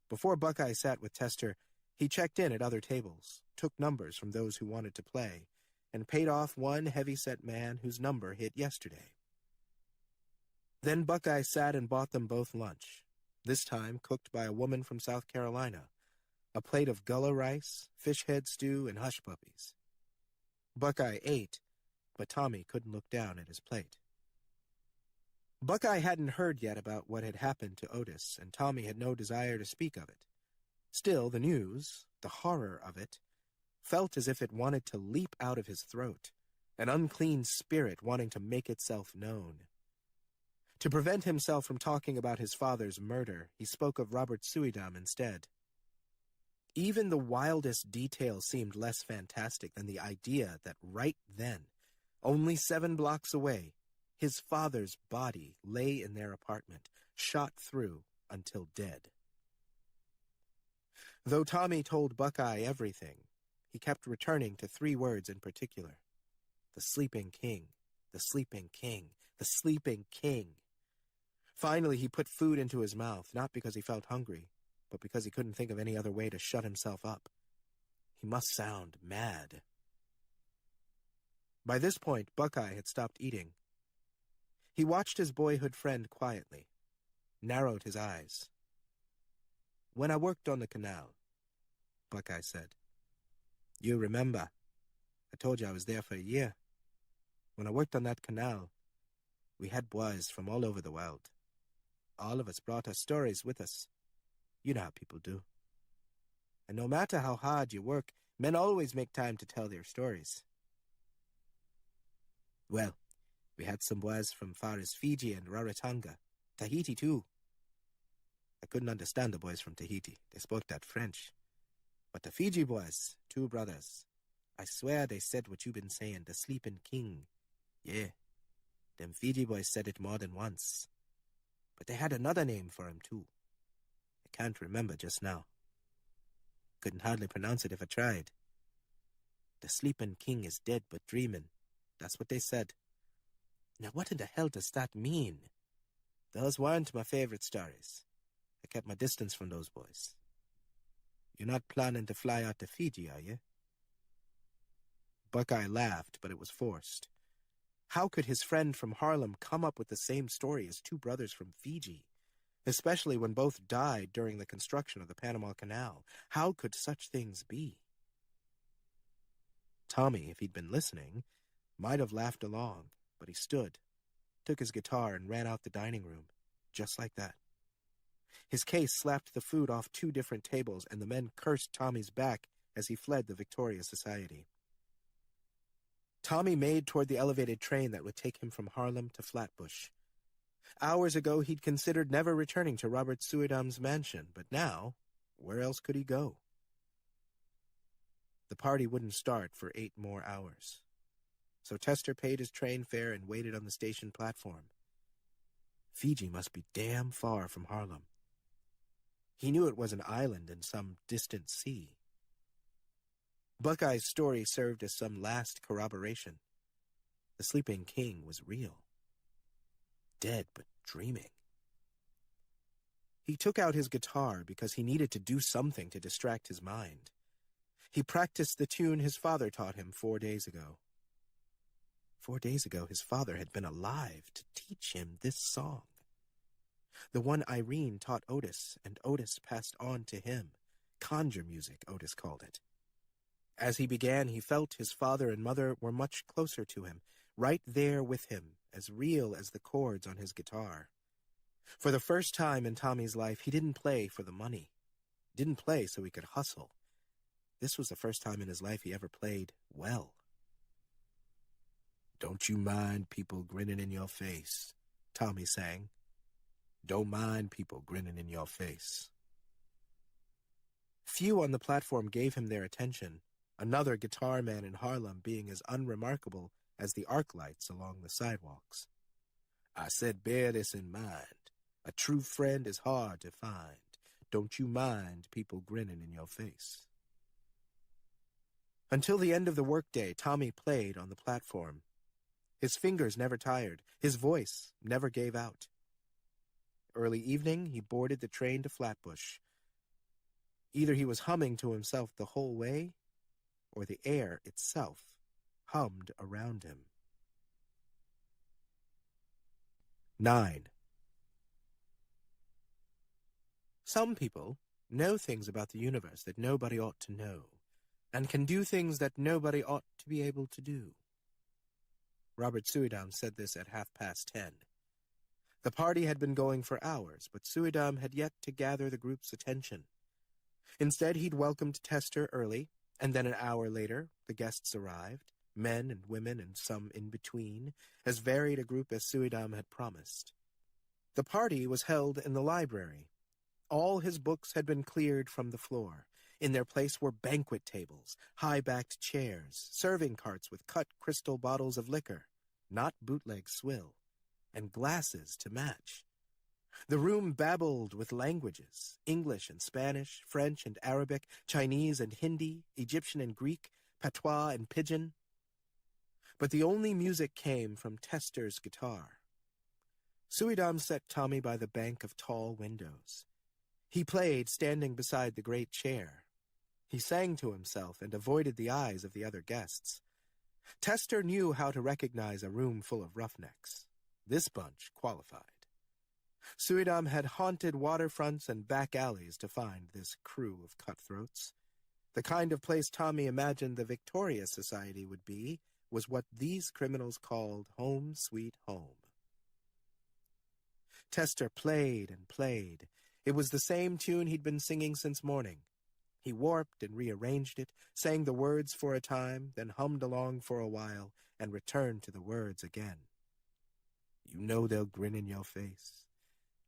Before Buckeye sat with Tester, he checked in at other tables, took numbers from those who wanted to play, and paid off one heavy-set man whose number hit yesterday. Then Buckeye sat and bought them both lunch, this time cooked by a woman from South Carolina, a plate of gullah rice, fish head stew, and hush puppies. Buckeye ate, but Tommy couldn't look down at his plate. Buckeye hadn't heard yet about what had happened to Otis, and Tommy had no desire to speak of it. Still, the news, the horror of it, felt as if it wanted to leap out of his throat, an unclean spirit wanting to make itself known. To prevent himself from talking about his father's murder, he spoke of Robert Suydam instead. Even the wildest detail seemed less fantastic than the idea that right then, only 7 blocks away, his father's body lay in their apartment, shot through until dead. Though Tommy told Buckeye everything, he kept returning to 3 words in particular. The sleeping king, the sleeping king, the sleeping king. Finally, he put food into his mouth, not because he felt hungry, but because he couldn't think of any other way to shut himself up. He must sound mad. By this point, Buckeye had stopped eating. He watched his boyhood friend quietly, narrowed his eyes. "When I worked on the canal," Buckeye said. "You remember, I told you I was there for a year. When I worked on that canal, we had boys from all over the world. All of us brought our stories with us. You know how people do. And no matter how hard you work, men always make time to tell their stories. Well, we had some boys from far as Fiji and Rarotonga, Tahiti too. I couldn't understand the boys from Tahiti. They spoke that French. But the Fiji boys, 2 brothers, I swear they said what you've been saying, the sleeping king. Yeah, them Fiji boys said it more than once. But they had another name for him, too. I can't remember just now. Couldn't hardly pronounce it if I tried. The sleeping king is dead but dreaming. That's what they said. Now what in the hell does that mean? Those weren't my favorite stories. I kept my distance from those boys. You're not planning to fly out to Fiji, are you? Buckeye laughed, but it was forced. How could his friend from Harlem come up with the same story as two brothers from Fiji, especially when both died during the construction of the Panama Canal? How could such things be? Tommy, if he'd been listening, might have laughed along, but he stood, took his guitar, and ran out the dining room, just like that. His case slapped the food off 2 different tables, and the men cursed Tommy's back as he fled the Victoria Society. Tommy made toward the elevated train that would take him from Harlem to Flatbush. Hours ago, he'd considered never returning to Robert Suidam's mansion, but now, where else could he go? The party wouldn't start for 8 more hours. So Tester paid his train fare and waited on the station platform. Fiji must be damn far from Harlem. He knew it was an island in some distant sea. Buckeye's story served as some last corroboration. The sleeping king was real. Dead, but dreaming. He took out his guitar because he needed to do something to distract his mind. He practiced the tune his father taught him 4 days ago. 4 days ago, his father had been alive to teach him this song. The one Irene taught Otis, and Otis passed on to him. Conjure music, Otis called it. As he began, he felt his father and mother were much closer to him, right there with him, as real as the chords on his guitar. For the first time in Tommy's life, he didn't play for the money. Didn't play so he could hustle. This was the first time in his life he ever played well. Don't you mind people grinning in your face, Tommy sang. Don't mind people grinning in your face. Few on the platform gave him their attention, another guitar man in Harlem being as unremarkable as the arc lights along the sidewalks. I said, bear this in mind. A true friend is hard to find. Don't you mind people grinning in your face. Until the end of the workday, Tommy played on the platform. His fingers never tired. His voice never gave out. Early evening, he boarded the train to Flatbush. Either he was humming to himself the whole way, or the air itself hummed around him. 9. Some people know things about the universe that nobody ought to know, and can do things that nobody ought to be able to do. Robert Suidam said this at 10:30. The party had been going for hours, but Suidam had yet to gather the group's attention. Instead, he'd welcomed Tester early, and then an hour later, the guests arrived, men and women and some in between, as varied a group as Suidam had promised. The party was held in the library. All his books had been cleared from the floor. In their place were banquet tables, high-backed chairs, serving carts with cut crystal bottles of liquor, not bootleg swill, and glasses to match. The room babbled with languages, English and Spanish, French and Arabic, Chinese and Hindi, Egyptian and Greek, patois and pidgin. But the only music came from Tester's guitar. Suidam set Tommy by the bank of tall windows. He played standing beside the great chair. He sang to himself and avoided the eyes of the other guests. Tester knew how to recognize a room full of roughnecks. This bunch qualified. Suidam had haunted waterfronts and back alleys to find this crew of cutthroats. The kind of place Tommy imagined the Victoria Society would be was what these criminals called home sweet home. Tester played and played. It was the same tune he'd been singing since morning. He warped and rearranged it, sang the words for a time, then hummed along for a while, and returned to the words again. You know they'll grin in your face,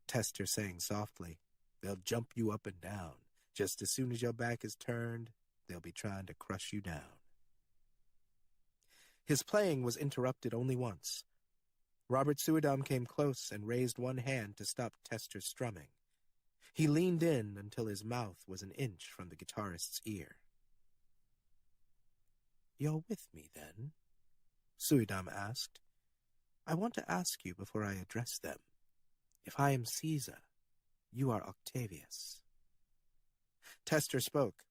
Tester sang softly. They'll jump you up and down. Just as soon as your back is turned, they'll be trying to crush you down. His playing was interrupted only once. Robert Suidam came close and raised one hand to stop Tester's strumming. He leaned in until his mouth was an inch from the guitarist's ear. You're with me, then? Suidam asked. "I want to ask you before I address them. If I am Caesar, you are Octavius." Tester spoke,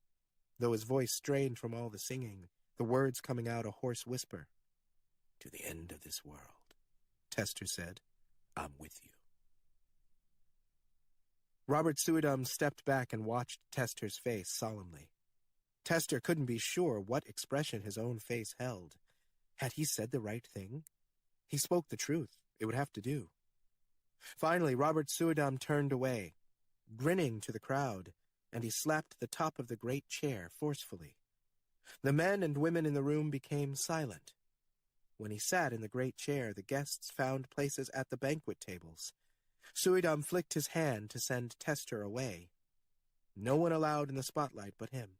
though his voice strained from all the singing, the words coming out a hoarse whisper. "To the end of this world," Tester said. "I'm with you." Robert Suidam stepped back and watched Tester's face solemnly. Tester couldn't be sure what expression his own face held. Had he said the right thing? He spoke the truth. It would have to do. Finally, Robert Suidam turned away, grinning to the crowd, and he slapped the top of the great chair forcefully. The men and women in the room became silent. When he sat in the great chair, the guests found places at the banquet tables. Suidam flicked his hand to send Tester away. No one allowed in the spotlight but him.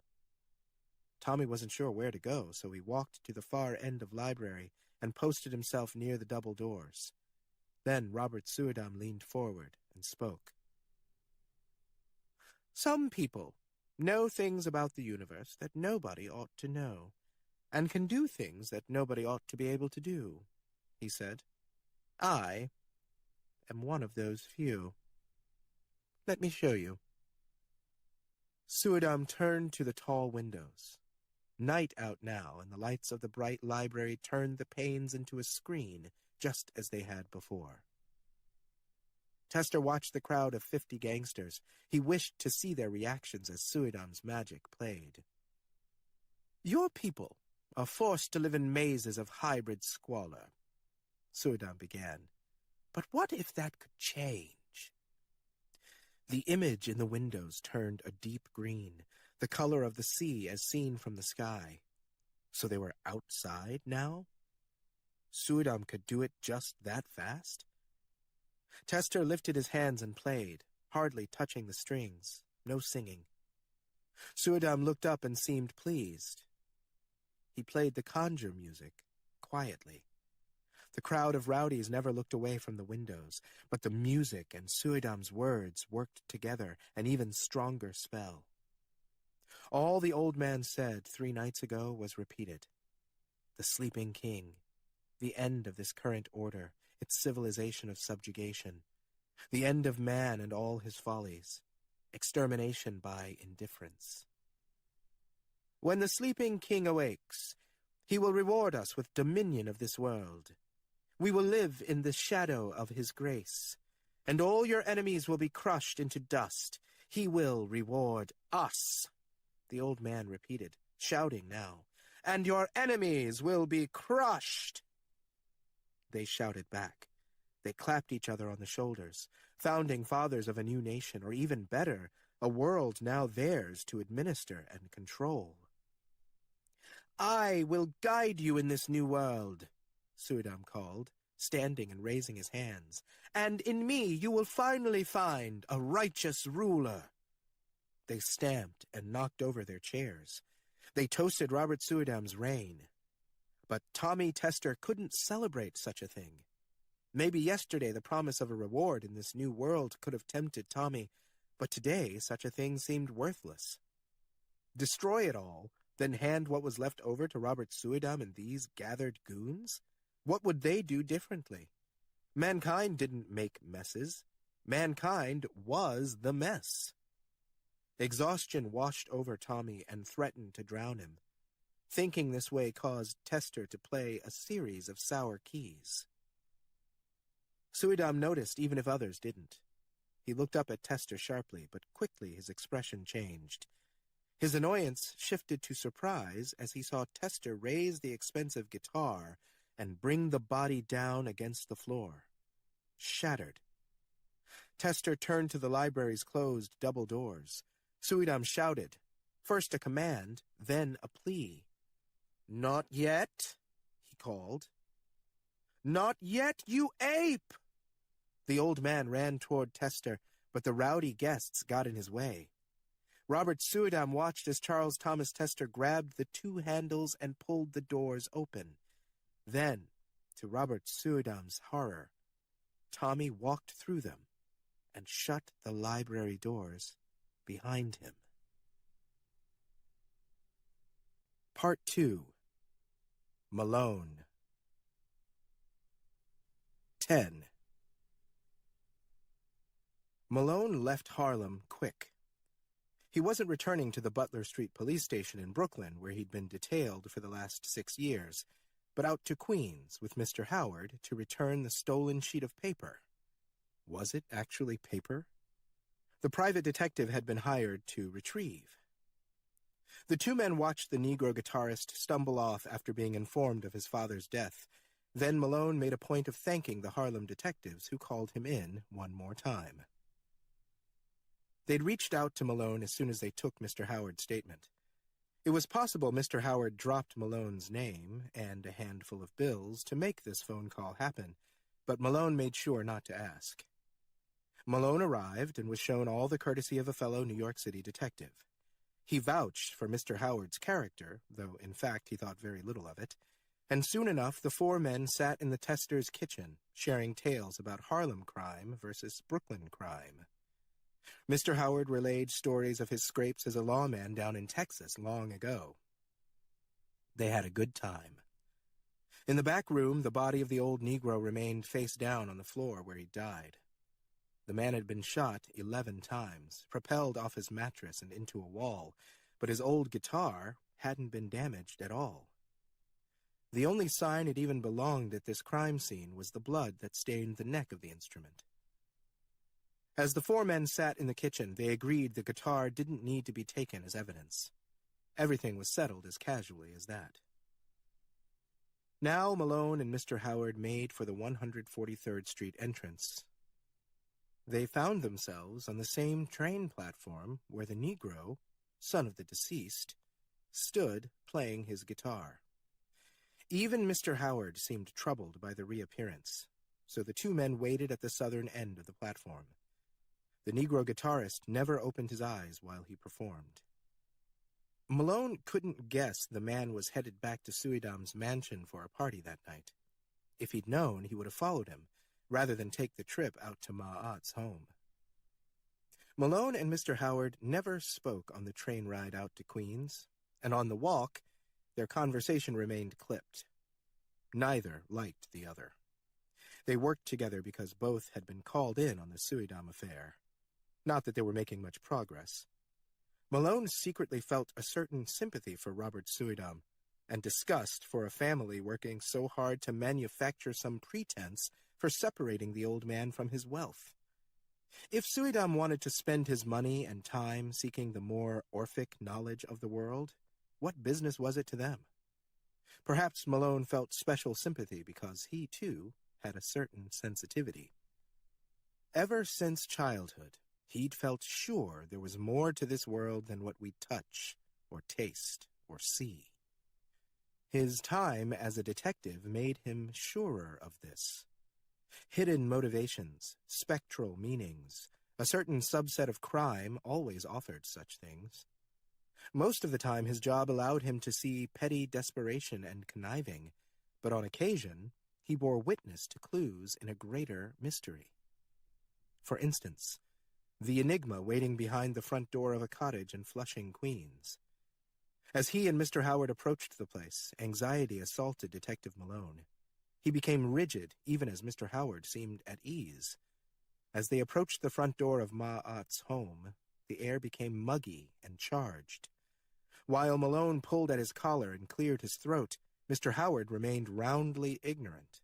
Tommy wasn't sure where to go, so he walked to the far end of library and posted himself near the double doors. Then Robert Suidam leaned forward and spoke. "Some people know things about the universe that nobody ought to know, and can do things that nobody ought to be able to do," he said. "I am one of those few. Let me show you." Suidam turned to the tall windows. Night out now, and the lights of the bright library turned the panes into a screen, just as they had before. Tester watched the crowd of 50 gangsters. He wished to see their reactions as Suidam's magic played. "Your people are forced to live in mazes of hybrid squalor," Suidam began. "But what if that could change?" The image in the windows turned a deep green, the color of the sea as seen from the sky. So they were outside now? Suidam could do it just that fast? Tester lifted his hands and played, hardly touching the strings, no singing. Suidam looked up and seemed pleased. He played the conjure music, quietly. The crowd of rowdies never looked away from the windows, but the music and Suidam's words worked together, an even stronger spell. All the old man said 3 nights ago was repeated. The sleeping king, the end of this current order, its civilization of subjugation, the end of man and all his follies, extermination by indifference. When the sleeping king awakes, he will reward us with dominion of this world. We will live in the shadow of his grace, and all your enemies will be crushed into dust. He will reward us, the old man repeated, shouting now, and your enemies will be crushed. They shouted back. They clapped each other on the shoulders, founding fathers of a new nation, or even better, a world now theirs to administer and control. I will guide you in this new world, Suidam called, standing and raising his hands, and in me you will finally find a righteous ruler. They stamped and knocked over their chairs. They toasted Robert Suidam's reign. But Tommy Tester couldn't celebrate such a thing. Maybe yesterday the promise of a reward in this new world could have tempted Tommy, but today such a thing seemed worthless. Destroy it all, then hand what was left over to Robert Suidam and these gathered goons? What would they do differently? Mankind didn't make messes. Mankind was the mess. Exhaustion washed over Tommy and threatened to drown him. Thinking this way caused Tester to play a series of sour keys. Suidam noticed even if others didn't. He looked up at Tester sharply, but quickly his expression changed. His annoyance shifted to surprise as he saw Tester raise the expensive guitar and bring the body down against the floor. Shattered. Tester turned to the library's closed double doors. Suidam shouted, first a command, then a plea. Not yet, he called. Not yet, you ape! The old man ran toward Tester, but the rowdy guests got in his way. Robert Suidam watched as Charles Thomas Tester grabbed the 2 handles and pulled the doors open. Then, to Robert Suidam's horror, Tommy walked through them and shut the library doors behind him. Part 2. Malone. 10. Malone left Harlem quick. He wasn't returning to the Butler Street police station in Brooklyn, where he'd been detailed for the last 6 years, but out to Queens with Mr. Howard to return the stolen sheet of paper. Was it actually paper? The private detective had been hired to retrieve. The two men watched the Negro guitarist stumble off after being informed of his father's death. Then Malone made a point of thanking the Harlem detectives who called him in one more time. They'd reached out to Malone as soon as they took Mr. Howard's statement. It was possible Mr. Howard dropped Malone's name and a handful of bills to make this phone call happen, but Malone made sure not to ask. Malone arrived and was shown all the courtesy of a fellow New York City detective. He vouched for Mr. Howard's character, though in fact he thought very little of it, and soon enough the four men sat in the tester's kitchen, sharing tales about Harlem crime versus Brooklyn crime. Mr. Howard relayed stories of his scrapes as a lawman down in Texas long ago. They had a good time. In the back room, the body of the old Negro remained face down on the floor where he died. The man had been shot 11 times, propelled off his mattress and into a wall, but his old guitar hadn't been damaged at all. The only sign it even belonged at this crime scene was the blood that stained the neck of the instrument. As the four men sat in the kitchen, they agreed the guitar didn't need to be taken as evidence. Everything was settled as casually as that. Now Malone and Mr. Howard made for the 143rd Street entrance. They found themselves on the same train platform where the Negro, son of the deceased, stood playing his guitar. Even Mr. Howard seemed troubled by the reappearance, so the two men waited at the southern end of the platform. The Negro guitarist never opened his eyes while he performed. Malone couldn't guess the man was headed back to Suidam's mansion for a party that night. If he'd known, he would have followed him, rather than take the trip out to Ma'at's home. Malone and Mr. Howard never spoke on the train ride out to Queens, and on the walk, their conversation remained clipped. Neither liked the other. They worked together because both had been called in on the Suidam affair. Not that they were making much progress. Malone secretly felt a certain sympathy for Robert Suidam and disgust for a family working so hard to manufacture some pretense for separating the old man from his wealth. If Suidam wanted to spend his money and time seeking the more Orphic knowledge of the world, what business was it to them? Perhaps Malone felt special sympathy because he, too, had a certain sensitivity. Ever since childhood, he'd felt sure there was more to this world than what we touch, or taste, or see. His time as a detective made him surer of this. Hidden motivations, spectral meanings, a certain subset of crime always offered such things. Most of the time his job allowed him to see petty desperation and conniving, but on occasion he bore witness to clues in a greater mystery. For instance, the enigma waiting behind the front door of a cottage in Flushing, Queens. As he and Mr. Howard approached the place, anxiety assaulted Detective Malone. He became rigid, even as Mr. Howard seemed at ease. As they approached the front door of Ma'at's home, the air became muggy and charged. While Malone pulled at his collar and cleared his throat, Mr. Howard remained roundly ignorant.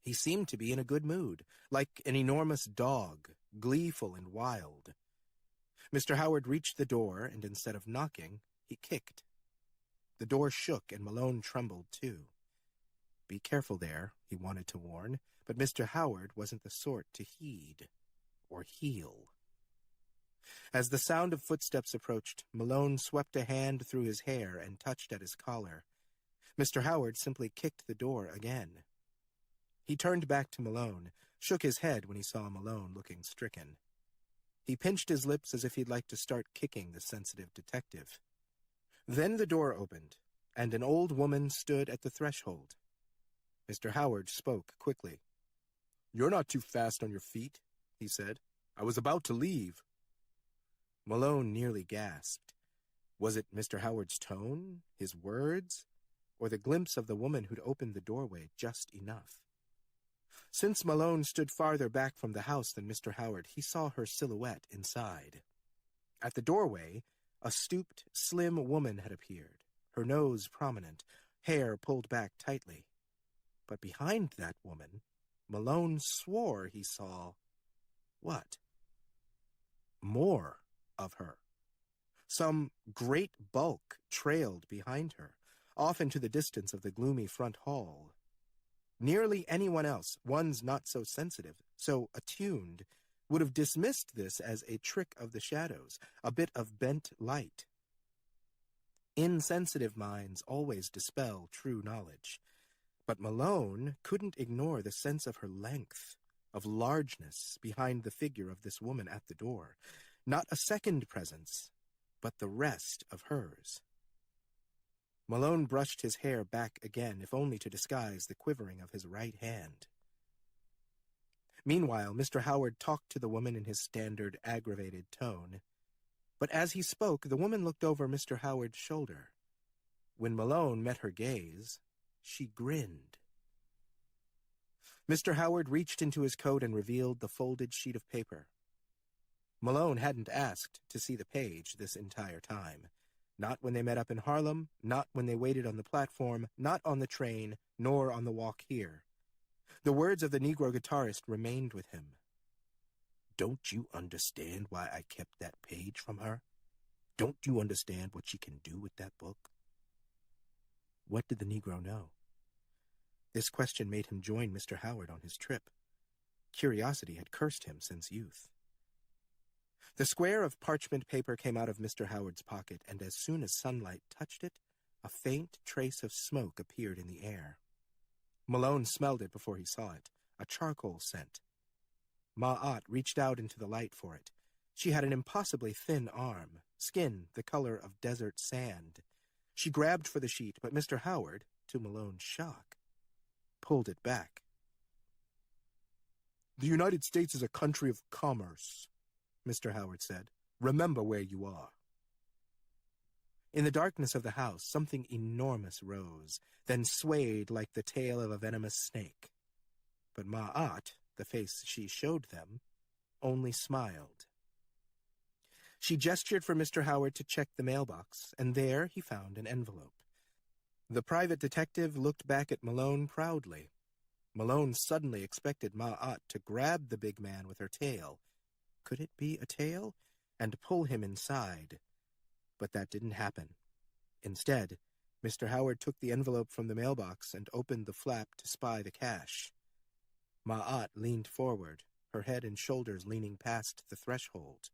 He seemed to be in a good mood, like an enormous dog, gleeful and wild. Mr. Howard reached the door, and instead of knocking, he kicked. The door shook, and Malone trembled too. Be careful there, he wanted to warn, but Mr. Howard wasn't the sort to heed or heal. As the sound of footsteps approached, Malone swept a hand through his hair and touched at his collar. Mr. Howard simply kicked the door again. He turned back to Malone, shook his head when he saw Malone looking stricken. He pinched his lips as if he'd like to start kicking the sensitive detective. Then the door opened, and an old woman stood at the threshold. Mr. Howard spoke quickly. "You're not too fast on your feet," he said. "I was about to leave." Malone nearly gasped. Was it Mr. Howard's tone, his words, or the glimpse of the woman who'd opened the doorway just enough? Since Malone stood farther back from the house than Mr. Howard, he saw her silhouette inside. At the doorway, a stooped, slim woman had appeared, her nose prominent, hair pulled back tightly. But behind that woman, Malone swore he saw... what? More of her. Some great bulk trailed behind her, off into the distance of the gloomy front hall. Nearly anyone else, ones not so sensitive, so attuned, would have dismissed this as a trick of the shadows, a bit of bent light. Insensitive minds always dispel true knowledge. But Malone couldn't ignore the sense of her length, of largeness behind the figure of this woman at the door. Not a second presence, but the rest of hers. Malone brushed his hair back again, if only to disguise the quivering of his right hand. Meanwhile, Mr. Howard talked to the woman in his standard, aggravated tone. But as he spoke, the woman looked over Mr. Howard's shoulder. When Malone met her gaze, she grinned. Mr. Howard reached into his coat and revealed the folded sheet of paper. Malone hadn't asked to see the page this entire time. Not when they met up in Harlem, not when they waited on the platform, not on the train, nor on the walk here. The words of the Negro guitarist remained with him. "Don't you understand why I kept that page from her? Don't you understand what she can do with that book?" What did the Negro know? This question made him join Mr. Howard on his trip. Curiosity had cursed him since youth. The square of parchment paper came out of Mr. Howard's pocket, and as soon as sunlight touched it, a faint trace of smoke appeared in the air. Malone smelled it before he saw it, a charcoal scent. Ma'at reached out into the light for it. She had an impossibly thin arm, skin the color of desert sand. She grabbed for the sheet, but Mr. Howard, to Malone's shock, pulled it back. "The United States is a country of commerce," Mr. Howard said. "Remember where you are." In the darkness of the house, something enormous rose, then swayed like the tail of a venomous snake. But Ma'at, the face she showed them, only smiled. She gestured for Mr. Howard to check the mailbox, and there he found an envelope. The private detective looked back at Malone proudly. Malone suddenly expected Ma'at to grab the big man with her tail. Could it be a tail? And pull him inside. But that didn't happen. Instead, Mr. Howard took the envelope from the mailbox and opened the flap to spy the cash. Ma'at leaned forward, her head and shoulders leaning past the threshold.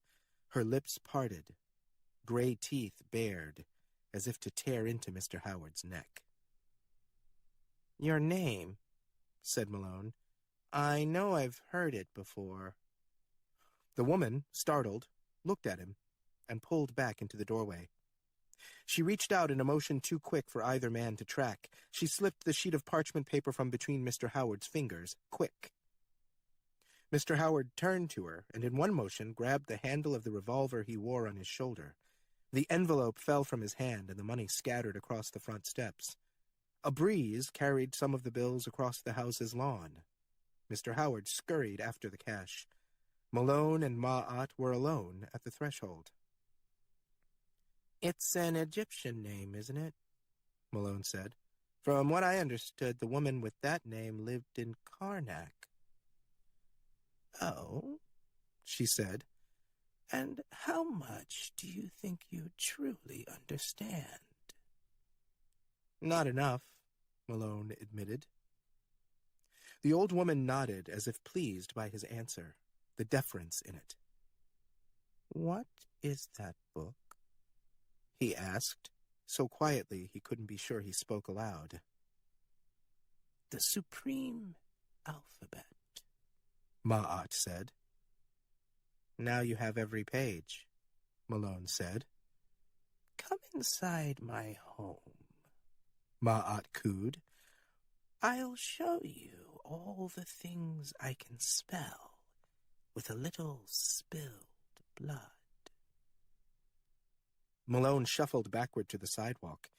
Her lips parted, gray teeth bared, as if to tear into Mr. Howard's neck. "Your name," said Malone. "I know I've heard it before." The woman, startled, looked at him and pulled back into the doorway. She reached out in a motion too quick for either man to track. She slipped the sheet of parchment paper from between Mr. Howard's fingers, quick. Mr. Howard turned to her and in one motion grabbed the handle of the revolver he wore on his shoulder. The envelope fell from his hand and the money scattered across the front steps. A breeze carried some of the bills across the house's lawn. Mr. Howard scurried after the cash. Malone and Ma'at were alone at the threshold. "It's an Egyptian name, isn't it?" Malone said. "From what I understood, the woman with that name lived in Karnak." "Oh," she said. "And how much do you think you truly understand?" "Not enough," Malone admitted. The old woman nodded as if pleased by his answer, the deference in it. "What is that book?" he asked, so quietly he couldn't be sure he spoke aloud. "The Supreme Alphabet," Ma'at said. "Now you have every page," Malone said. "Come inside my home," Ma'at cooed. "I'll show you all the things I can spell with a little spilled blood." Malone shuffled backward to the sidewalk.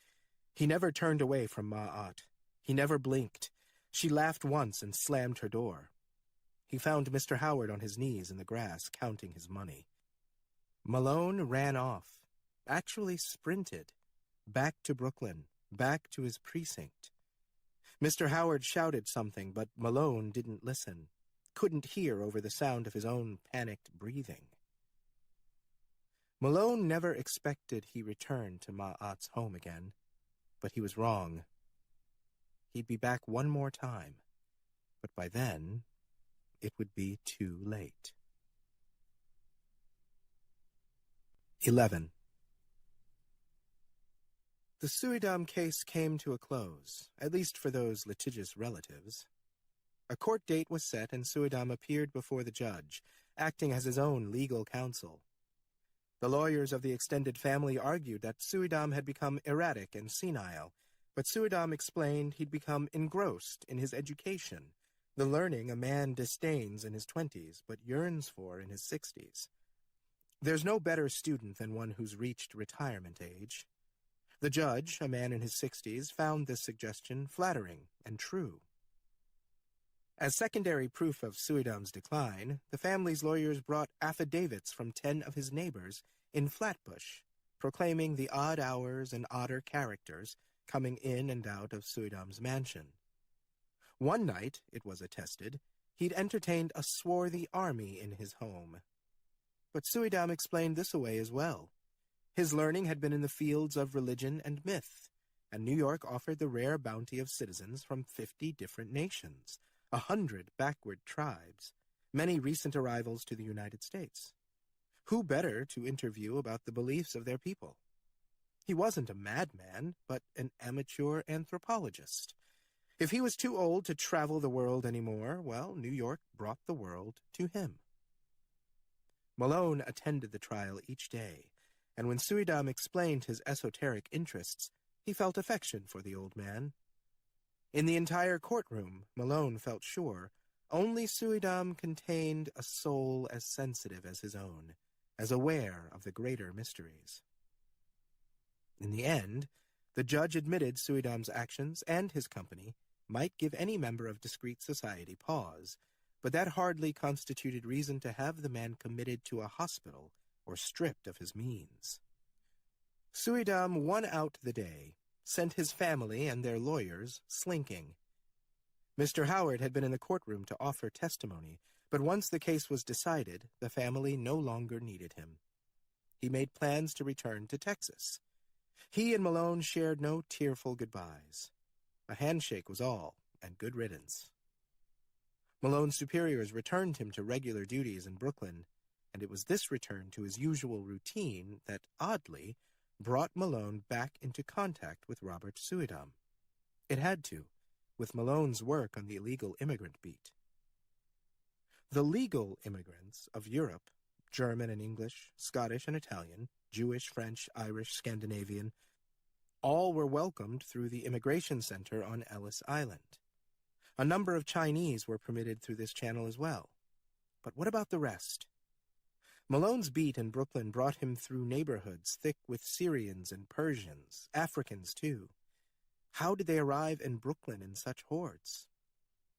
He never turned away from Ma'at. He never blinked. She laughed once and slammed her door. He found Mr. Howard on his knees in the grass, counting his money. Malone ran off, actually sprinted, back to Brooklyn, back to his precinct. Mr. Howard shouted something, but Malone didn't listen, couldn't hear over the sound of his own panicked breathing. Malone never expected he returned to Ma'at's home again, but he was wrong. He'd be back one more time, but by then, it would be too late. 11. The Suidam case came to a close, at least for those litigious relatives. A court date was set and Suidam appeared before the judge, acting as his own legal counsel. The lawyers of the extended family argued that Suidam had become erratic and senile, but Suidam explained he'd become engrossed in his education, the learning a man disdains in his 20s but yearns for in his 60s. There's no better student than one who's reached retirement age. The judge, a man in his 60s, found this suggestion flattering and true. As secondary proof of Suidam's decline, the family's lawyers brought affidavits from 10 of his neighbors in Flatbush, proclaiming the odd hours and odder characters coming in and out of Suidam's mansion. One night, it was attested, he'd entertained a swarthy army in his home. But Suidam explained this away as well. His learning had been in the fields of religion and myth, and New York offered the rare bounty of citizens from 50 different nations, 100 backward tribes, many recent arrivals to the United States. Who better to interview about the beliefs of their people? He wasn't a madman, but an amateur anthropologist. If he was too old to travel the world anymore, well, New York brought the world to him. Malone attended the trial each day, and when Suidam explained his esoteric interests, he felt affection for the old man. In the entire courtroom, Malone felt sure, only Suidam contained a soul as sensitive as his own, as aware of the greater mysteries. In the end, the judge admitted Suidam's actions and his company might give any member of discreet society pause, but that hardly constituted reason to have the man committed to a hospital or stripped of his means. Suidam won out the day, sent his family and their lawyers slinking. Mr. Howard had been in the courtroom to offer testimony, but once the case was decided, the family no longer needed him. He made plans to return to Texas. He and Malone shared no tearful goodbyes. A handshake was all, and good riddance. Malone's superiors returned him to regular duties in Brooklyn, and it was this return to his usual routine that, oddly, brought Malone back into contact with Robert Suidam. It had to, with Malone's work on the illegal immigrant beat. The legal immigrants of Europe, German and English, Scottish and Italian, Jewish, French, Irish, Scandinavian, all were welcomed through the immigration center on Ellis Island. A number of Chinese were permitted through this channel as well. But what about the rest? Malone's beat in Brooklyn brought him through neighborhoods thick with Syrians and Persians, Africans too. How did they arrive in Brooklyn in such hordes?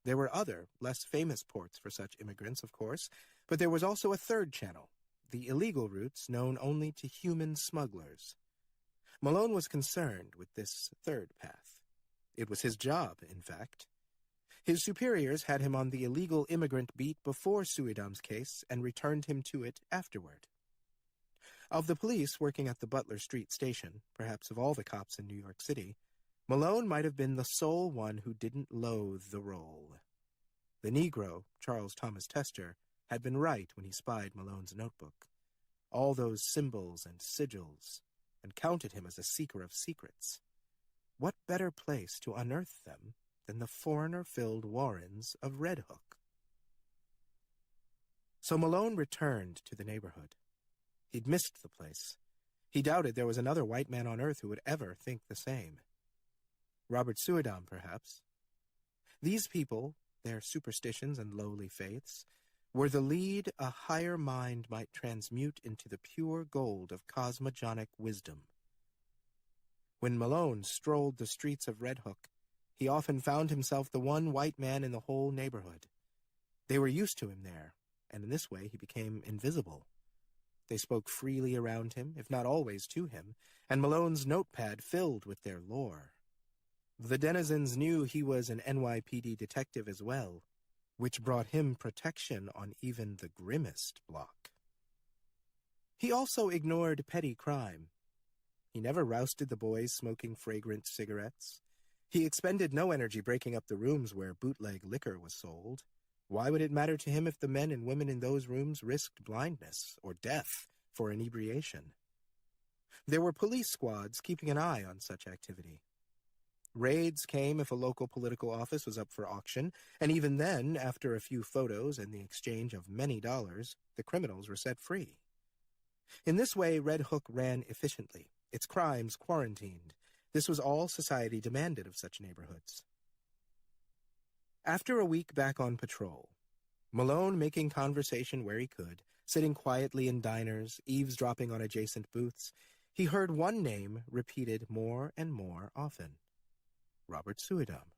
There were other, less famous ports for such immigrants, of course, but there was also a third channel, the illegal routes known only to human smugglers. Malone was concerned with this third path. It was his job, in fact. His superiors had him on the illegal immigrant beat before Suidam's case and returned him to it afterward. Of the police working at the Butler Street station, perhaps of all the cops in New York City, Malone might have been the sole one who didn't loathe the role. The Negro, Charles Thomas Tester, had been right when he spied Malone's notebook. All those symbols and sigils, and counted him as a seeker of secrets. What better place to unearth them than the foreigner-filled warrens of Red Hook? So Malone returned to the neighborhood. He'd missed the place. He doubted there was another white man on earth who would ever think the same. Robert Suidam, perhaps. These people, their superstitions and lowly faiths, were the lead a higher mind might transmute into the pure gold of cosmogonic wisdom. When Malone strolled the streets of Red Hook, he often found himself the one white man in the whole neighborhood. They were used to him there, and in this way he became invisible. They spoke freely around him, if not always to him, and Malone's notepad filled with their lore. The denizens knew he was an NYPD detective as well, which brought him protection on even the grimmest block. He also ignored petty crime. He never rousted the boys smoking fragrant cigarettes. He expended no energy breaking up the rooms where bootleg liquor was sold. Why would it matter to him if the men and women in those rooms risked blindness or death for inebriation? There were police squads keeping an eye on such activity. Raids came if a local political office was up for auction, and even then, after a few photos and the exchange of many dollars, the criminals were set free. In this way, Red Hook ran efficiently, its crimes quarantined. This was all society demanded of such neighborhoods. After a week back on patrol, Malone making conversation where he could, sitting quietly in diners, eavesdropping on adjacent booths, he heard one name repeated more and more often: Robert Suidam.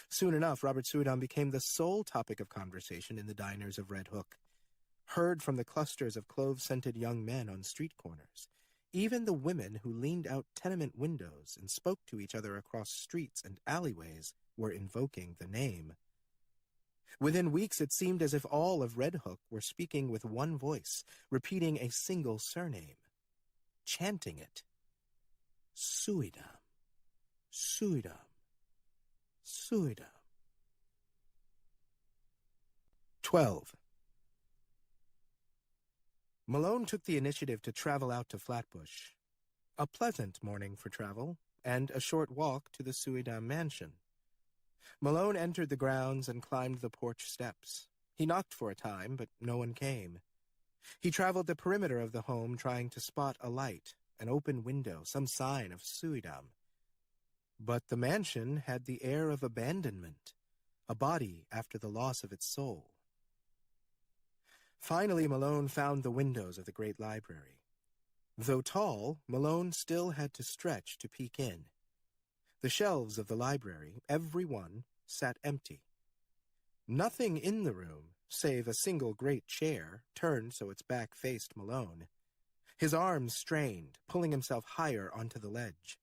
Soon enough, Robert Suidam became the sole topic of conversation in the diners of Red Hook, heard from the clusters of clove-scented young men on street corners. Even the women who leaned out tenement windows and spoke to each other across streets and alleyways were invoking the name. Within weeks, it seemed as if all of Red Hook were speaking with one voice, repeating a single surname, chanting it: Suidam, Suidam, Suidam. 12. Malone took the initiative to travel out to Flatbush. A pleasant morning for travel, and a short walk to the Suidam mansion. Malone entered the grounds and climbed the porch steps. He knocked for a time, but no one came. He traveled the perimeter of the home, trying to spot a light, an open window, some sign of Suidam. But the mansion had the air of abandonment, a body after the loss of its soul. Finally, Malone found the windows of the great library. Though tall, Malone still had to stretch to peek in. The shelves of the library, every one, sat empty. Nothing in the room, save a single great chair, turned so its back faced Malone. His arms strained, pulling himself higher onto the ledge.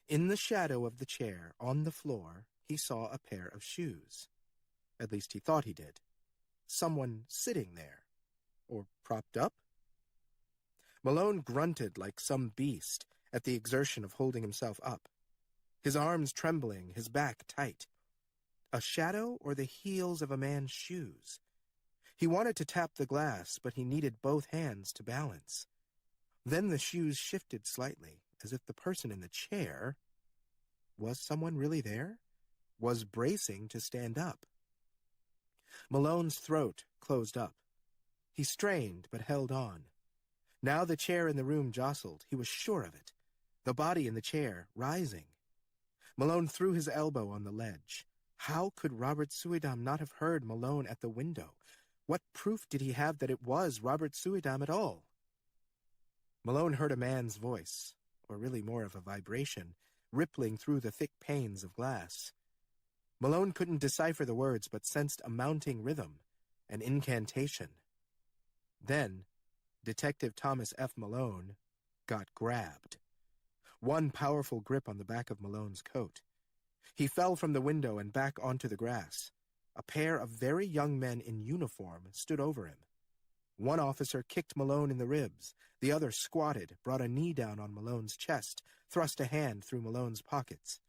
In the shadow of the chair, on the floor, he saw a pair of shoes. At least he thought he did. Someone sitting there. Or propped up? Malone grunted like some beast at the exertion of holding himself up. His arms trembling, his back tight. A shadow or the heels of a man's shoes? He wanted to tap the glass, but he needed both hands to balance. Then the shoes shifted slightly, as if the person in the chair... Was someone really there? Was bracing to stand up. Malone's throat closed up. He strained, but held on. Now the chair in the room jostled. He was sure of it. The body in the chair, rising. Malone threw his elbow on the ledge. How could Robert Suidam not have heard Malone at the window? What proof did he have that it was Robert Suidam at all? Malone heard a man's voice, or really more of a vibration, rippling through the thick panes of glass. Malone couldn't decipher the words, but sensed a mounting rhythm, an incantation. Then, Detective Thomas F. Malone got grabbed. One powerful grip on the back of Malone's coat. He fell from the window and back onto the grass. A pair of very young men in uniform stood over him. One officer kicked Malone in the ribs. The other squatted, brought a knee down on Malone's chest, thrust a hand through Malone's pockets.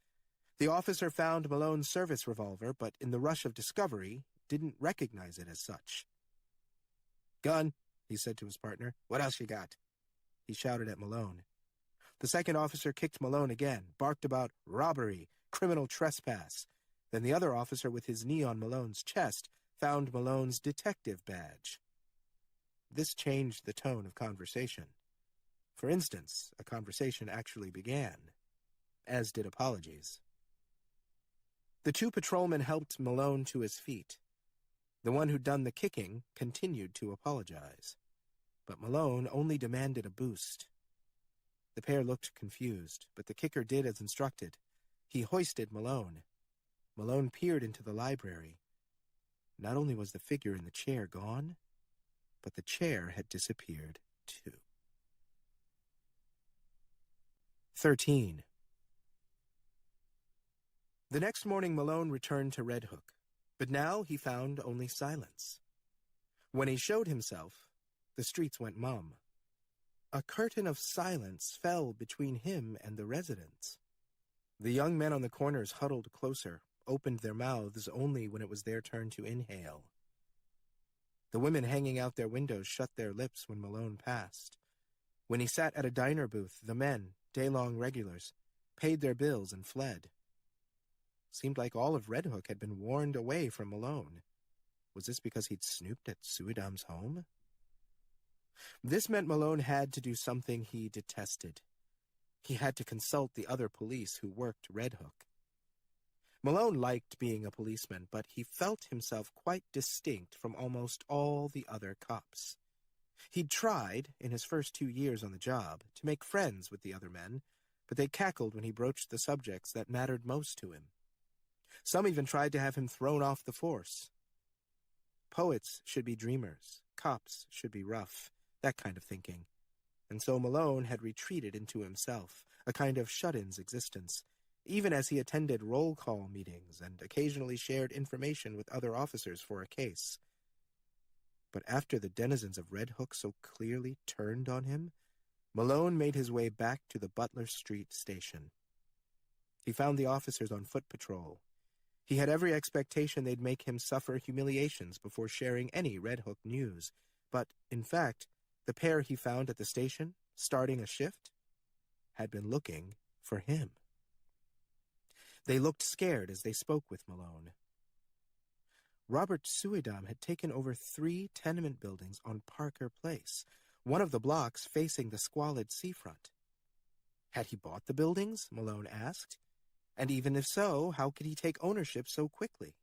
The officer found Malone's service revolver, but in the rush of discovery, didn't recognize it as such. "Gun," he said to his partner. "What else you got?" He shouted at Malone. The second officer kicked Malone again, barked about robbery, criminal trespass. Then the other officer, with his knee on Malone's chest, found Malone's detective badge. This changed the tone of conversation. For instance, a conversation actually began, as did apologies. The two patrolmen helped Malone to his feet. The one who'd done the kicking continued to apologize. But Malone only demanded a boost. The pair looked confused, but the kicker did as instructed. He hoisted Malone. Malone peered into the library. Not only was the figure in the chair gone, but the chair had disappeared, too. 13. The next morning Malone returned to Red Hook, but now he found only silence. When he showed himself, the streets went mum. A curtain of silence fell between him and the residents. The young men on the corners huddled closer, opened their mouths only when it was their turn to inhale. The women hanging out their windows shut their lips when Malone passed. When he sat at a diner booth, the men, day-long regulars, paid their bills and fled. Seemed like all of Red Hook had been warned away from Malone. Was this because he'd snooped at Suidam's home? This meant Malone had to do something he detested. He had to consult the other police who worked Red Hook. Malone liked being a policeman, but he felt himself quite distinct from almost all the other cops. He'd tried, in his first 2 years on the job, to make friends with the other men, but they cackled when he broached the subjects that mattered most to him. Some even tried to have him thrown off the force. Poets should be dreamers, cops should be rough, that kind of thinking. And so Malone had retreated into himself, a kind of shut-in's existence, even as he attended roll call meetings and occasionally shared information with other officers for a case. But after the denizens of Red Hook so clearly turned on him, Malone made his way back to the Butler Street station. He found the officers on foot patrol. He had every expectation they'd make him suffer humiliations before sharing any Red Hook news, but, in fact, the pair he found at the station, starting a shift, had been looking for him. They looked scared as they spoke with Malone. Robert Suidam had taken over 3 tenement buildings on Parker Place, one of the blocks facing the squalid seafront. Had he bought the buildings? Malone asked. And even if so, how could he take ownership so quickly?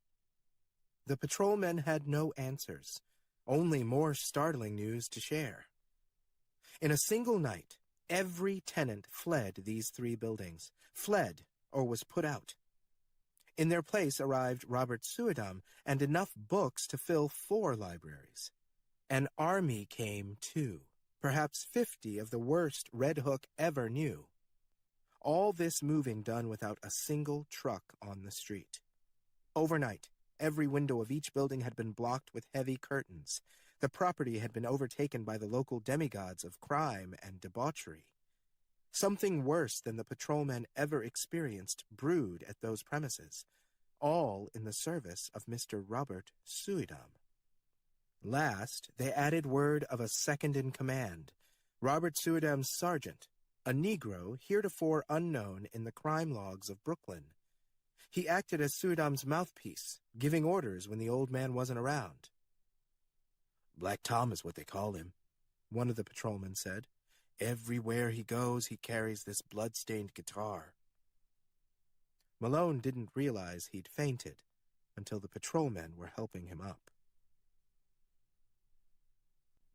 The patrolmen had no answers, only more startling news to share. In a single night, every tenant fled these 3 buildings, fled or was put out. In their place arrived Robert Suidam and enough books to fill 4 libraries. An army came, too, perhaps 50 of the worst Red Hook ever knew. All this moving done without a single truck on the street. Overnight, every window of each building had been blocked with heavy curtains. The property had been overtaken by the local demigods of crime and debauchery. Something worse than the patrolmen ever experienced brewed at those premises, all in the service of Mr. Robert Suidam. Last, they added word of a second-in-command, Robert Suidam's sergeant, a Negro heretofore unknown in the crime logs of Brooklyn. He acted as Suidam's mouthpiece, giving orders when the old man wasn't around. "Black Tom is what they call him," one of the patrolmen said. "Everywhere he goes, he carries this blood-stained guitar." Malone didn't realize he'd fainted until the patrolmen were helping him up.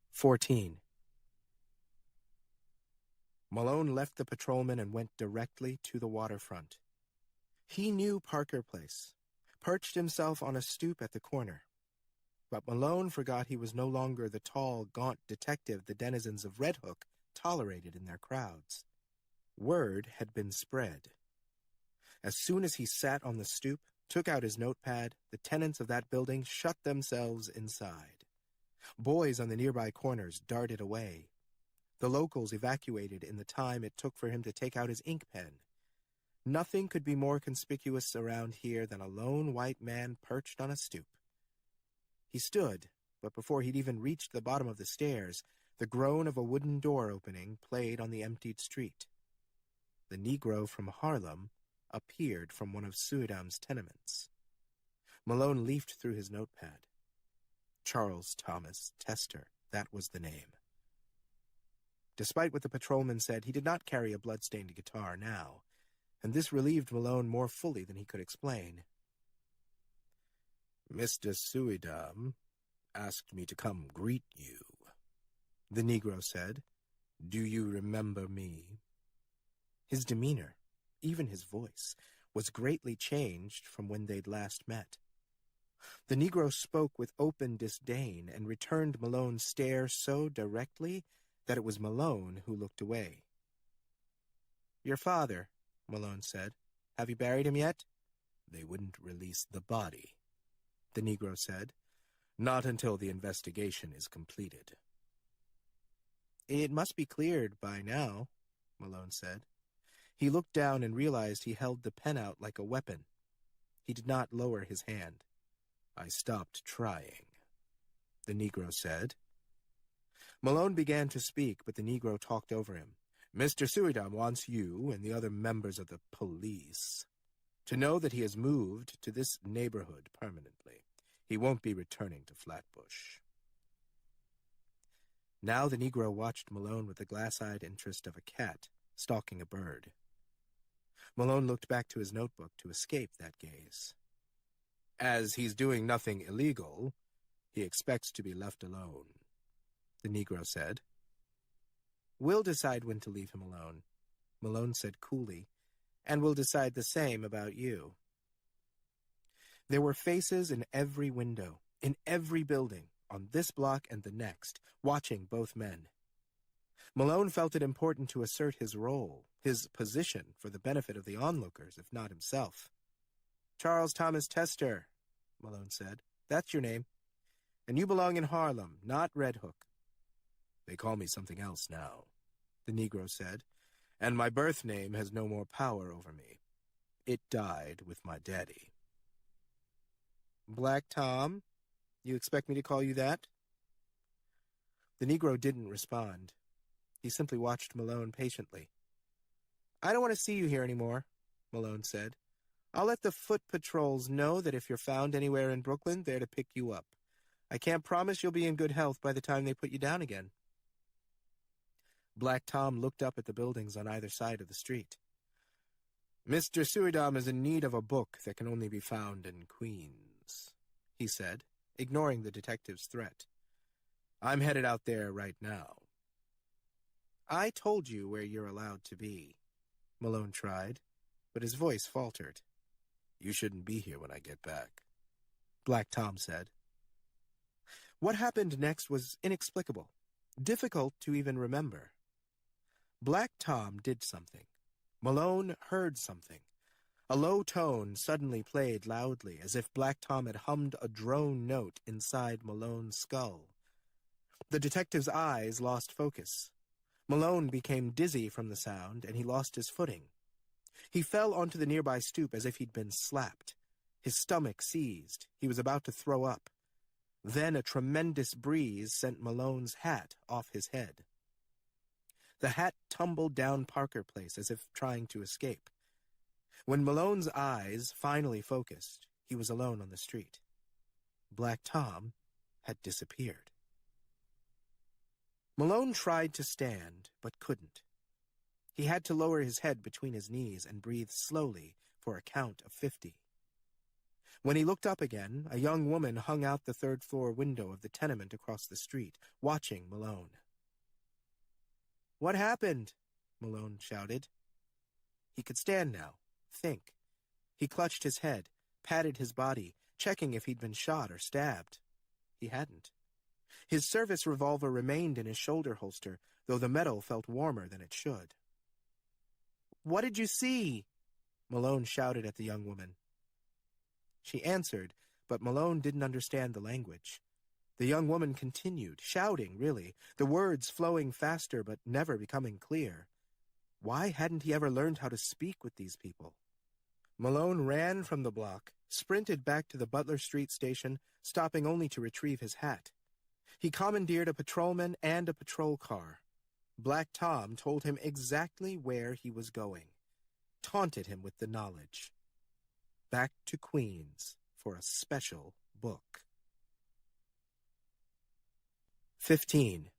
14. Malone left the patrolman and went directly to the waterfront. He knew Parker Place, perched himself on a stoop at the corner. But Malone forgot he was no longer the tall, gaunt detective the denizens of Red Hook tolerated in their crowds. Word had been spread. As soon as he sat on the stoop, took out his notepad, the tenants of that building shut themselves inside. Boys on the nearby corners darted away. The locals evacuated in the time it took for him to take out his ink pen. Nothing could be more conspicuous around here than a lone white man perched on a stoop. He stood, but before he'd even reached the bottom of the stairs, the groan of a wooden door opening played on the emptied street. The Negro from Harlem appeared from one of Suidam's tenements. Malone leafed through his notepad. Charles Thomas Tester, that was the name. Despite what the patrolman said, he did not carry a blood-stained guitar now, and this relieved Malone more fully than he could explain. "Mr. Suidam asked me to come greet you," the Negro said. "Do you remember me?" His demeanor, even his voice, was greatly changed from when they'd last met. The Negro spoke with open disdain and returned Malone's stare so directly that it was Malone who looked away. "Your father," Malone said. "Have you buried him yet?" "They wouldn't release the body," the Negro said. "Not until the investigation is completed." "It must be cleared by now," Malone said. He looked down and realized he held the pen out like a weapon. He did not lower his hand. "I stopped trying," the Negro said. Malone began to speak, but the Negro talked over him. "Mr. Suidam wants you and the other members of the police to know that he has moved to this neighborhood permanently. He won't be returning to Flatbush." Now the Negro watched Malone with the glass-eyed interest of a cat stalking a bird. Malone looked back to his notebook to escape that gaze. "As he's doing nothing illegal, he expects to be left alone," the Negro said. "We'll decide when to leave him alone," Malone said coolly, "and we'll decide the same about you." There were faces in every window, in every building, on this block and the next, watching both men. Malone felt it important to assert his role, his position, for the benefit of the onlookers, if not himself. "Charles Thomas Tester," Malone said. "That's your name. And you belong in Harlem, not Red Hook." "They call me something else now," the Negro said, "and my birth name has no more power over me. It died with my daddy." "Black Tom? You expect me to call you that?" The Negro didn't respond. He simply watched Malone patiently. "I don't want to see you here anymore," Malone said. "I'll let the foot patrols know that if you're found anywhere in Brooklyn, they're to pick you up. I can't promise you'll be in good health by the time they put you down again." Black Tom looked up at the buildings on either side of the street. "Mr. Suidam is in need of a book that can only be found in Queens," he said, ignoring the detective's threat. "I'm headed out there right now." "I told you where you're allowed to be," Malone tried, but his voice faltered. "You shouldn't be here when I get back," Black Tom said. What happened next was inexplicable, difficult to even remember. Black Tom did something. Malone heard something. A low tone suddenly played loudly, as if Black Tom had hummed a drone note inside Malone's skull. The detective's eyes lost focus. Malone became dizzy from the sound, and he lost his footing. He fell onto the nearby stoop as if he'd been slapped. His stomach seized. He was about to throw up. Then a tremendous breeze sent Malone's hat off his head. The hat tumbled down Parker Place as if trying to escape. When Malone's eyes finally focused, he was alone on the street. Black Tom had disappeared. Malone tried to stand, but couldn't. He had to lower his head between his knees and breathe slowly for a count of 50. When he looked up again, a young woman hung out the third-floor window of the tenement across the street, watching Malone. "What happened?" Malone shouted. He could stand now, think. He clutched his head, patted his body, checking if he'd been shot or stabbed. He hadn't. His service revolver remained in his shoulder holster, though the metal felt warmer than it should. "What did you see?" Malone shouted at the young woman. She answered, but Malone didn't understand the language. The young woman continued, shouting, really, the words flowing faster but never becoming clear. Why hadn't he ever learned how to speak with these people? Malone ran from the block, sprinted back to the Butler Street station, stopping only to retrieve his hat. He commandeered a patrolman and a patrol car. Black Tom told him exactly where he was going, taunted him with the knowledge. Back to Queens for a special book. 15.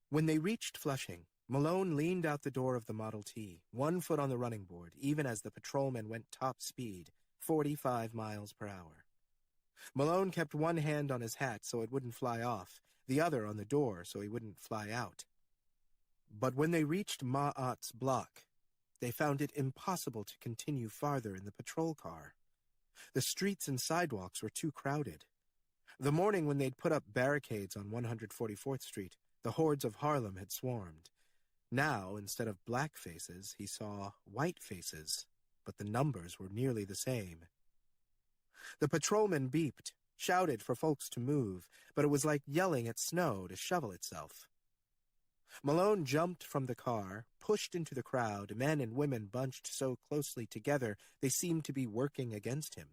When they reached Flushing, Malone leaned out the door of the Model T, 1 foot on the running board, even as the patrolman went top speed, 45 miles per hour. Malone kept one hand on his hat so it wouldn't fly off, the other on the door so he wouldn't fly out. But when they reached Ma'at's block, They found it impossible to continue farther in the patrol car. The streets and sidewalks were too crowded. The morning when they'd put up barricades on 144th Street, the hordes of Harlem had swarmed. Now, instead of black faces, he saw white faces, but the numbers were nearly the same. The patrolman beeped, shouted for folks to move, but it was like yelling at snow to shovel itself. Malone jumped from the car, pushed into the crowd, men and women bunched so closely together they seemed to be working against him.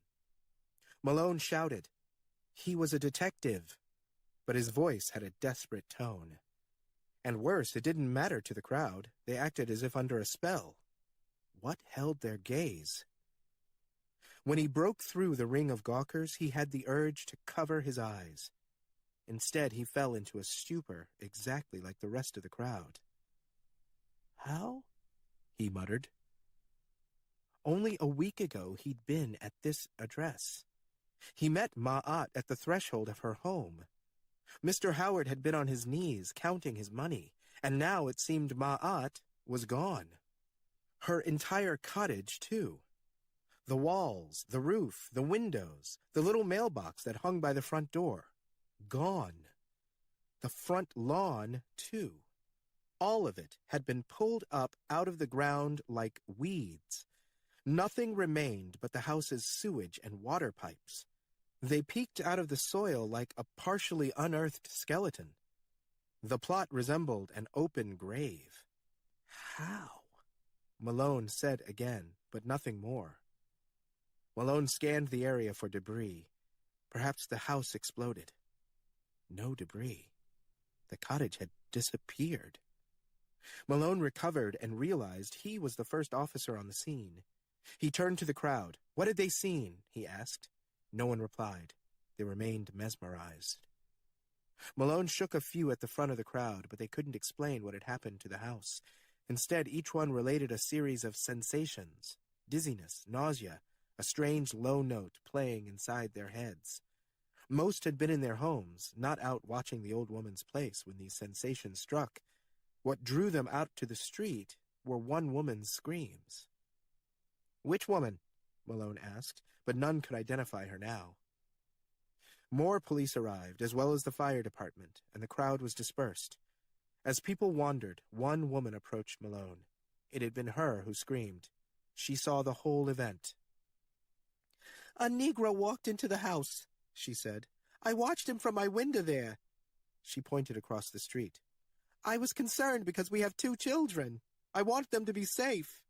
Malone shouted. He was a detective, but his voice had a desperate tone. And worse, it didn't matter to the crowd. They acted as if under a spell. What held their gaze? When he broke through the ring of gawkers, he had the urge to cover his eyes. Instead, he fell into a stupor, exactly like the rest of the crowd. How? He muttered. Only a week ago, he'd been at this address. He met Ma'at at the threshold of her home. Mr. Howard had been on his knees, counting his money, and now it seemed Ma'at was gone. Her entire cottage, too. The walls, the roof, the windows, the little mailbox that hung by the front door. Gone. The front lawn, too. All of it had been pulled up out of the ground like weeds. Nothing remained but the house's sewage and water pipes. They peeked out of the soil like a partially unearthed skeleton. The plot resembled an open grave. How? Malone said again, but nothing more. Malone scanned the area for debris. Perhaps the house exploded. No debris. The cottage had disappeared. Malone recovered and realized he was the first officer on the scene. He turned to the crowd. What had they seen? He asked. No one replied. They remained mesmerized. Malone shook a few at the front of the crowd, but they couldn't explain what had happened to the house. Instead, each one related a series of sensations, dizziness, nausea, a strange low note playing inside their heads. Most had been in their homes, not out watching the old woman's place when these sensations struck. What drew them out to the street were one woman's screams. Which woman? Malone asked, but none could identify her now. More police arrived, as well as the fire department, and the crowd was dispersed. As people wandered, one woman approached Malone. It had been her who screamed. She saw the whole event. "A Negro walked into the house," she said. "I watched him from my window there." She pointed across the street. "I was concerned because we have 2 children. I want them to be safe."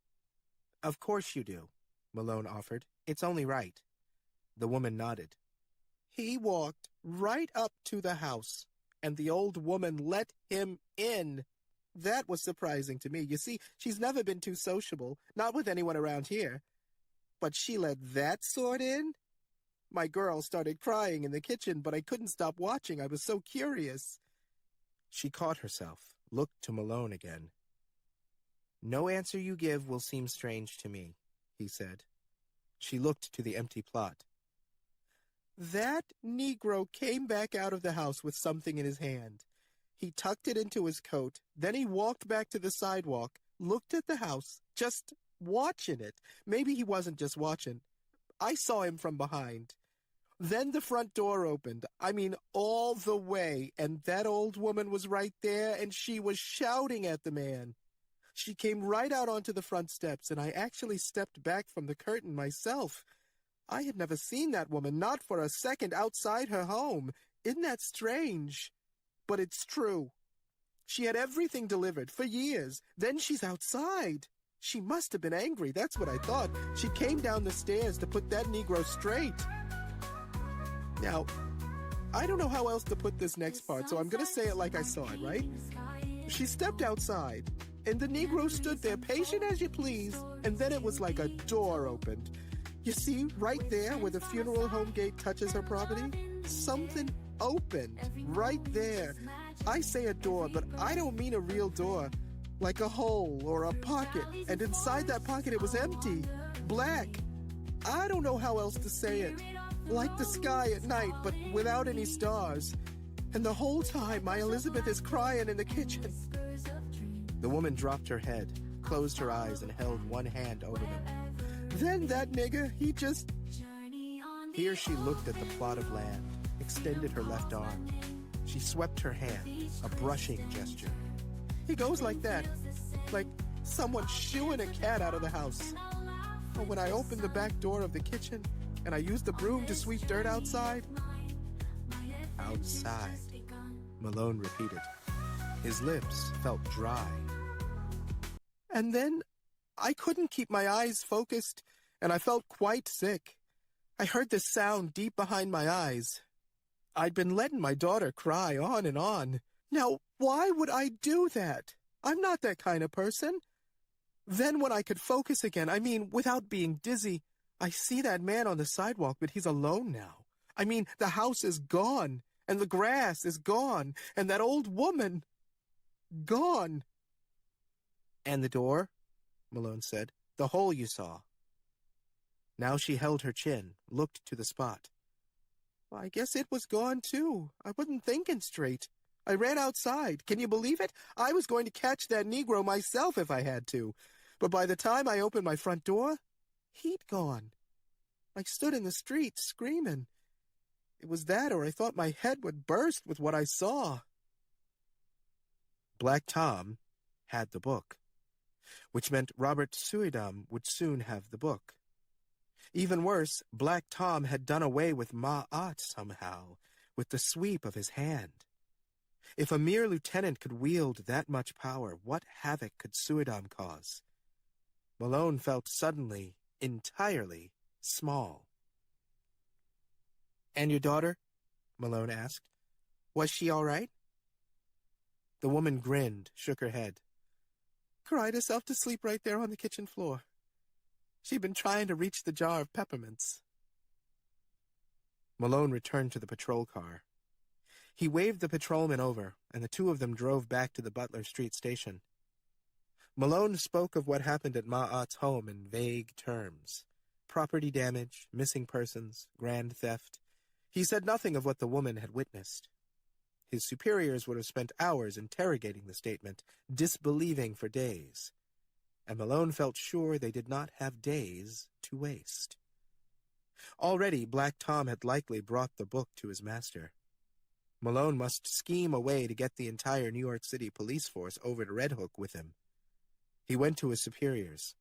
"Of course you do," Malone offered. "It's only right." The woman nodded. "He walked right up to the house, and the old woman let him in. That was surprising to me. You see, she's never been too sociable, not with anyone around here. But she let that sort in? My girl started crying in the kitchen, but I couldn't stop watching. I was so curious." She caught herself, looked to Malone again. "No answer you give will seem strange to me," he said. She looked to the empty plot. "That Negro came back out of the house with something in his hand. He tucked it into his coat. Then he walked back to the sidewalk, looked at the house, just watching it. Maybe he wasn't just watching. I saw him from behind. Then the front door opened. I mean, all the way. And that old woman was right there, and she was shouting at the man. She came right out onto the front steps, and I actually stepped back from the curtain myself. I had never seen that woman, not for a second, outside her home. Isn't that strange? But it's true. She had everything delivered for years. Then she's outside. She must have been angry. That's what I thought. She came down the stairs to put that Negro straight. Now, I don't know how else to put this next part, so I'm going to say it like I saw it, right? She stepped outside, and the Negro stood there, patient as you please, and then it was like a door opened. You see, right there where the funeral home gate touches her property, something opened right there. I say a door, but I don't mean a real door, like a hole or a pocket, and inside that pocket it was empty, black. I don't know how else to say it. Like the sky at night, but without any stars. And the whole time, my Elizabeth is crying in the kitchen. The woman dropped her head, closed her eyes and held one hand over them. Then that nigga, he just... Here she looked at the plot of land, extended her left arm. She swept her hand, a brushing gesture. He goes like that, like someone shooing a cat out of the house. Or when I opened the back door of the kitchen and I used the broom to sweep dirt outside. Outside, Malone repeated. His lips felt dry. And then I couldn't keep my eyes focused, and I felt quite sick. I heard this sound deep behind my eyes. I'd been letting my daughter cry on and on. Now, why would I do that? I'm not that kind of person. Then when I could focus again, I mean, without being dizzy, I see that man on the sidewalk, but he's alone now. I mean, the house is gone, and the grass is gone, and that old woman, gone. And the door? Malone said. The hole you saw. Now she held her chin, looked to the spot. Well, I guess it was gone, too. I wasn't thinking straight. I ran outside. Can you believe it? I was going to catch that Negro myself if I had to. But by the time I opened my front door, he'd gone. I stood in the street, screaming. It was that, or I thought my head would burst with what I saw. Black Tom had the book, which meant Robert Suydam would soon have the book. Even worse, Black Tom had done away with Ma'at somehow, with the sweep of his hand. If a mere lieutenant could wield that much power, what havoc could Suydam cause? Malone felt suddenly, entirely small. And your daughter? Malone asked. Was she all right? The woman grinned, shook her head. Cried herself to sleep right there on the kitchen floor. She'd been trying to reach the jar of peppermints. Malone returned to the patrol car. He waved the patrolman over, and the two of them drove back to the Butler Street station. Malone spoke of what happened at Ma'at's home in vague terms. Property damage, missing persons, grand theft. He said nothing of what the woman had witnessed. His superiors would have spent hours interrogating the statement, disbelieving for days. And Malone felt sure they did not have days to waste. Already, Black Tom had likely brought the book to his master. Malone must scheme a way to get the entire New York City police force over to Red Hook with him. He went to his superiors.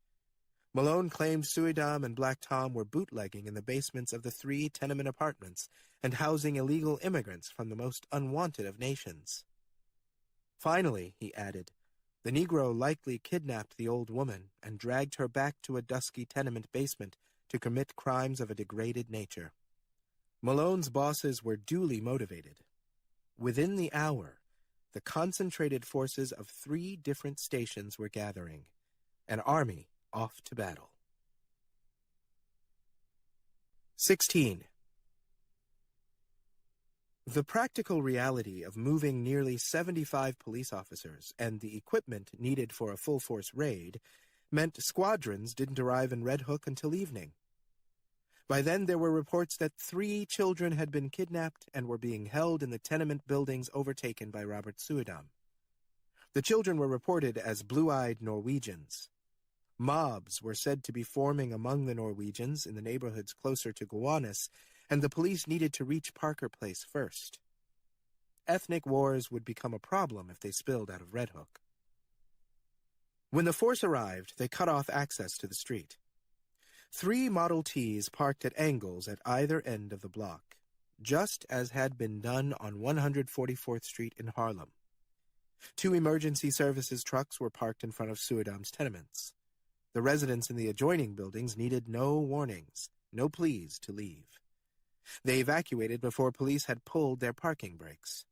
Malone claimed Suydam and Black Tom were bootlegging in the basements of the 3 tenement apartments and housing illegal immigrants from the most unwanted of nations. Finally, he added, the Negro likely kidnapped the old woman and dragged her back to a dusky tenement basement to commit crimes of a degraded nature. Malone's bosses were duly motivated. Within the hour, the concentrated forces of 3 different stations were gathering, an army off to battle. 16. The practical reality of moving nearly 75 police officers and the equipment needed for a full-force raid meant squadrons didn't arrive in Red Hook until evening. By then, there were reports that 3 children had been kidnapped and were being held in the tenement buildings overtaken by Robert Suydam. The children were reported as blue-eyed Norwegians. Mobs were said to be forming among the Norwegians in the neighborhoods closer to Gowanus, and the police needed to reach Parker Place first. Ethnic wars would become a problem if they spilled out of Red Hook. When the force arrived, they cut off access to the street. 3 Model Ts parked at angles at either end of the block, just as had been done on 144th Street in Harlem. 2 emergency services trucks were parked in front of Suydam's tenements. The residents in the adjoining buildings needed no warnings, no pleas to leave. They evacuated before police had pulled their parking brakes.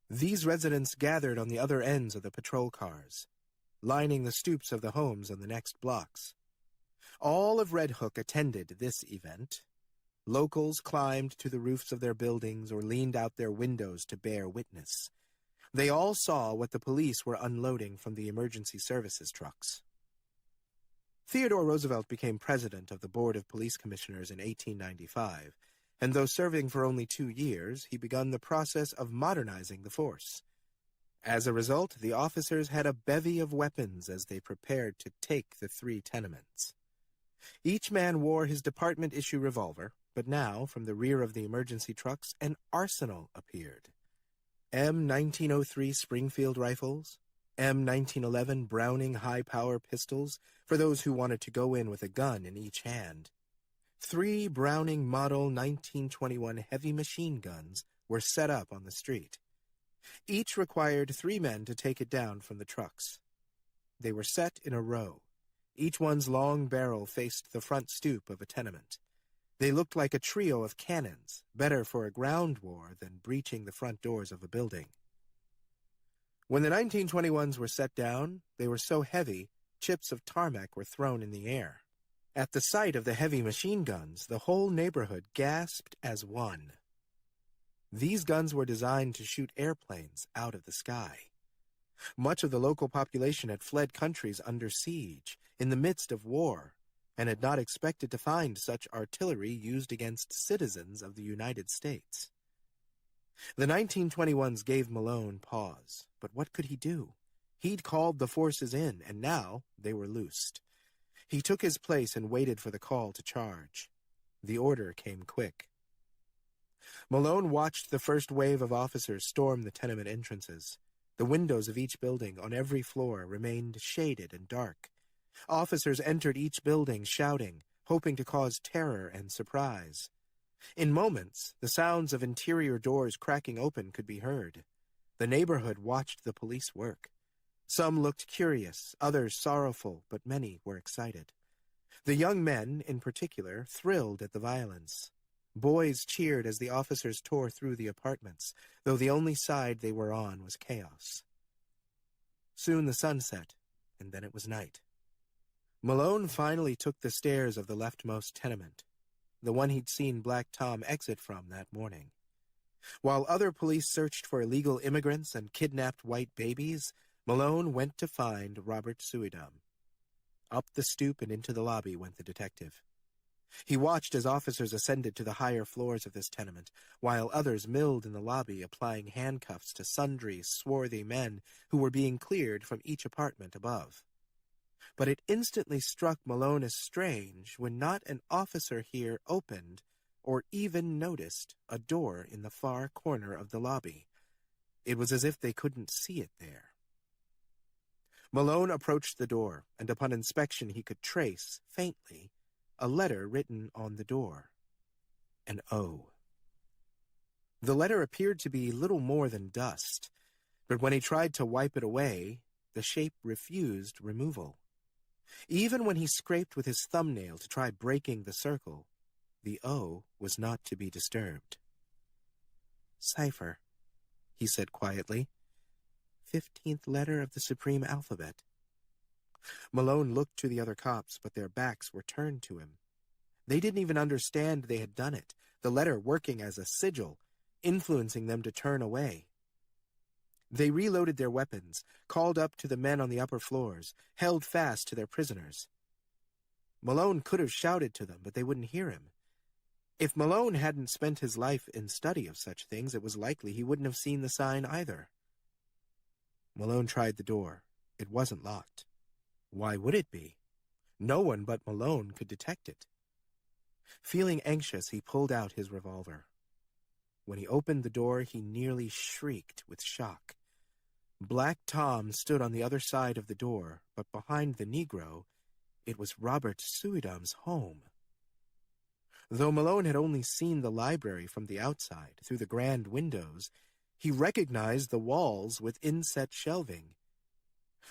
These residents gathered on the other ends of the patrol cars, lining the stoops of the homes on the next blocks. All of Red Hook attended this event. Locals climbed to the roofs of their buildings or leaned out their windows to bear witness. They all saw what the police were unloading from the emergency services trucks. Theodore Roosevelt became president of the Board of Police Commissioners in 1895, and though serving for only 2 years, he began the process of modernizing the force. As a result, the officers had a bevy of weapons as they prepared to take the 3 tenements. Each man wore his department-issue revolver, but now, from the rear of the emergency trucks, an arsenal appeared. M1903 Springfield rifles, M1911 Browning high-power pistols for those who wanted to go in with a gun in each hand. 3 Browning Model 1921 heavy machine guns were set up on the street. Each required 3 men to take it down from the trucks. They were set in a row. Each one's long barrel faced the front stoop of a tenement. They looked like a trio of cannons, better for a ground war than breaching the front doors of a building. When the 1921s were set down, they were so heavy, chips of tarmac were thrown in the air. At the sight of the heavy machine guns, the whole neighborhood gasped as one. These guns were designed to shoot airplanes out of the sky. Much of the local population had fled countries under siege, in the midst of war, and had not expected to find such artillery used against citizens of the United States. The 1921s gave Malone pause, but what could he do? He'd called the forces in, and now they were loosed. He took his place and waited for the call to charge. The order came quick. Malone watched the first wave of officers storm the tenement entrances. The windows of each building on every floor remained shaded and dark. Officers entered each building shouting, hoping to cause terror and surprise. In moments, the sounds of interior doors cracking open could be heard. The neighborhood watched the police work. Some looked curious, others sorrowful, but many were excited. The young men, in particular, thrilled at the violence. Boys cheered as the officers tore through the apartments, though the only side they were on was chaos. Soon the sun set, and then it was night. Malone finally took the stairs of the leftmost tenement, the one he'd seen Black Tom exit from that morning. While other police searched for illegal immigrants and kidnapped white babies, Malone went to find Robert Suidam. Up the stoop and into the lobby went the detective. He watched as officers ascended to the higher floors of this tenement, while others milled in the lobby, applying handcuffs to sundry swarthy men who were being cleared from each apartment above. But it instantly struck Malone as strange when not an officer here opened or even noticed a door in the far corner of the lobby. It was as if they couldn't see it there. Malone approached the door, and upon inspection he could trace, faintly, a letter written on the door. An O. The letter appeared to be little more than dust, but when he tried to wipe it away, the shape refused removal. Even when he scraped with his thumbnail to try breaking the circle, the O was not to be disturbed. "Cipher," he said quietly. 15th letter of the supreme alphabet. Malone looked to the other cops, but their backs were turned to him. They didn't even understand they had done it, the letter working as a sigil, influencing them to turn away. They reloaded their weapons, called up to the men on the upper floors, held fast to their prisoners. Malone could have shouted to them, but they wouldn't hear him. If Malone hadn't spent his life in study of such things, it was likely he wouldn't have seen the sign either. Malone tried the door. It wasn't locked. Why would it be? No one but Malone could detect it. Feeling anxious, he pulled out his revolver. When he opened the door, he nearly shrieked with shock. Black Tom stood on the other side of the door, but behind the Negro, it was Robert Suidam's home. Though Malone had only seen the library from the outside, through the grand windows, he recognized the walls with inset shelving.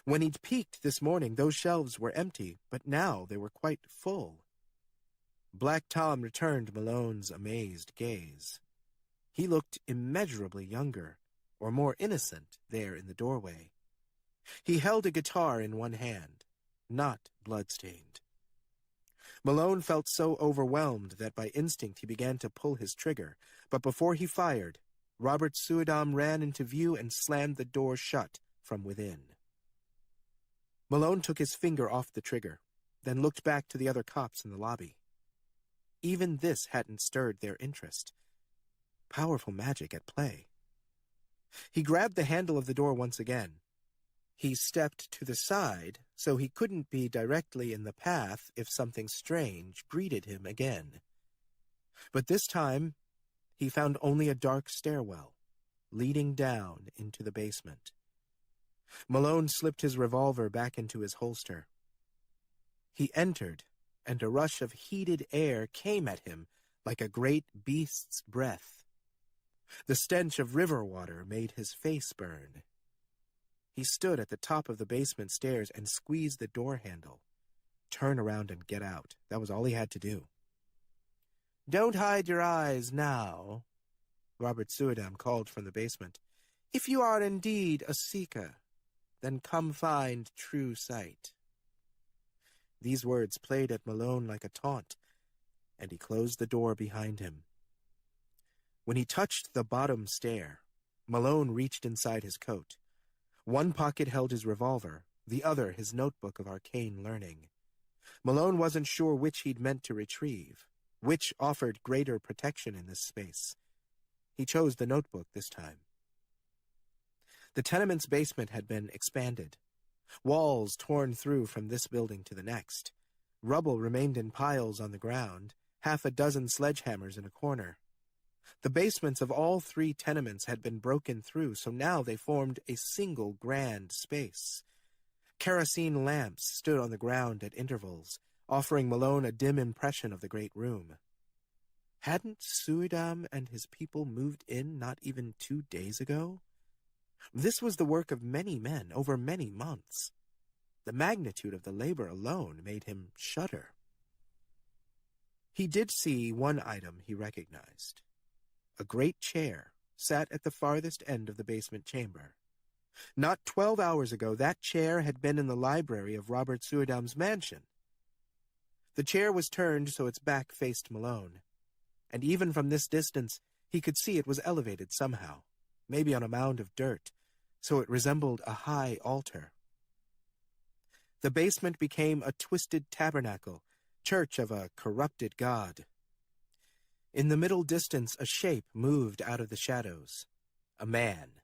When he'd peeked this morning, those shelves were empty, but now they were quite full. Black Tom returned Malone's amazed gaze. He looked immeasurably younger, or more innocent, there in the doorway. He held a guitar in one hand, not blood-stained. Malone felt so overwhelmed that by instinct he began to pull his trigger, but before he fired, Robert Suidam ran into view and slammed the door shut from within. Malone took his finger off the trigger, then looked back to the other cops in the lobby. Even this hadn't stirred their interest. Powerful magic at play. He grabbed the handle of the door once again. He stepped to the side so he couldn't be directly in the path if something strange greeted him again. But this time, he found only a dark stairwell leading down into the basement. Malone slipped his revolver back into his holster. He entered, and a rush of heated air came at him like a great beast's breath. The stench of river water made his face burn. He stood at the top of the basement stairs and squeezed the door handle. Turn around and get out. That was all he had to do. "Don't hide your eyes now," Robert Suidam called from the basement. "If you are indeed a seeker, then come find true sight." These words played at Malone like a taunt, and he closed the door behind him. When he touched the bottom stair, Malone reached inside his coat. One pocket held his revolver, the other his notebook of arcane learning. Malone wasn't sure which he'd meant to retrieve, which offered greater protection in this space. He chose the notebook this time. The tenement's basement had been expanded. Walls torn through from this building to the next. Rubble remained in piles on the ground, half a dozen sledgehammers in a corner. The basements of all three tenements had been broken through, so now they formed a single grand space. Kerosene lamps stood on the ground at intervals, offering Malone a dim impression of the great room. Hadn't Suidam and his people moved in not even 2 days ago? This was the work of many men over many months. The magnitude of the labor alone made him shudder. He did see one item he recognized. A great chair sat at the farthest end of the basement chamber. Not 12 hours ago, that chair had been in the library of Robert Suidam's mansion. The chair was turned so its back faced Malone, and even from this distance, he could see it was elevated somehow, maybe on a mound of dirt, so it resembled a high altar. The basement became a twisted tabernacle, church of a corrupted god. In the middle distance, a shape moved out of the shadows. A man.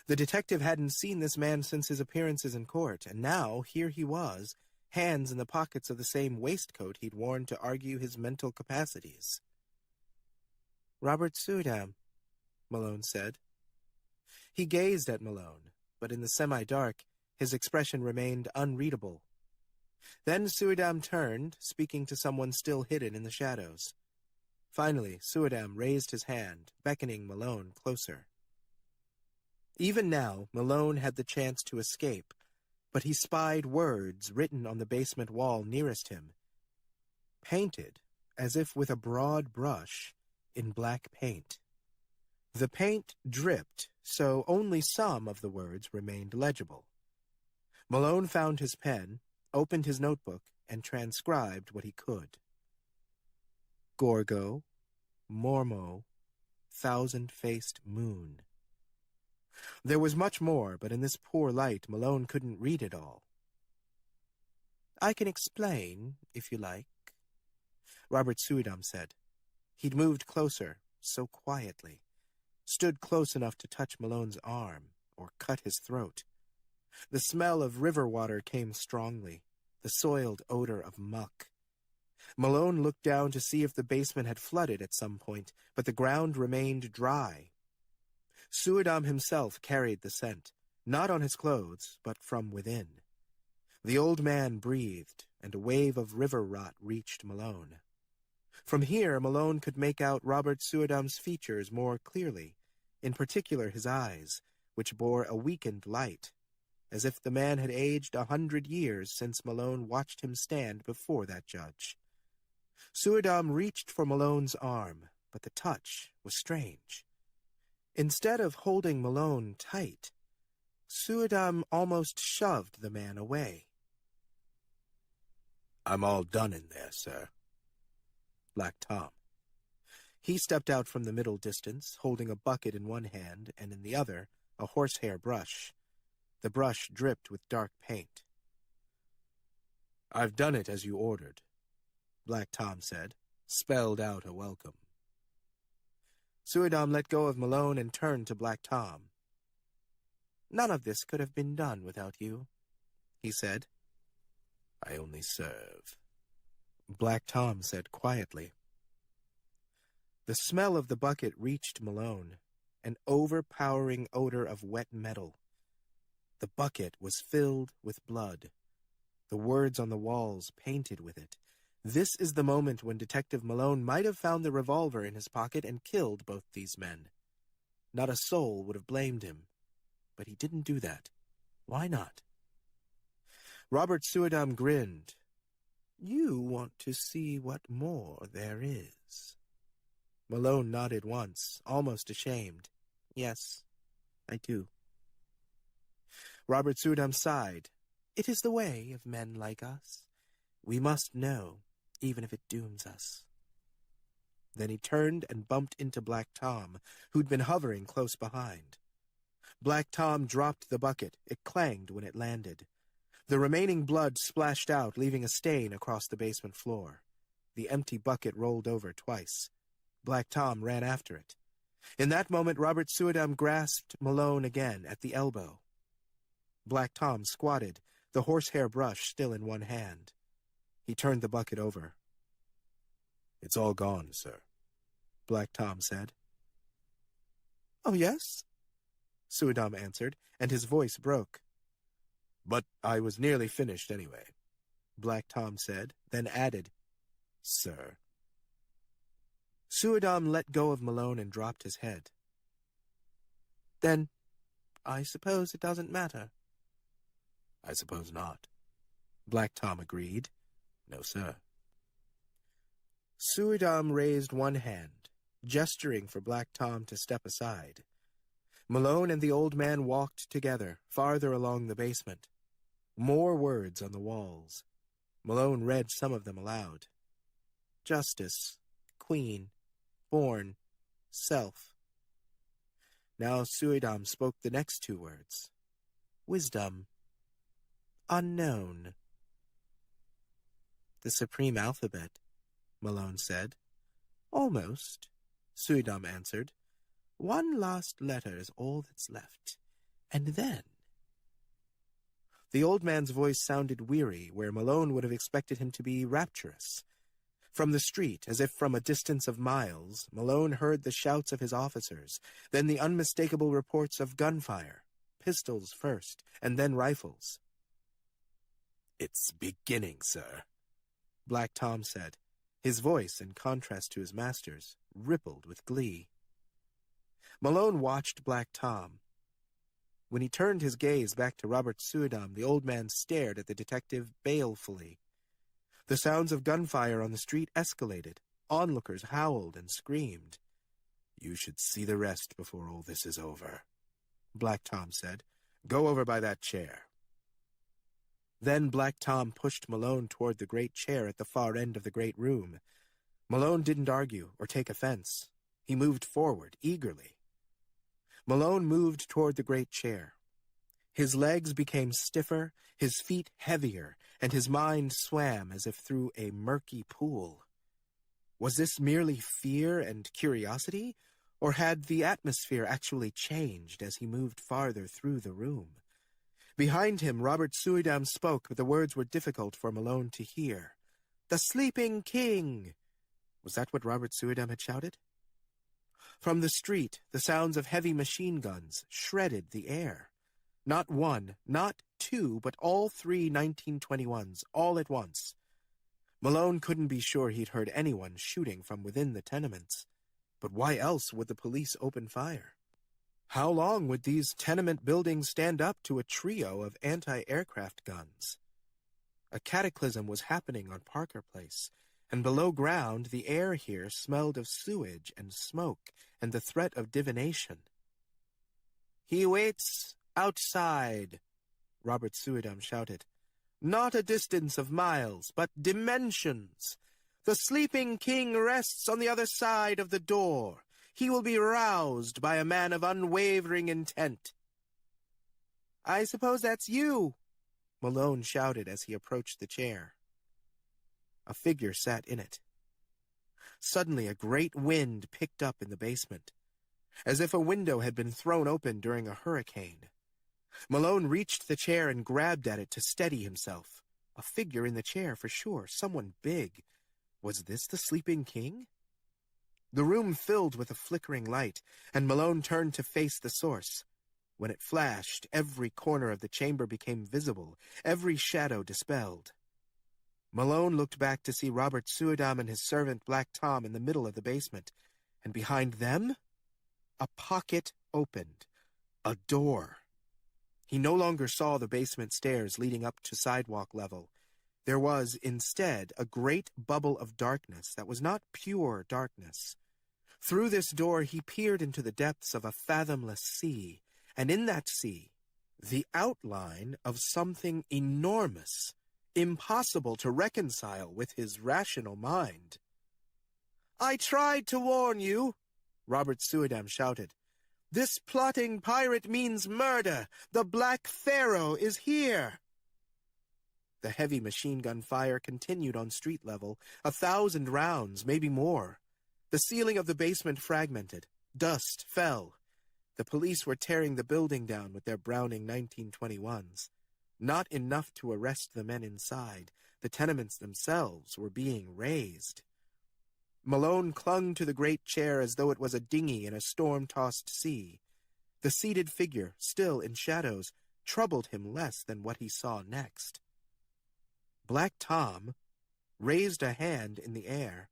The detective hadn't seen this man since his appearances in court, and now here he was, hands in the pockets of the same waistcoat he'd worn to argue his mental capacities. "Robert Suidam," Malone said. He gazed at Malone, but in the semi-dark, his expression remained unreadable. Then Suidam turned, speaking to someone still hidden in the shadows. Finally, Suidam raised his hand, beckoning Malone closer. Even now, Malone had the chance to escape, but he spied words written on the basement wall nearest him, painted, as if with a broad brush, in black paint. The paint dripped, so only some of the words remained legible. Malone found his pen, opened his notebook, and transcribed what he could. Gorgo, Mormo, thousand-faced moon. There was much more, but in this poor light, Malone couldn't read it all. "I can explain, if you like," Robert Suidam said. He'd moved closer, so quietly, stood close enough to touch Malone's arm, or cut his throat. The smell of river water came strongly, the soiled odor of muck. Malone looked down to see if the basement had flooded at some point, but the ground remained dry. Suidam himself carried the scent, not on his clothes, but from within. The old man breathed, and a wave of river rot reached Malone. From here, Malone could make out Robert Suidam's features more clearly, in particular his eyes, which bore a weakened light, as if the man had aged 100 years since Malone watched him stand before that judge. Suidam reached for Malone's arm, but the touch was strange. Instead of holding Malone tight, Suidam almost shoved the man away. "I'm all done in there, sir." Black Tom. He stepped out from the middle distance, holding a bucket in one hand and in the other a horsehair brush. The brush dripped with dark paint. "I've done it as you ordered," Black Tom said, spelled out a welcome. Suidam let go of Malone and turned to Black Tom. "None of this could have been done without you," he said. "I only serve," Black Tom said quietly. The smell of the bucket reached Malone, an overpowering odor of wet metal. The bucket was filled with blood. The words on the walls painted with it. This is the moment when Detective Malone might have found the revolver in his pocket and killed both these men. Not a soul would have blamed him. But he didn't do that. Why not? Robert Suidam grinned. "You want to see what more there is." Malone nodded once, almost ashamed. "Yes, I do." Robert Suidam sighed. "It is the way of men like us. We must know, even if it dooms us." Then he turned and bumped into Black Tom, who'd been hovering close behind. Black Tom dropped the bucket. It clanged when it landed. The remaining blood splashed out, leaving a stain across the basement floor. The empty bucket rolled over twice. Black Tom ran after it. In that moment, Robert Suidam grasped Malone again at the elbow. Black Tom squatted, the horsehair brush still in one hand. He turned the bucket over. "It's all gone, sir," Black Tom said. "Oh, yes?" Suidam answered, and his voice broke. "But I was nearly finished anyway," Black Tom said, then added, "Sir." Suidam let go of Malone and dropped his head. "Then, I suppose it doesn't matter." "I suppose not," Black Tom agreed. "No, sir." Suidam raised one hand, gesturing for Black Tom to step aside. Malone and the old man walked together, farther along the basement. More words on the walls. Malone read some of them aloud. Justice, Queen, Born, Self. Now Suidam spoke the next two words. Wisdom, Unknown. "The supreme alphabet," Malone said. "Almost," Suidam answered. "One last letter is all that's left. And then—" The old man's voice sounded weary, where Malone would have expected him to be rapturous. From the street, as if from a distance of miles, Malone heard the shouts of his officers, then the unmistakable reports of gunfire, pistols first, and then rifles. "It's beginning, sir," Black Tom said. His voice, in contrast to his master's, rippled with glee. Malone watched Black Tom. When he turned his gaze back to Robert Suidam, the old man stared at the detective balefully. The sounds of gunfire on the street escalated. Onlookers howled and screamed. "You should see the rest before all this is over," Black Tom said. "Go over by that chair." Then Black Tom pushed Malone toward the great chair at the far end of the great room. Malone didn't argue or take offense. He moved forward, eagerly. Malone moved toward the great chair. His legs became stiffer, his feet heavier, and his mind swam as if through a murky pool. Was this merely fear and curiosity, or had the atmosphere actually changed as he moved farther through the room? Behind him, Robert Suidam spoke, but the words were difficult for Malone to hear. "The Sleeping King!" Was that what Robert Suidam had shouted? From the street, the sounds of heavy machine guns shredded the air. Not one, not two, but all three 1921s, all at once. Malone couldn't be sure he'd heard anyone shooting from within the tenements. But why else would the police open fire? How long would these tenement buildings stand up to a trio of anti-aircraft guns? A cataclysm was happening on Parker Place, and below ground the air here smelled of sewage and smoke and the threat of divination. "He waits outside," Robert Suidam shouted. "Not a distance of miles, but dimensions. The Sleeping King rests on the other side of the door. He will be roused by a man of unwavering intent." "I suppose that's you," Malone shouted as he approached the chair. A figure sat in it. Suddenly, a great wind picked up in the basement, as if a window had been thrown open during a hurricane. Malone reached the chair and grabbed at it to steady himself. A figure in the chair, for sure, someone big. Was this the sleeping king? The room filled with a flickering light, and Malone turned to face the source. When it flashed, every corner of the chamber became visible, every shadow dispelled. Malone looked back to see Robert Suidam and his servant Black Tom in the middle of the basement, and behind them, a pocket opened. A door. He no longer saw the basement stairs leading up to sidewalk level. There was, instead, a great bubble of darkness that was not pure darkness. Through this door he peered into the depths of a fathomless sea, and in that sea, the outline of something enormous, impossible to reconcile with his rational mind. "I tried to warn you," Robert Suidam shouted. "This plotting pirate means murder. The Black Pharaoh is here." The heavy machine gun fire continued on street level, 1,000 rounds, maybe more. The ceiling of the basement fragmented. Dust fell. The police were tearing the building down with their Browning 1921s. Not enough to arrest the men inside. The tenements themselves were being razed. Malone clung to the great chair as though it was a dinghy in a storm-tossed sea. The seated figure, still in shadows, troubled him less than what he saw next. Black Tom raised a hand in the air,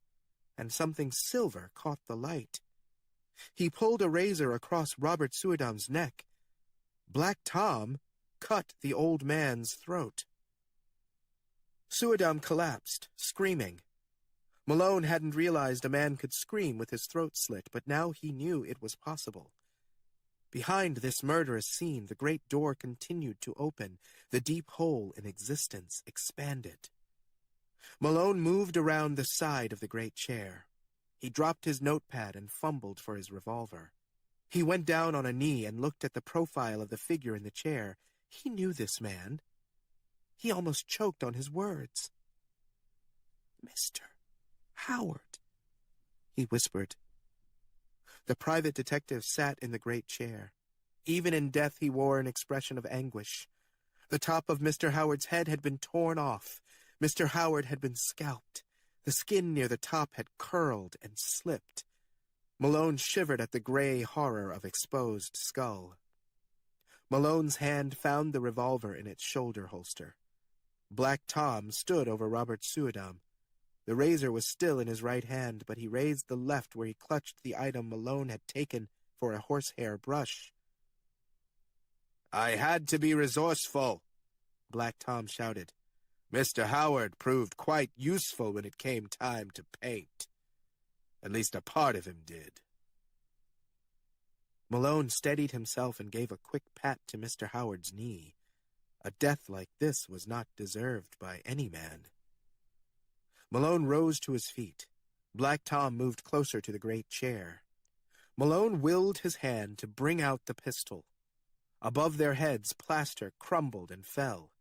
and something silver caught the light. He pulled a razor across Robert Suidam's neck. Black Tom cut the old man's throat. Suidam collapsed, screaming. Malone hadn't realized a man could scream with his throat slit, but now he knew it was possible. Behind this murderous scene, the great door continued to open. The deep hole in existence expanded. Malone moved around the side of the great chair. He dropped his notepad and fumbled for his revolver. He went down on a knee and looked at the profile of the figure in the chair. He knew this man. He almost choked on his words. "Mr. Howard," he whispered. The private detective sat in the great chair. Even in death he wore an expression of anguish. The top of Mr. Howard's head had been torn off. Mr. Howard had been scalped. The skin near the top had curled and slipped. Malone shivered at the gray horror of exposed skull. Malone's hand found the revolver in its shoulder holster. Black Tom stood over Robert Suidam. The razor was still in his right hand, but he raised the left where he clutched the item Malone had taken for a horsehair brush. "I had to be resourceful," Black Tom shouted. "Mr. Howard proved quite useful when it came time to paint. At least a part of him did." Malone steadied himself and gave a quick pat to Mr. Howard's knee. A death like this was not deserved by any man. Malone rose to his feet. Black Tom moved closer to the great chair. Malone willed his hand to bring out the pistol. Above their heads, plaster crumbled and fell.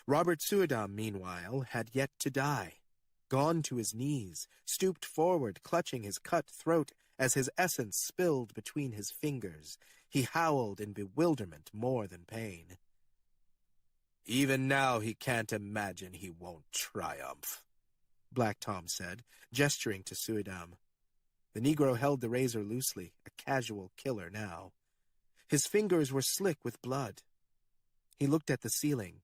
Robert Suidam, meanwhile, had yet to die. Gone to his knees, stooped forward, clutching his cut throat as his essence spilled between his fingers. He howled in bewilderment more than pain. "Even now he can't imagine he won't triumph," Black Tom said, gesturing to Suidam. The Negro held the razor loosely, a casual killer now. His fingers were slick with blood. He looked at the ceiling.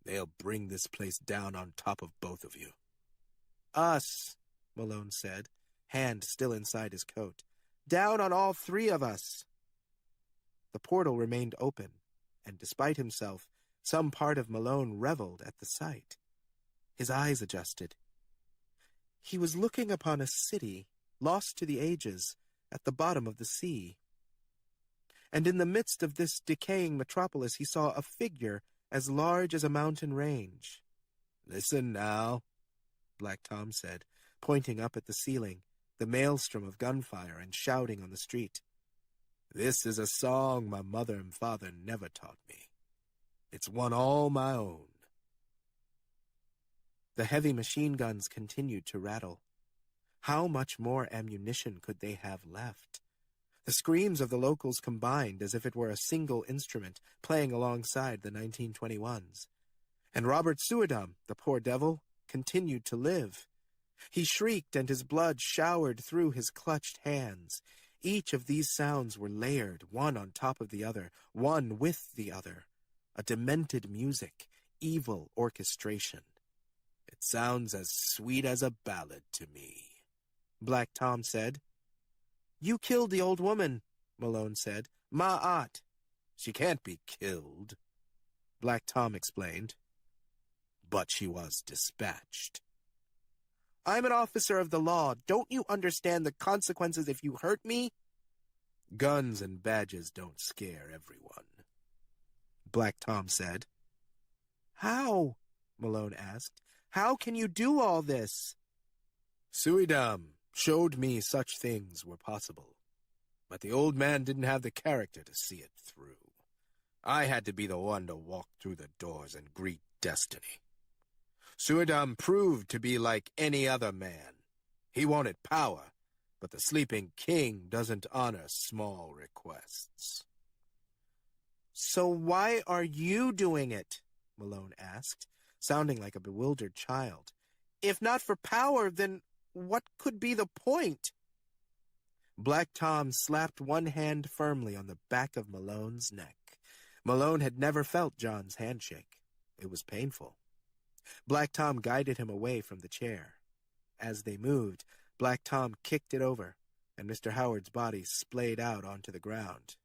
"They'll bring this place down on top of both of you." "Us," Malone said, hand still inside his coat. "Down on all three of us." The portal remained open, and despite himself, some part of Malone reveled at the sight. His eyes adjusted. He was looking upon a city, lost to the ages, at the bottom of the sea. And in the midst of this decaying metropolis he saw a figure as large as a mountain range. "Listen now," Black Tom said, pointing up at the ceiling, the maelstrom of gunfire and shouting on the street. "This is a song my mother and father never taught me. It's one all my own." The heavy machine guns continued to rattle. How much more ammunition could they have left? The screams of the locals combined as if it were a single instrument playing alongside the 1921s. And Robert Suidam, the poor devil, continued to live. He shrieked and his blood showered through his clutched hands. Each of these sounds were layered, one on top of the other, one with the other. A demented music, evil orchestration. "It sounds as sweet as a ballad to me," Black Tom said. "You killed the old woman," Malone said. "Ma'at." "She can't be killed," Black Tom explained. "But she was dispatched." "I'm an officer of the law. Don't you understand the consequences if you hurt me?" "Guns and badges don't scare everyone," Black Tom said. "How?" Malone asked. "How can you do all this?" "Suidam showed me such things were possible. But the old man didn't have the character to see it through. I had to be the one to walk through the doors and greet destiny. Suidam proved to be like any other man. He wanted power, but the sleeping king doesn't honor small requests." "So why are you doing it?" Malone asked, sounding like a bewildered child. "If not for power, then what could be the point?" Black Tom slapped one hand firmly on the back of Malone's neck. Malone had never felt John's handshake. It was painful. Black Tom guided him away from the chair. As they moved, Black Tom kicked it over, and Mr. Howard's body splayed out onto the ground.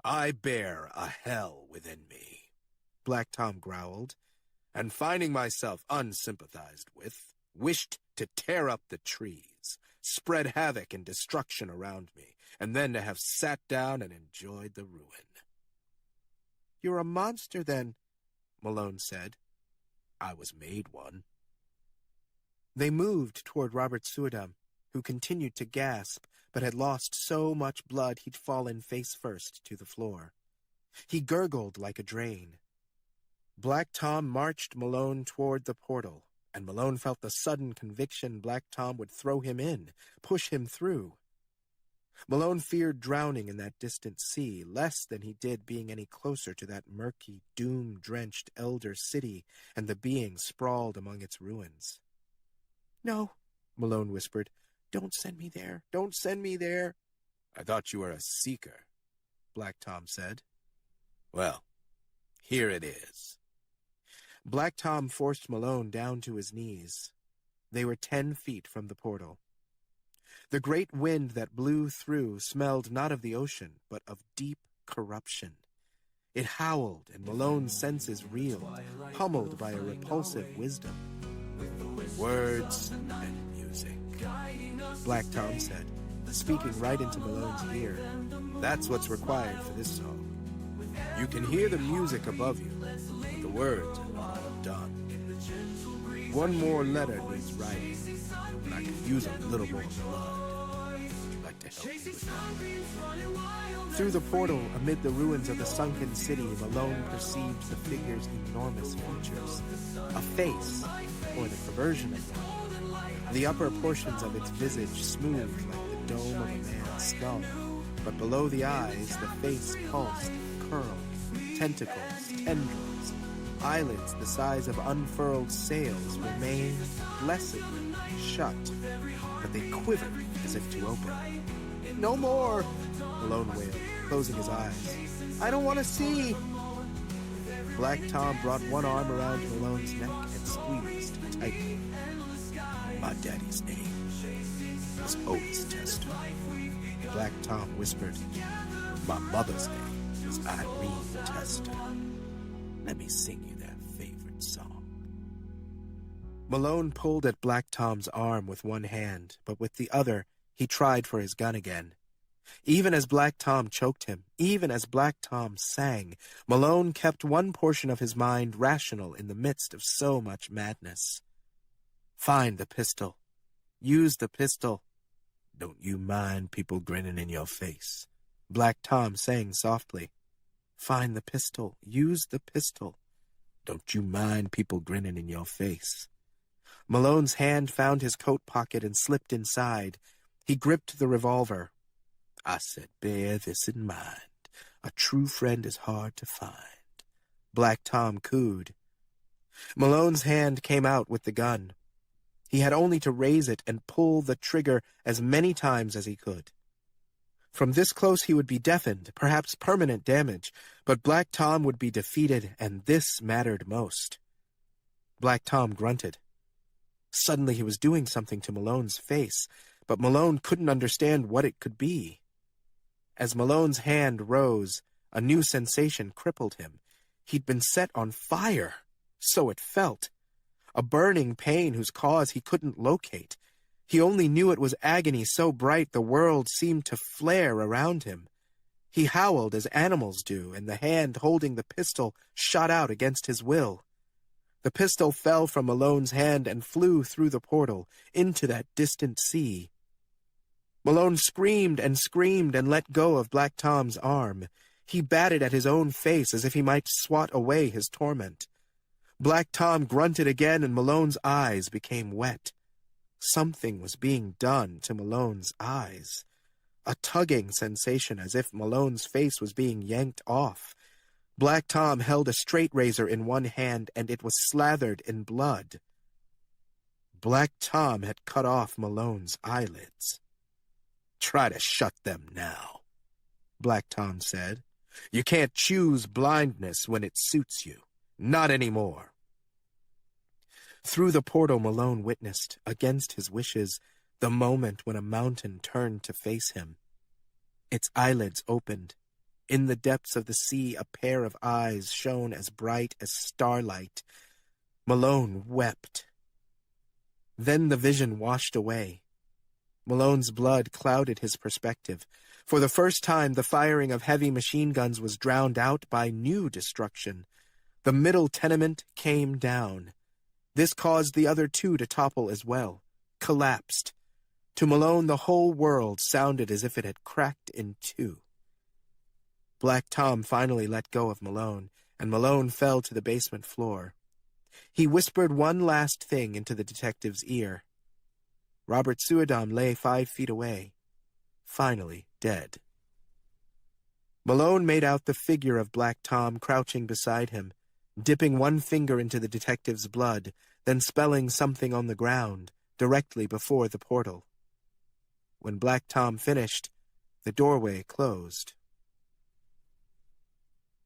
"I bear a hell within me," Black Tom growled, and finding myself unsympathized with, wished to tear up the trees, spread havoc and destruction around me, and then to have sat down and enjoyed the ruin. "You're a monster, then," Malone said. "I was made one." They moved toward Robert Suidam, who continued to gasp, but had lost so much blood he'd fallen face first to the floor. He gurgled like a drain. Black Tom marched Malone toward the portal, and Malone felt the sudden conviction Black Tom would throw him in, push him through. Malone feared drowning in that distant sea less than he did being any closer to that murky, doom-drenched elder city and the beings sprawled among its ruins. "No," Malone whispered. "Don't send me there. Don't send me there." "I thought you were a seeker," Black Tom said. "Well, here it is." Black Tom forced Malone down to his knees. They were 10 feet from the portal. The great wind that blew through smelled not of the ocean, but of deep corruption. It howled, and Malone's senses reeled, pummeled by a repulsive wisdom. "Words and music," Black Tom said, speaking right into Malone's ear. "That's what's required for this song. You can hear the music above you, but the words are not done. One more letter needs writing, and I could use a little more blood. Would you like to help me with that?" Through the portal, amid the ruins of the sunken city, Malone perceived the figure's enormous features. A face, or the perversion of one. The upper portions of its visage smoothed like the dome of a man's skull, but below the eyes the face pulsed, curled, tentacles, tendrils, eyelids the size of unfurled sails remained blessedly shut, but they quivered as if to open. "No more," Malone wailed, closing his eyes. "I don't want to see." Black Tom brought one arm around Malone's neck and squeezed tightly. "My daddy's name was Otis Tester," Black Tom whispered. "My mother's name was Irene Tester. Let me sing you their favorite song." Malone pulled at Black Tom's arm with one hand, but with the other he tried for his gun again. Even as Black Tom choked him, even as Black Tom sang, Malone kept one portion of his mind rational in the midst of so much madness. "Find the pistol. Use the pistol. Don't you mind people grinning in your face," Black Tom sang softly. "Find the pistol. Use the pistol. Don't you mind people grinning in your face." Malone's hand found his coat pocket and slipped inside. He gripped the revolver. "I said, bear this in mind. A true friend is hard to find," Black Tom cooed. Malone's hand came out with the gun. He had only to raise it and pull the trigger as many times as he could. From this close he would be deafened, perhaps permanent damage, but Black Tom would be defeated, and this mattered most. Black Tom grunted. Suddenly he was doing something to Malone's face, but Malone couldn't understand what it could be. As Malone's hand rose, a new sensation crippled him. He'd been set on fire, so it felt. A burning pain whose cause he couldn't locate. He only knew it was agony so bright the world seemed to flare around him. He howled as animals do, and the hand holding the pistol shot out against his will. The pistol fell from Malone's hand and flew through the portal, into that distant sea. Malone screamed and let go of Black Tom's arm. He batted at his own face as if he might swat away his torment. Black Tom grunted again, and Malone's eyes became wet. Something was being done to Malone's eyes. A tugging sensation as if Malone's face was being yanked off. Black Tom held a straight razor in one hand, and it was slathered in blood. Black Tom had cut off Malone's eyelids. "Try to shut them now," Black Tom said. "You can't choose blindness when it suits you. Not anymore." Through the portal Malone witnessed, against his wishes, the moment when a mountain turned to face him. Its eyelids opened. In the depths of the sea a pair of eyes shone as bright as starlight. Malone wept. Then the vision washed away. Malone's blood clouded his perspective. For the first time, the firing of heavy machine guns was drowned out by new destruction. The middle tenement came down. This caused the other two to topple as well, collapsed. To Malone, the whole world sounded as if it had cracked in two. Black Tom finally let go of Malone, and Malone fell to the basement floor. He whispered one last thing into the detective's ear. Robert Suidam lay 5 feet away, finally dead. Malone made out the figure of Black Tom crouching beside him, dipping one finger into the detective's blood, then spelling something on the ground, directly before the portal. When Black Tom finished, the doorway closed.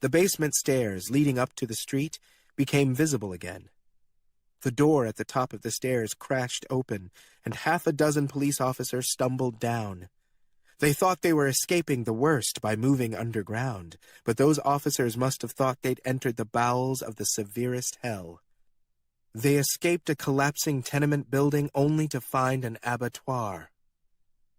The basement stairs leading up to the street became visible again. The door at the top of the stairs crashed open, and 6 police officers stumbled down. They thought they were escaping the worst by moving underground, but those officers must have thought they'd entered the bowels of the severest hell. They escaped a collapsing tenement building only to find an abattoir.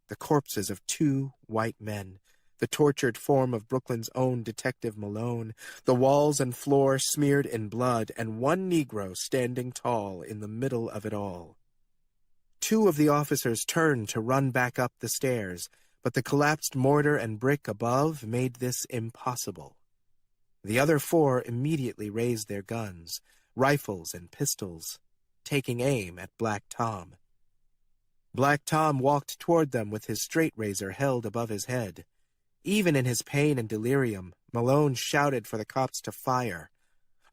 The corpses of 2 white men, the tortured form of Brooklyn's own Detective Malone, the walls and floor smeared in blood, and one Negro standing tall in the middle of it all. 2 of the officers turned to run back up the stairs, but the collapsed mortar and brick above made this impossible. The other 4 immediately raised their guns, rifles and pistols, taking aim at Black Tom. Black Tom walked toward them with his straight razor held above his head. Even in his pain and delirium, Malone shouted for the cops to fire.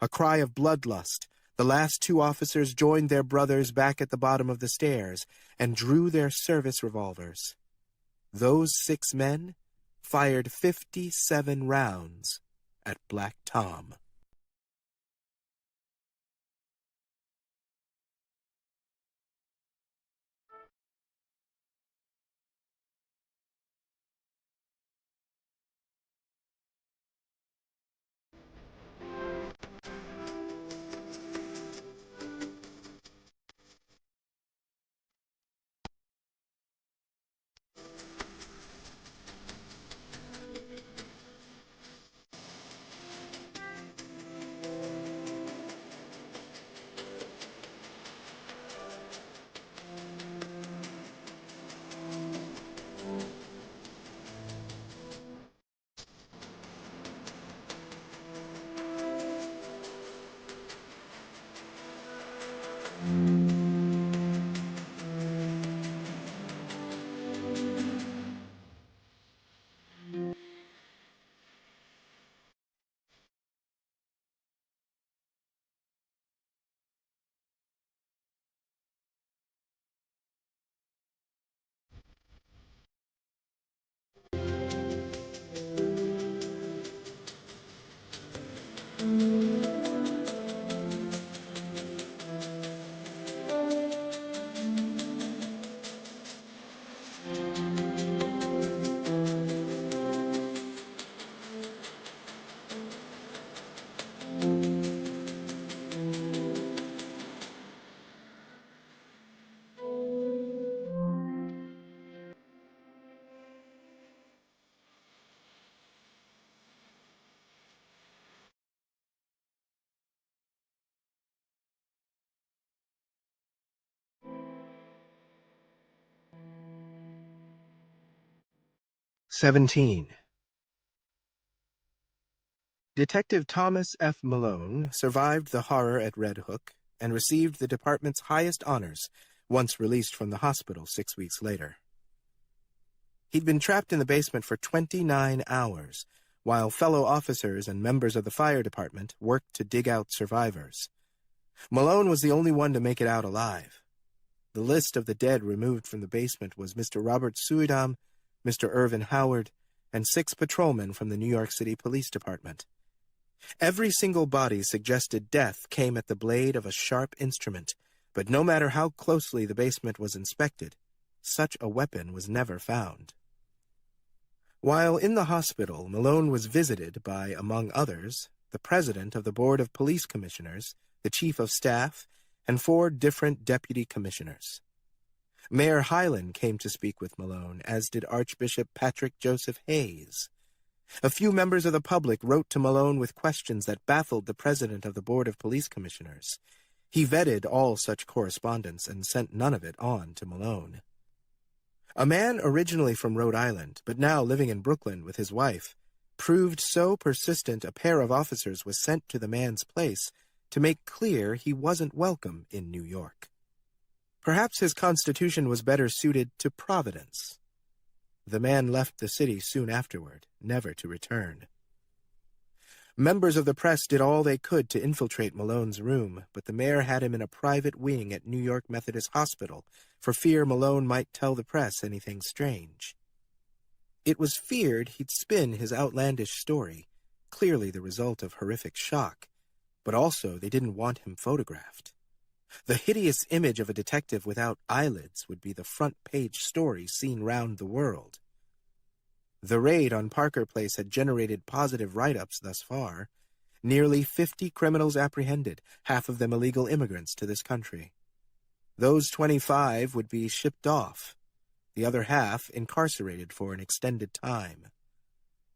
A cry of bloodlust, the last 2 officers joined their brothers back at the bottom of the stairs and drew their service revolvers. Those 6 men fired 57 rounds at Black Tom. 17. Detective Thomas F. Malone survived the horror at Red Hook and received the department's highest honors once released from the hospital 6 weeks later. He'd been trapped in the basement for 29 hours, while fellow officers and members of the fire department worked to dig out survivors. Malone was the only one to make it out alive. The list of the dead removed from the basement was Mr. Robert Suidam, Mr. Irvin Howard, and 6 patrolmen from the New York City Police Department. Every single body suggested death came at the blade of a sharp instrument, but no matter how closely the basement was inspected, such a weapon was never found. While in the hospital, Malone was visited by, among others, the president of the Board of Police Commissioners, the chief of staff, and 4 different deputy commissioners. Mayor Hyland came to speak with Malone, as did Archbishop Patrick Joseph Hayes. A few members of the public wrote to Malone with questions that baffled the president of the Board of Police Commissioners. He vetted all such correspondence and sent none of it on to Malone. A man originally from Rhode Island, but now living in Brooklyn with his wife, proved so persistent a pair of officers was sent to the man's place to make clear he wasn't welcome in New York. Perhaps his constitution was better suited to Providence. The man left the city soon afterward, never to return. Members of the press did all they could to infiltrate Malone's room, but the mayor had him in a private wing at New York Methodist Hospital for fear Malone might tell the press anything strange. It was feared he'd spin his outlandish story, clearly the result of horrific shock, but also they didn't want him photographed. The hideous image of a detective without eyelids would be the front-page story seen round the world. The raid on Parker Place had generated positive write-ups thus far. Nearly 50 criminals apprehended, half of them illegal immigrants to this country. Those 25 would be shipped off, the other half incarcerated for an extended time.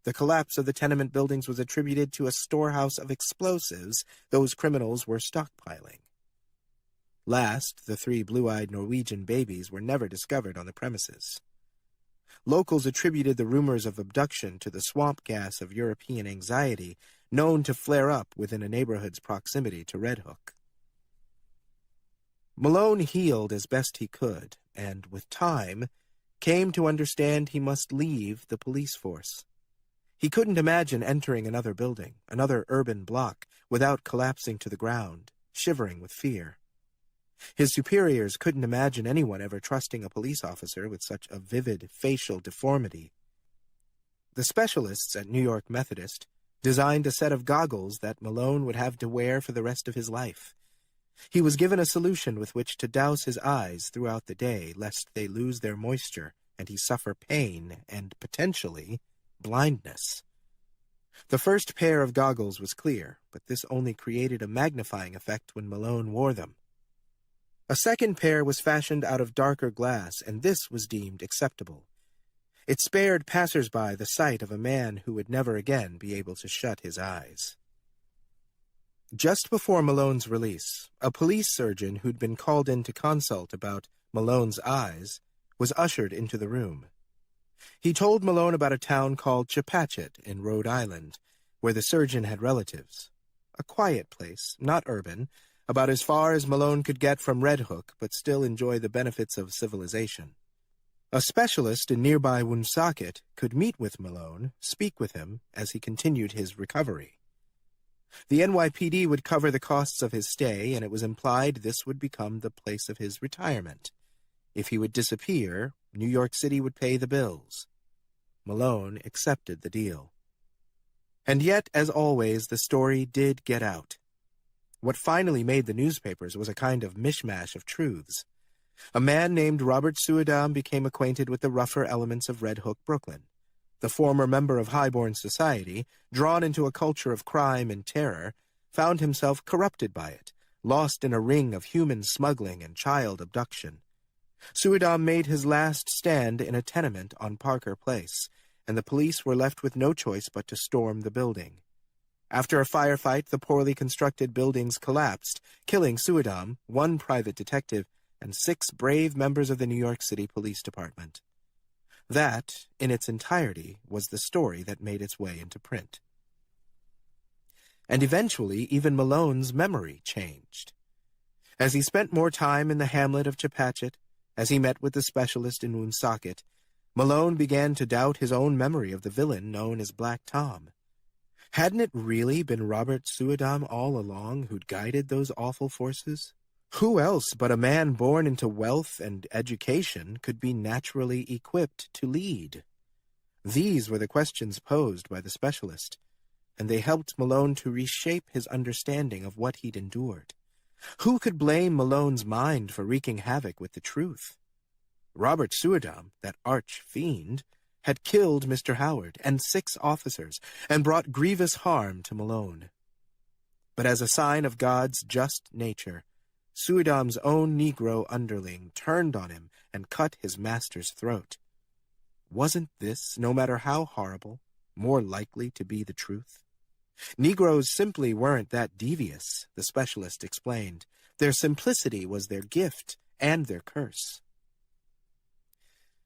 The collapse of the tenement buildings was attributed to a storehouse of explosives those criminals were stockpiling. Last, the 3 blue-eyed Norwegian babies were never discovered on the premises. Locals attributed the rumors of abduction to the swamp gas of European anxiety known to flare up within a neighborhood's proximity to Red Hook. Malone healed as best he could, and, with time, came to understand he must leave the police force. He couldn't imagine entering another building, another urban block, without collapsing to the ground, shivering with fear. His superiors couldn't imagine anyone ever trusting a police officer with such a vivid facial deformity. The specialists at New York Methodist designed a set of goggles that Malone would have to wear for the rest of his life. He was given a solution with which to douse his eyes throughout the day, lest they lose their moisture and he suffer pain and, potentially, blindness. The first pair of goggles was clear, but this only created a magnifying effect when Malone wore them. A second pair was fashioned out of darker glass, and this was deemed acceptable. It spared passers-by the sight of a man who would never again be able to shut his eyes. Just before Malone's release, a police surgeon who'd been called in to consult about Malone's eyes was ushered into the room. He told Malone about a town called Chepachet in Rhode Island, where the surgeon had relatives. A quiet place, not urban, about as far as Malone could get from Red Hook, but still enjoy the benefits of civilization. A specialist in nearby Woonsocket could meet with Malone, speak with him, as he continued his recovery. The NYPD would cover the costs of his stay, and it was implied this would become the place of his retirement. If he would disappear, New York City would pay the bills. Malone accepted the deal. And yet, as always, the story did get out. What finally made the newspapers was a kind of mishmash of truths. A man named Robert Suidam became acquainted with the rougher elements of Red Hook, Brooklyn. The former member of highborn society, drawn into a culture of crime and terror, found himself corrupted by it, lost in a ring of human smuggling and child abduction. Suidam made his last stand in a tenement on Parker Place, and the police were left with no choice but to storm the building. After a firefight, the poorly constructed buildings collapsed, killing Suidam, 1 private detective, and 6 brave members of the New York City Police Department. That, in its entirety, was the story that made its way into print. And eventually, even Malone's memory changed. As he spent more time in the hamlet of Chepachet, as he met with the specialist in Woonsocket, Malone began to doubt his own memory of the villain known as Black Tom. Hadn't it really been Robert Suidam all along who'd guided those awful forces? Who else but a man born into wealth and education could be naturally equipped to lead? These were the questions posed by the specialist, and they helped Malone to reshape his understanding of what he'd endured. Who could blame Malone's mind for wreaking havoc with the truth? Robert Suidam, that arch-fiend, had killed Mr. Howard and 6 officers and brought grievous harm to Malone. But as a sign of God's just nature, Suidam's own Negro underling turned on him and cut his master's throat. Wasn't this, no matter how horrible, more likely to be the truth? Negroes simply weren't that devious, the specialist explained. Their simplicity was their gift and their curse.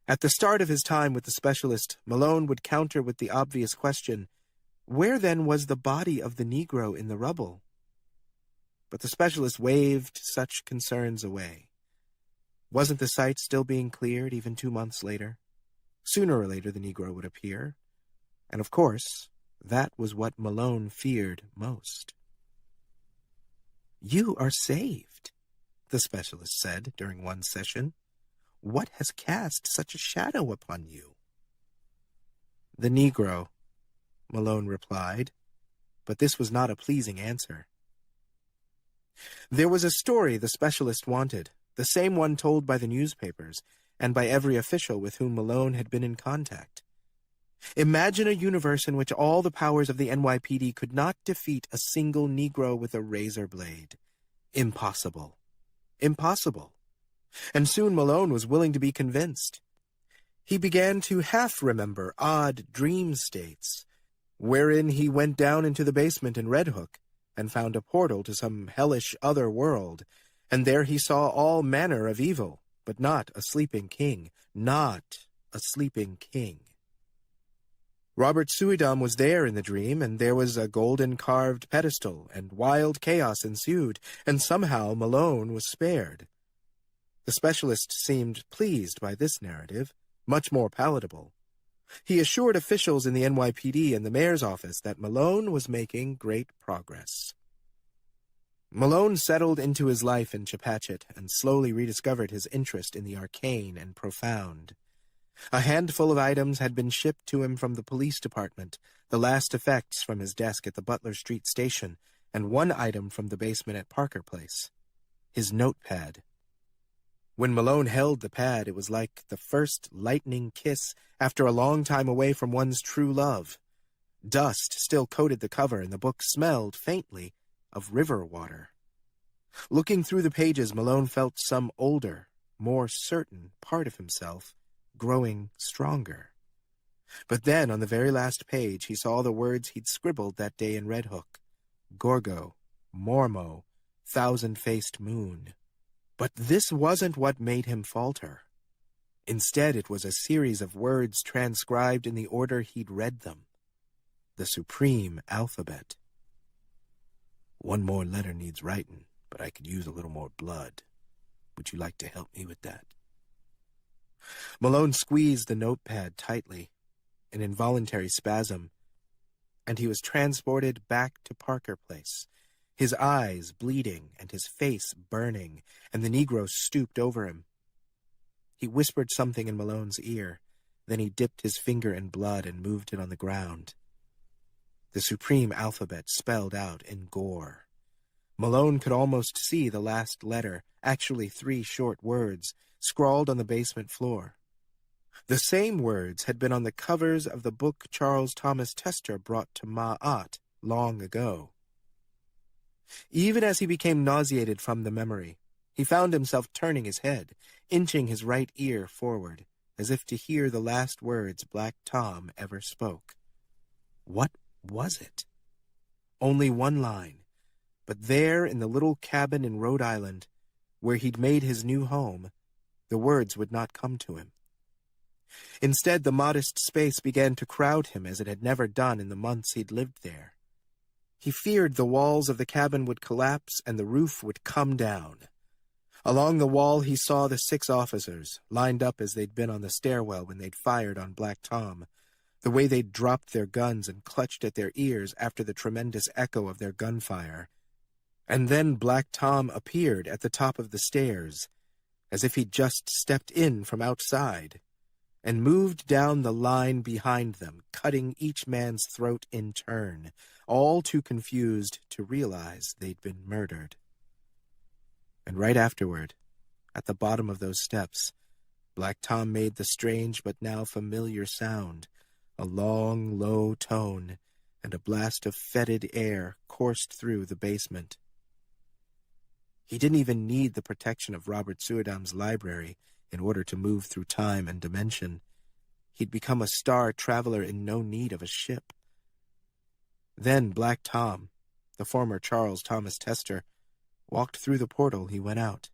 At the start of his time with the specialist, Malone would counter with the obvious question, where then was the body of the Negro in the rubble? But the specialist waved such concerns away. Wasn't the site still being cleared even 2 months later? Sooner or later the Negro would appear. And of course, that was what Malone feared most. "You are saved," the specialist said during one session. "What has cast such a shadow upon you?" "The Negro," Malone replied, but this was not a pleasing answer. There was a story the specialist wanted, the same one told by the newspapers and by every official with whom Malone had been in contact. Imagine a universe in which all the powers of the NYPD could not defeat a single Negro with a razor blade. Impossible. Impossible. And soon Malone was willing to be convinced. He began to half-remember odd dream states, wherein he went down into the basement in Red Hook and found a portal to some hellish other world, and there he saw all manner of evil, but not a sleeping king, not a sleeping king. Robert Suidam was there in the dream, and there was a golden-carved pedestal, and wild chaos ensued, and somehow Malone was spared. The specialist seemed pleased by this narrative, much more palatable. He assured officials in the NYPD and the mayor's office that Malone was making great progress. Malone settled into his life in Chepachet and slowly rediscovered his interest in the arcane and profound. A handful of items had been shipped to him from the police department, the last effects from his desk at the Butler Street station, and one item from the basement at Parker Place. His notepad. When Malone held the pad, it was like the first lightning kiss after a long time away from one's true love. Dust still coated the cover, and the book smelled, faintly, of river water. Looking through the pages, Malone felt some older, more certain part of himself growing stronger. But then, on the very last page, he saw the words he'd scribbled that day in Red Hook. Gorgo, Mormo, thousand-faced moon. But this wasn't what made him falter. Instead, it was a series of words transcribed in the order he'd read them. The supreme alphabet. "One more letter needs writing, but I could use a little more blood. Would you like to help me with that?" Malone squeezed the notepad tightly, an involuntary spasm, and he was transported back to Parker Place, his eyes bleeding and his face burning, and the Negro stooped over him. He whispered something in Malone's ear, then he dipped his finger in blood and moved it on the ground. The supreme alphabet spelled out in gore. Malone could almost see the last letter, actually 3 short words, scrawled on the basement floor. The same words had been on the covers of the book Charles Thomas Tester brought to Ma'at long ago. Even as he became nauseated from the memory, he found himself turning his head, inching his right ear forward, as if to hear the last words Black Tom ever spoke. What was it? Only one line, but there in the little cabin in Rhode Island, where he'd made his new home, the words would not come to him. Instead, the modest space began to crowd him as it had never done in the months he'd lived there. He feared the walls of the cabin would collapse and the roof would come down. Along the wall he saw the 6 officers, lined up as they'd been on the stairwell when they'd fired on Black Tom, the way they'd dropped their guns and clutched at their ears after the tremendous echo of their gunfire. And then Black Tom appeared at the top of the stairs, as if he'd just stepped in from outside, and moved down the line behind them, cutting each man's throat in turn, all too confused to realize they'd been murdered. And right afterward, at the bottom of those steps, Black Tom made the strange but now familiar sound. A long, low tone, and a blast of fetid air coursed through the basement. He didn't even need the protection of Robert Suidam's library in order to move through time and dimension. He'd become a star traveler in no need of a ship. Then Black Tom, the former Charles Thomas Tester, walked through the portal he went out.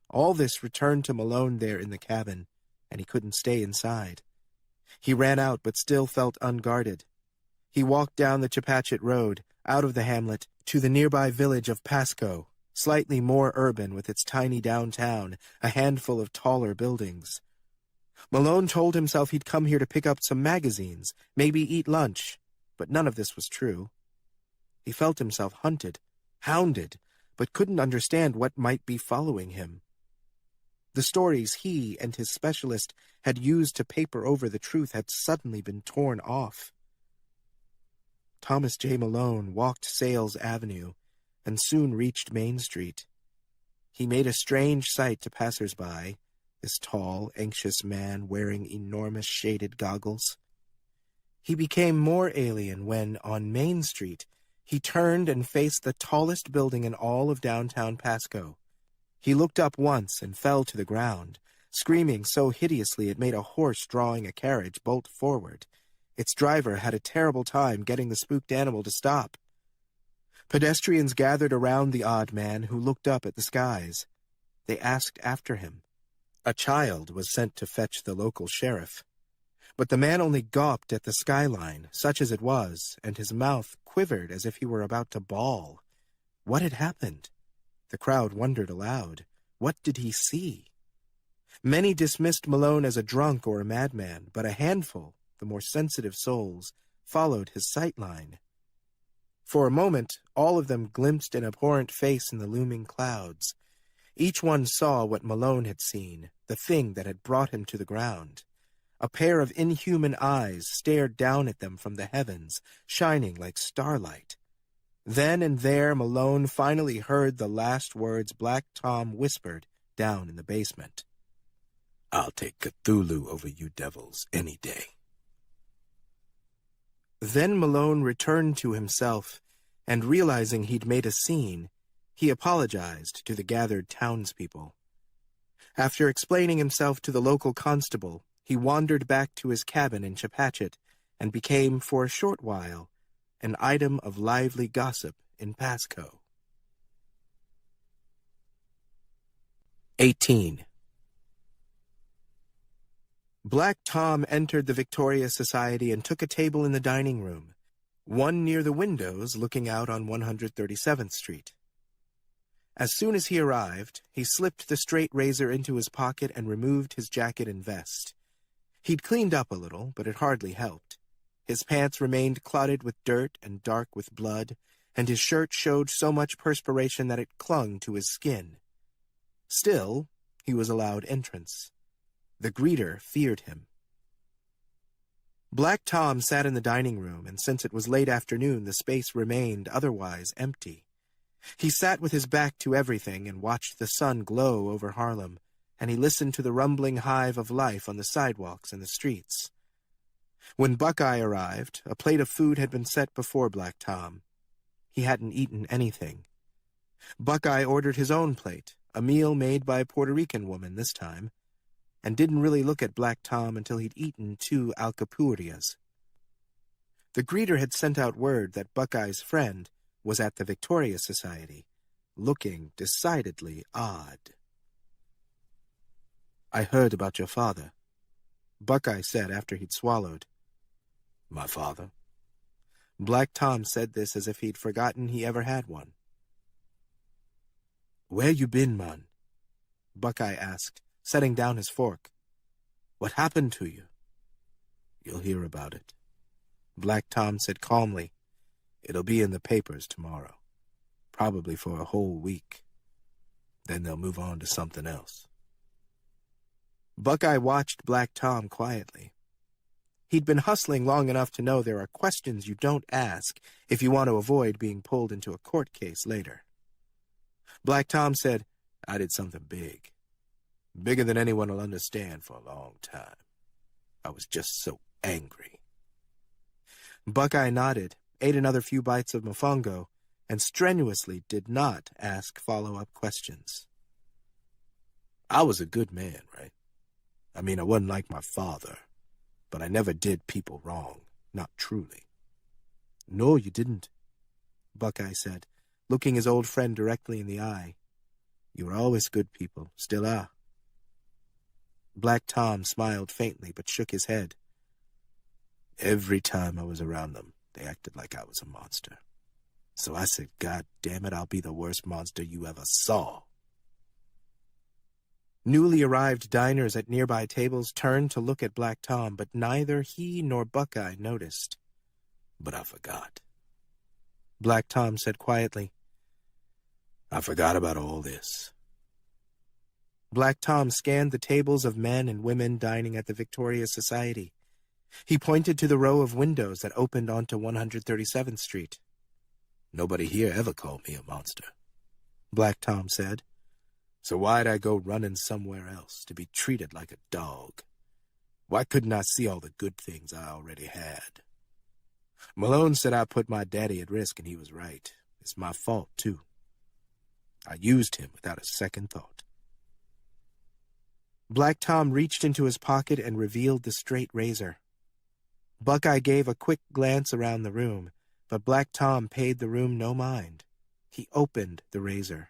All this returned to Malone there in the cabin, and he couldn't stay inside. He ran out, but still felt unguarded. He walked down the Chepachet Road, out of the hamlet, to the nearby village of Pasco, slightly more urban with its tiny downtown, a handful of taller buildings. Malone told himself he'd come here to pick up some magazines, maybe eat lunch, but none of this was true. He felt himself hunted, hounded, but couldn't understand what might be following him. The stories he and his specialist had used to paper over the truth had suddenly been torn off. Thomas J. Malone walked Sales Avenue and soon reached Main Street. He made a strange sight to passers-by, this tall, anxious man wearing enormous shaded goggles. He became more alien when, on Main Street, he turned and faced the tallest building in all of downtown Pasco. He looked up once and fell to the ground, screaming so hideously it made a horse drawing a carriage bolt forward. Its driver had a terrible time getting the spooked animal to stop. Pedestrians gathered around the odd man, who looked up at the skies. They asked after him. A child was sent to fetch the local sheriff. But the man only gawped at the skyline, such as it was, and his mouth quivered as if he were about to bawl. What had happened? The crowd wondered aloud. What did he see? Many dismissed Malone as a drunk or a madman, but a handful, the more sensitive souls, followed his sightline. For a moment, all of them glimpsed an abhorrent face in the looming clouds. Each one saw what Malone had seen, the thing that had brought him to the ground. A pair of inhuman eyes stared down at them from the heavens, shining like starlight. Then and there Malone finally heard the last words Black Tom whispered down in the basement. "I'll take Cthulhu over you devils any day." Then Malone returned to himself, and realizing he'd made a scene, he apologized to the gathered townspeople. After explaining himself to the local constable, he wandered back to his cabin in Chepachet and became, for a short while, an item of lively gossip in Pasco. 18. Black Tom entered the Victoria Society and took a table in the dining room, one near the windows looking out on 137th Street. As soon as he arrived, he slipped the straight razor into his pocket and removed his jacket and vest. He'd cleaned up a little, but it hardly helped. His pants remained clotted with dirt and dark with blood, and his shirt showed so much perspiration that it clung to his skin. Still, he was allowed entrance. The greeter feared him. Black Tom sat in the dining room, and since it was late afternoon, the space remained otherwise empty. He sat with his back to everything and watched the sun glow over Harlem, and he listened to the rumbling hive of life on the sidewalks and the streets. When Buckeye arrived, a plate of food had been set before Black Tom. He hadn't eaten anything. Buckeye ordered his own plate, a meal made by a Puerto Rican woman this time, and didn't really look at Black Tom until he'd eaten 2 alcapurrias. The greeter had sent out word that Buckeye's friend was at the Victoria Society, looking decidedly odd. I heard about your father, Buckeye said after he'd swallowed. My father? Black Tom said this as if he'd forgotten he ever had one. Where you been, man? Buckeye asked, setting down his fork. What happened to you? You'll hear about it, Black Tom said calmly. It'll be in the papers tomorrow, probably for a whole week. Then they'll move on to something else. Buckeye watched Black Tom quietly. He'd been hustling long enough to know there are questions you don't ask if you want to avoid being pulled into a court case later. Black Tom said, I did something big. Bigger than anyone will understand for a long time. I was just so angry. Buckeye nodded, ate another few bites of mofongo, and strenuously did not ask follow-up questions. I was a good man, right? I mean, I wasn't like my father, but I never did people wrong, not truly. No, you didn't, Buckeye said, looking his old friend directly in the eye. You were always good people, still are. Black Tom smiled faintly but shook his head. Every time I was around them, they acted like I was a monster. So I said, God damn it, I'll be the worst monster you ever saw. Newly arrived diners at nearby tables turned to look at Black Tom, but neither he nor Buckeye noticed. But I forgot. Black Tom said quietly, I forgot about all this. Black Tom scanned the tables of men and women dining at the Victoria Society. He pointed to the row of windows that opened onto 137th Street. Nobody here ever called me a monster, Black Tom said. So why'd I go running somewhere else to be treated like a dog? Why couldn't I see all the good things I already had? Malone said I put my daddy at risk, and he was right. It's my fault, too. I used him without a second thought. Black Tom reached into his pocket and revealed the straight razor. Buckeye gave a quick glance around the room, but Black Tom paid the room no mind. He opened the razor.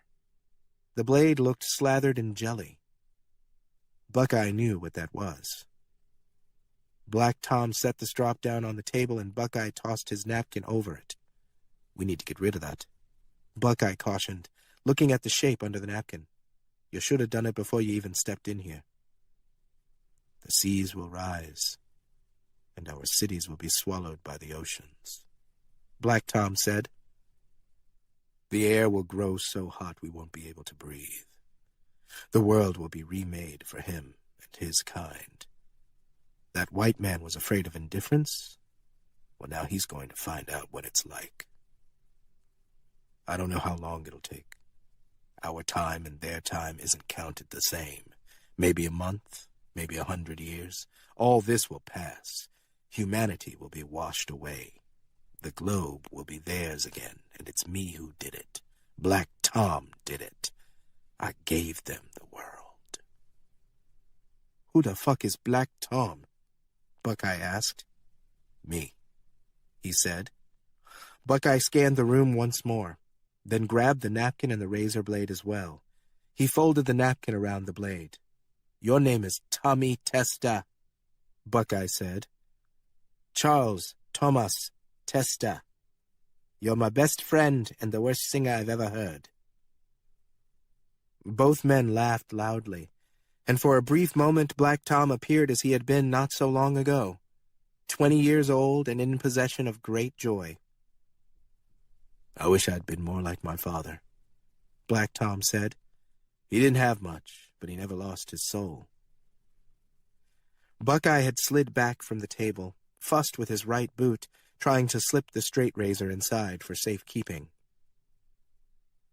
The blade looked slathered in jelly. Buckeye knew what that was. Black Tom set the strop down on the table, and Buckeye tossed his napkin over it. We need to get rid of that, Buckeye cautioned, looking at the shape under the napkin. You should have done it before you even stepped in here. The seas will rise, and our cities will be swallowed by the oceans, Black Tom said. The air will grow so hot we won't be able to breathe. The world will be remade for him and his kind. That white man was afraid of indifference. Well, now he's going to find out what it's like. I don't know how long it'll take. Our time and their time isn't counted the same. Maybe a month, maybe 100 years. All this will pass. Humanity will be washed away. The globe will be theirs again, and it's me who did it. Black Tom did it. I gave them the world. Who the fuck is Black Tom? Buckeye asked. Me, he said. Buckeye scanned the room once more, then grabbed the napkin and the razor blade as well. He folded the napkin around the blade. Your name is Tommy Testa, Buckeye said. Charles Thomas Testa. You're my best friend and the worst singer I've ever heard. Both men laughed loudly, and for a brief moment Black Tom appeared as he had been not so long ago, 20 years old and in possession of great joy. I wish I'd been more like my father, Black Tom said. He didn't have much, but he never lost his soul. Buckeye had slid back from the table, fussed with his right boot, trying to slip the straight razor inside for safekeeping.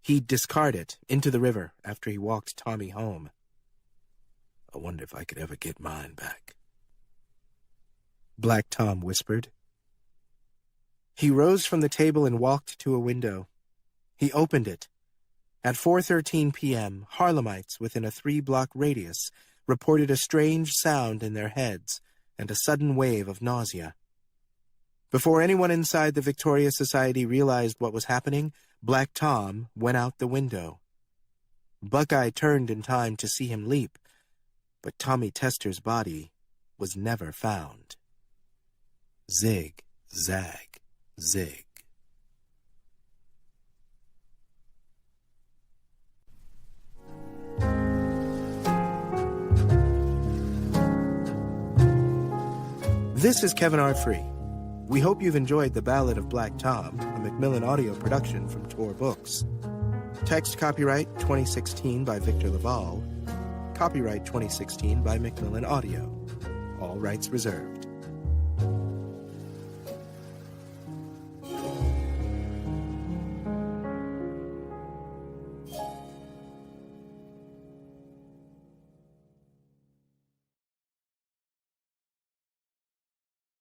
He'd discard it into the river after he walked Tommy home. I wonder if I could ever get mine back, Black Tom whispered. He rose from the table and walked to a window. He opened it. At 4:13 p.m., Harlemites within a 3-block radius reported a strange sound in their heads and a sudden wave of nausea. Before anyone inside the Victoria Society realized what was happening, Black Tom went out the window. Buckeye turned in time to see him leap, But Tommy Tester's body was never found. Zig, zag, zig. This is Kevin R. Free. We hope you've enjoyed The Ballad of Black Tom, a Macmillan audio production from Tor Books. Text copyright 2016 by Victor LaValle. Copyright 2016 by Macmillan Audio. All rights reserved.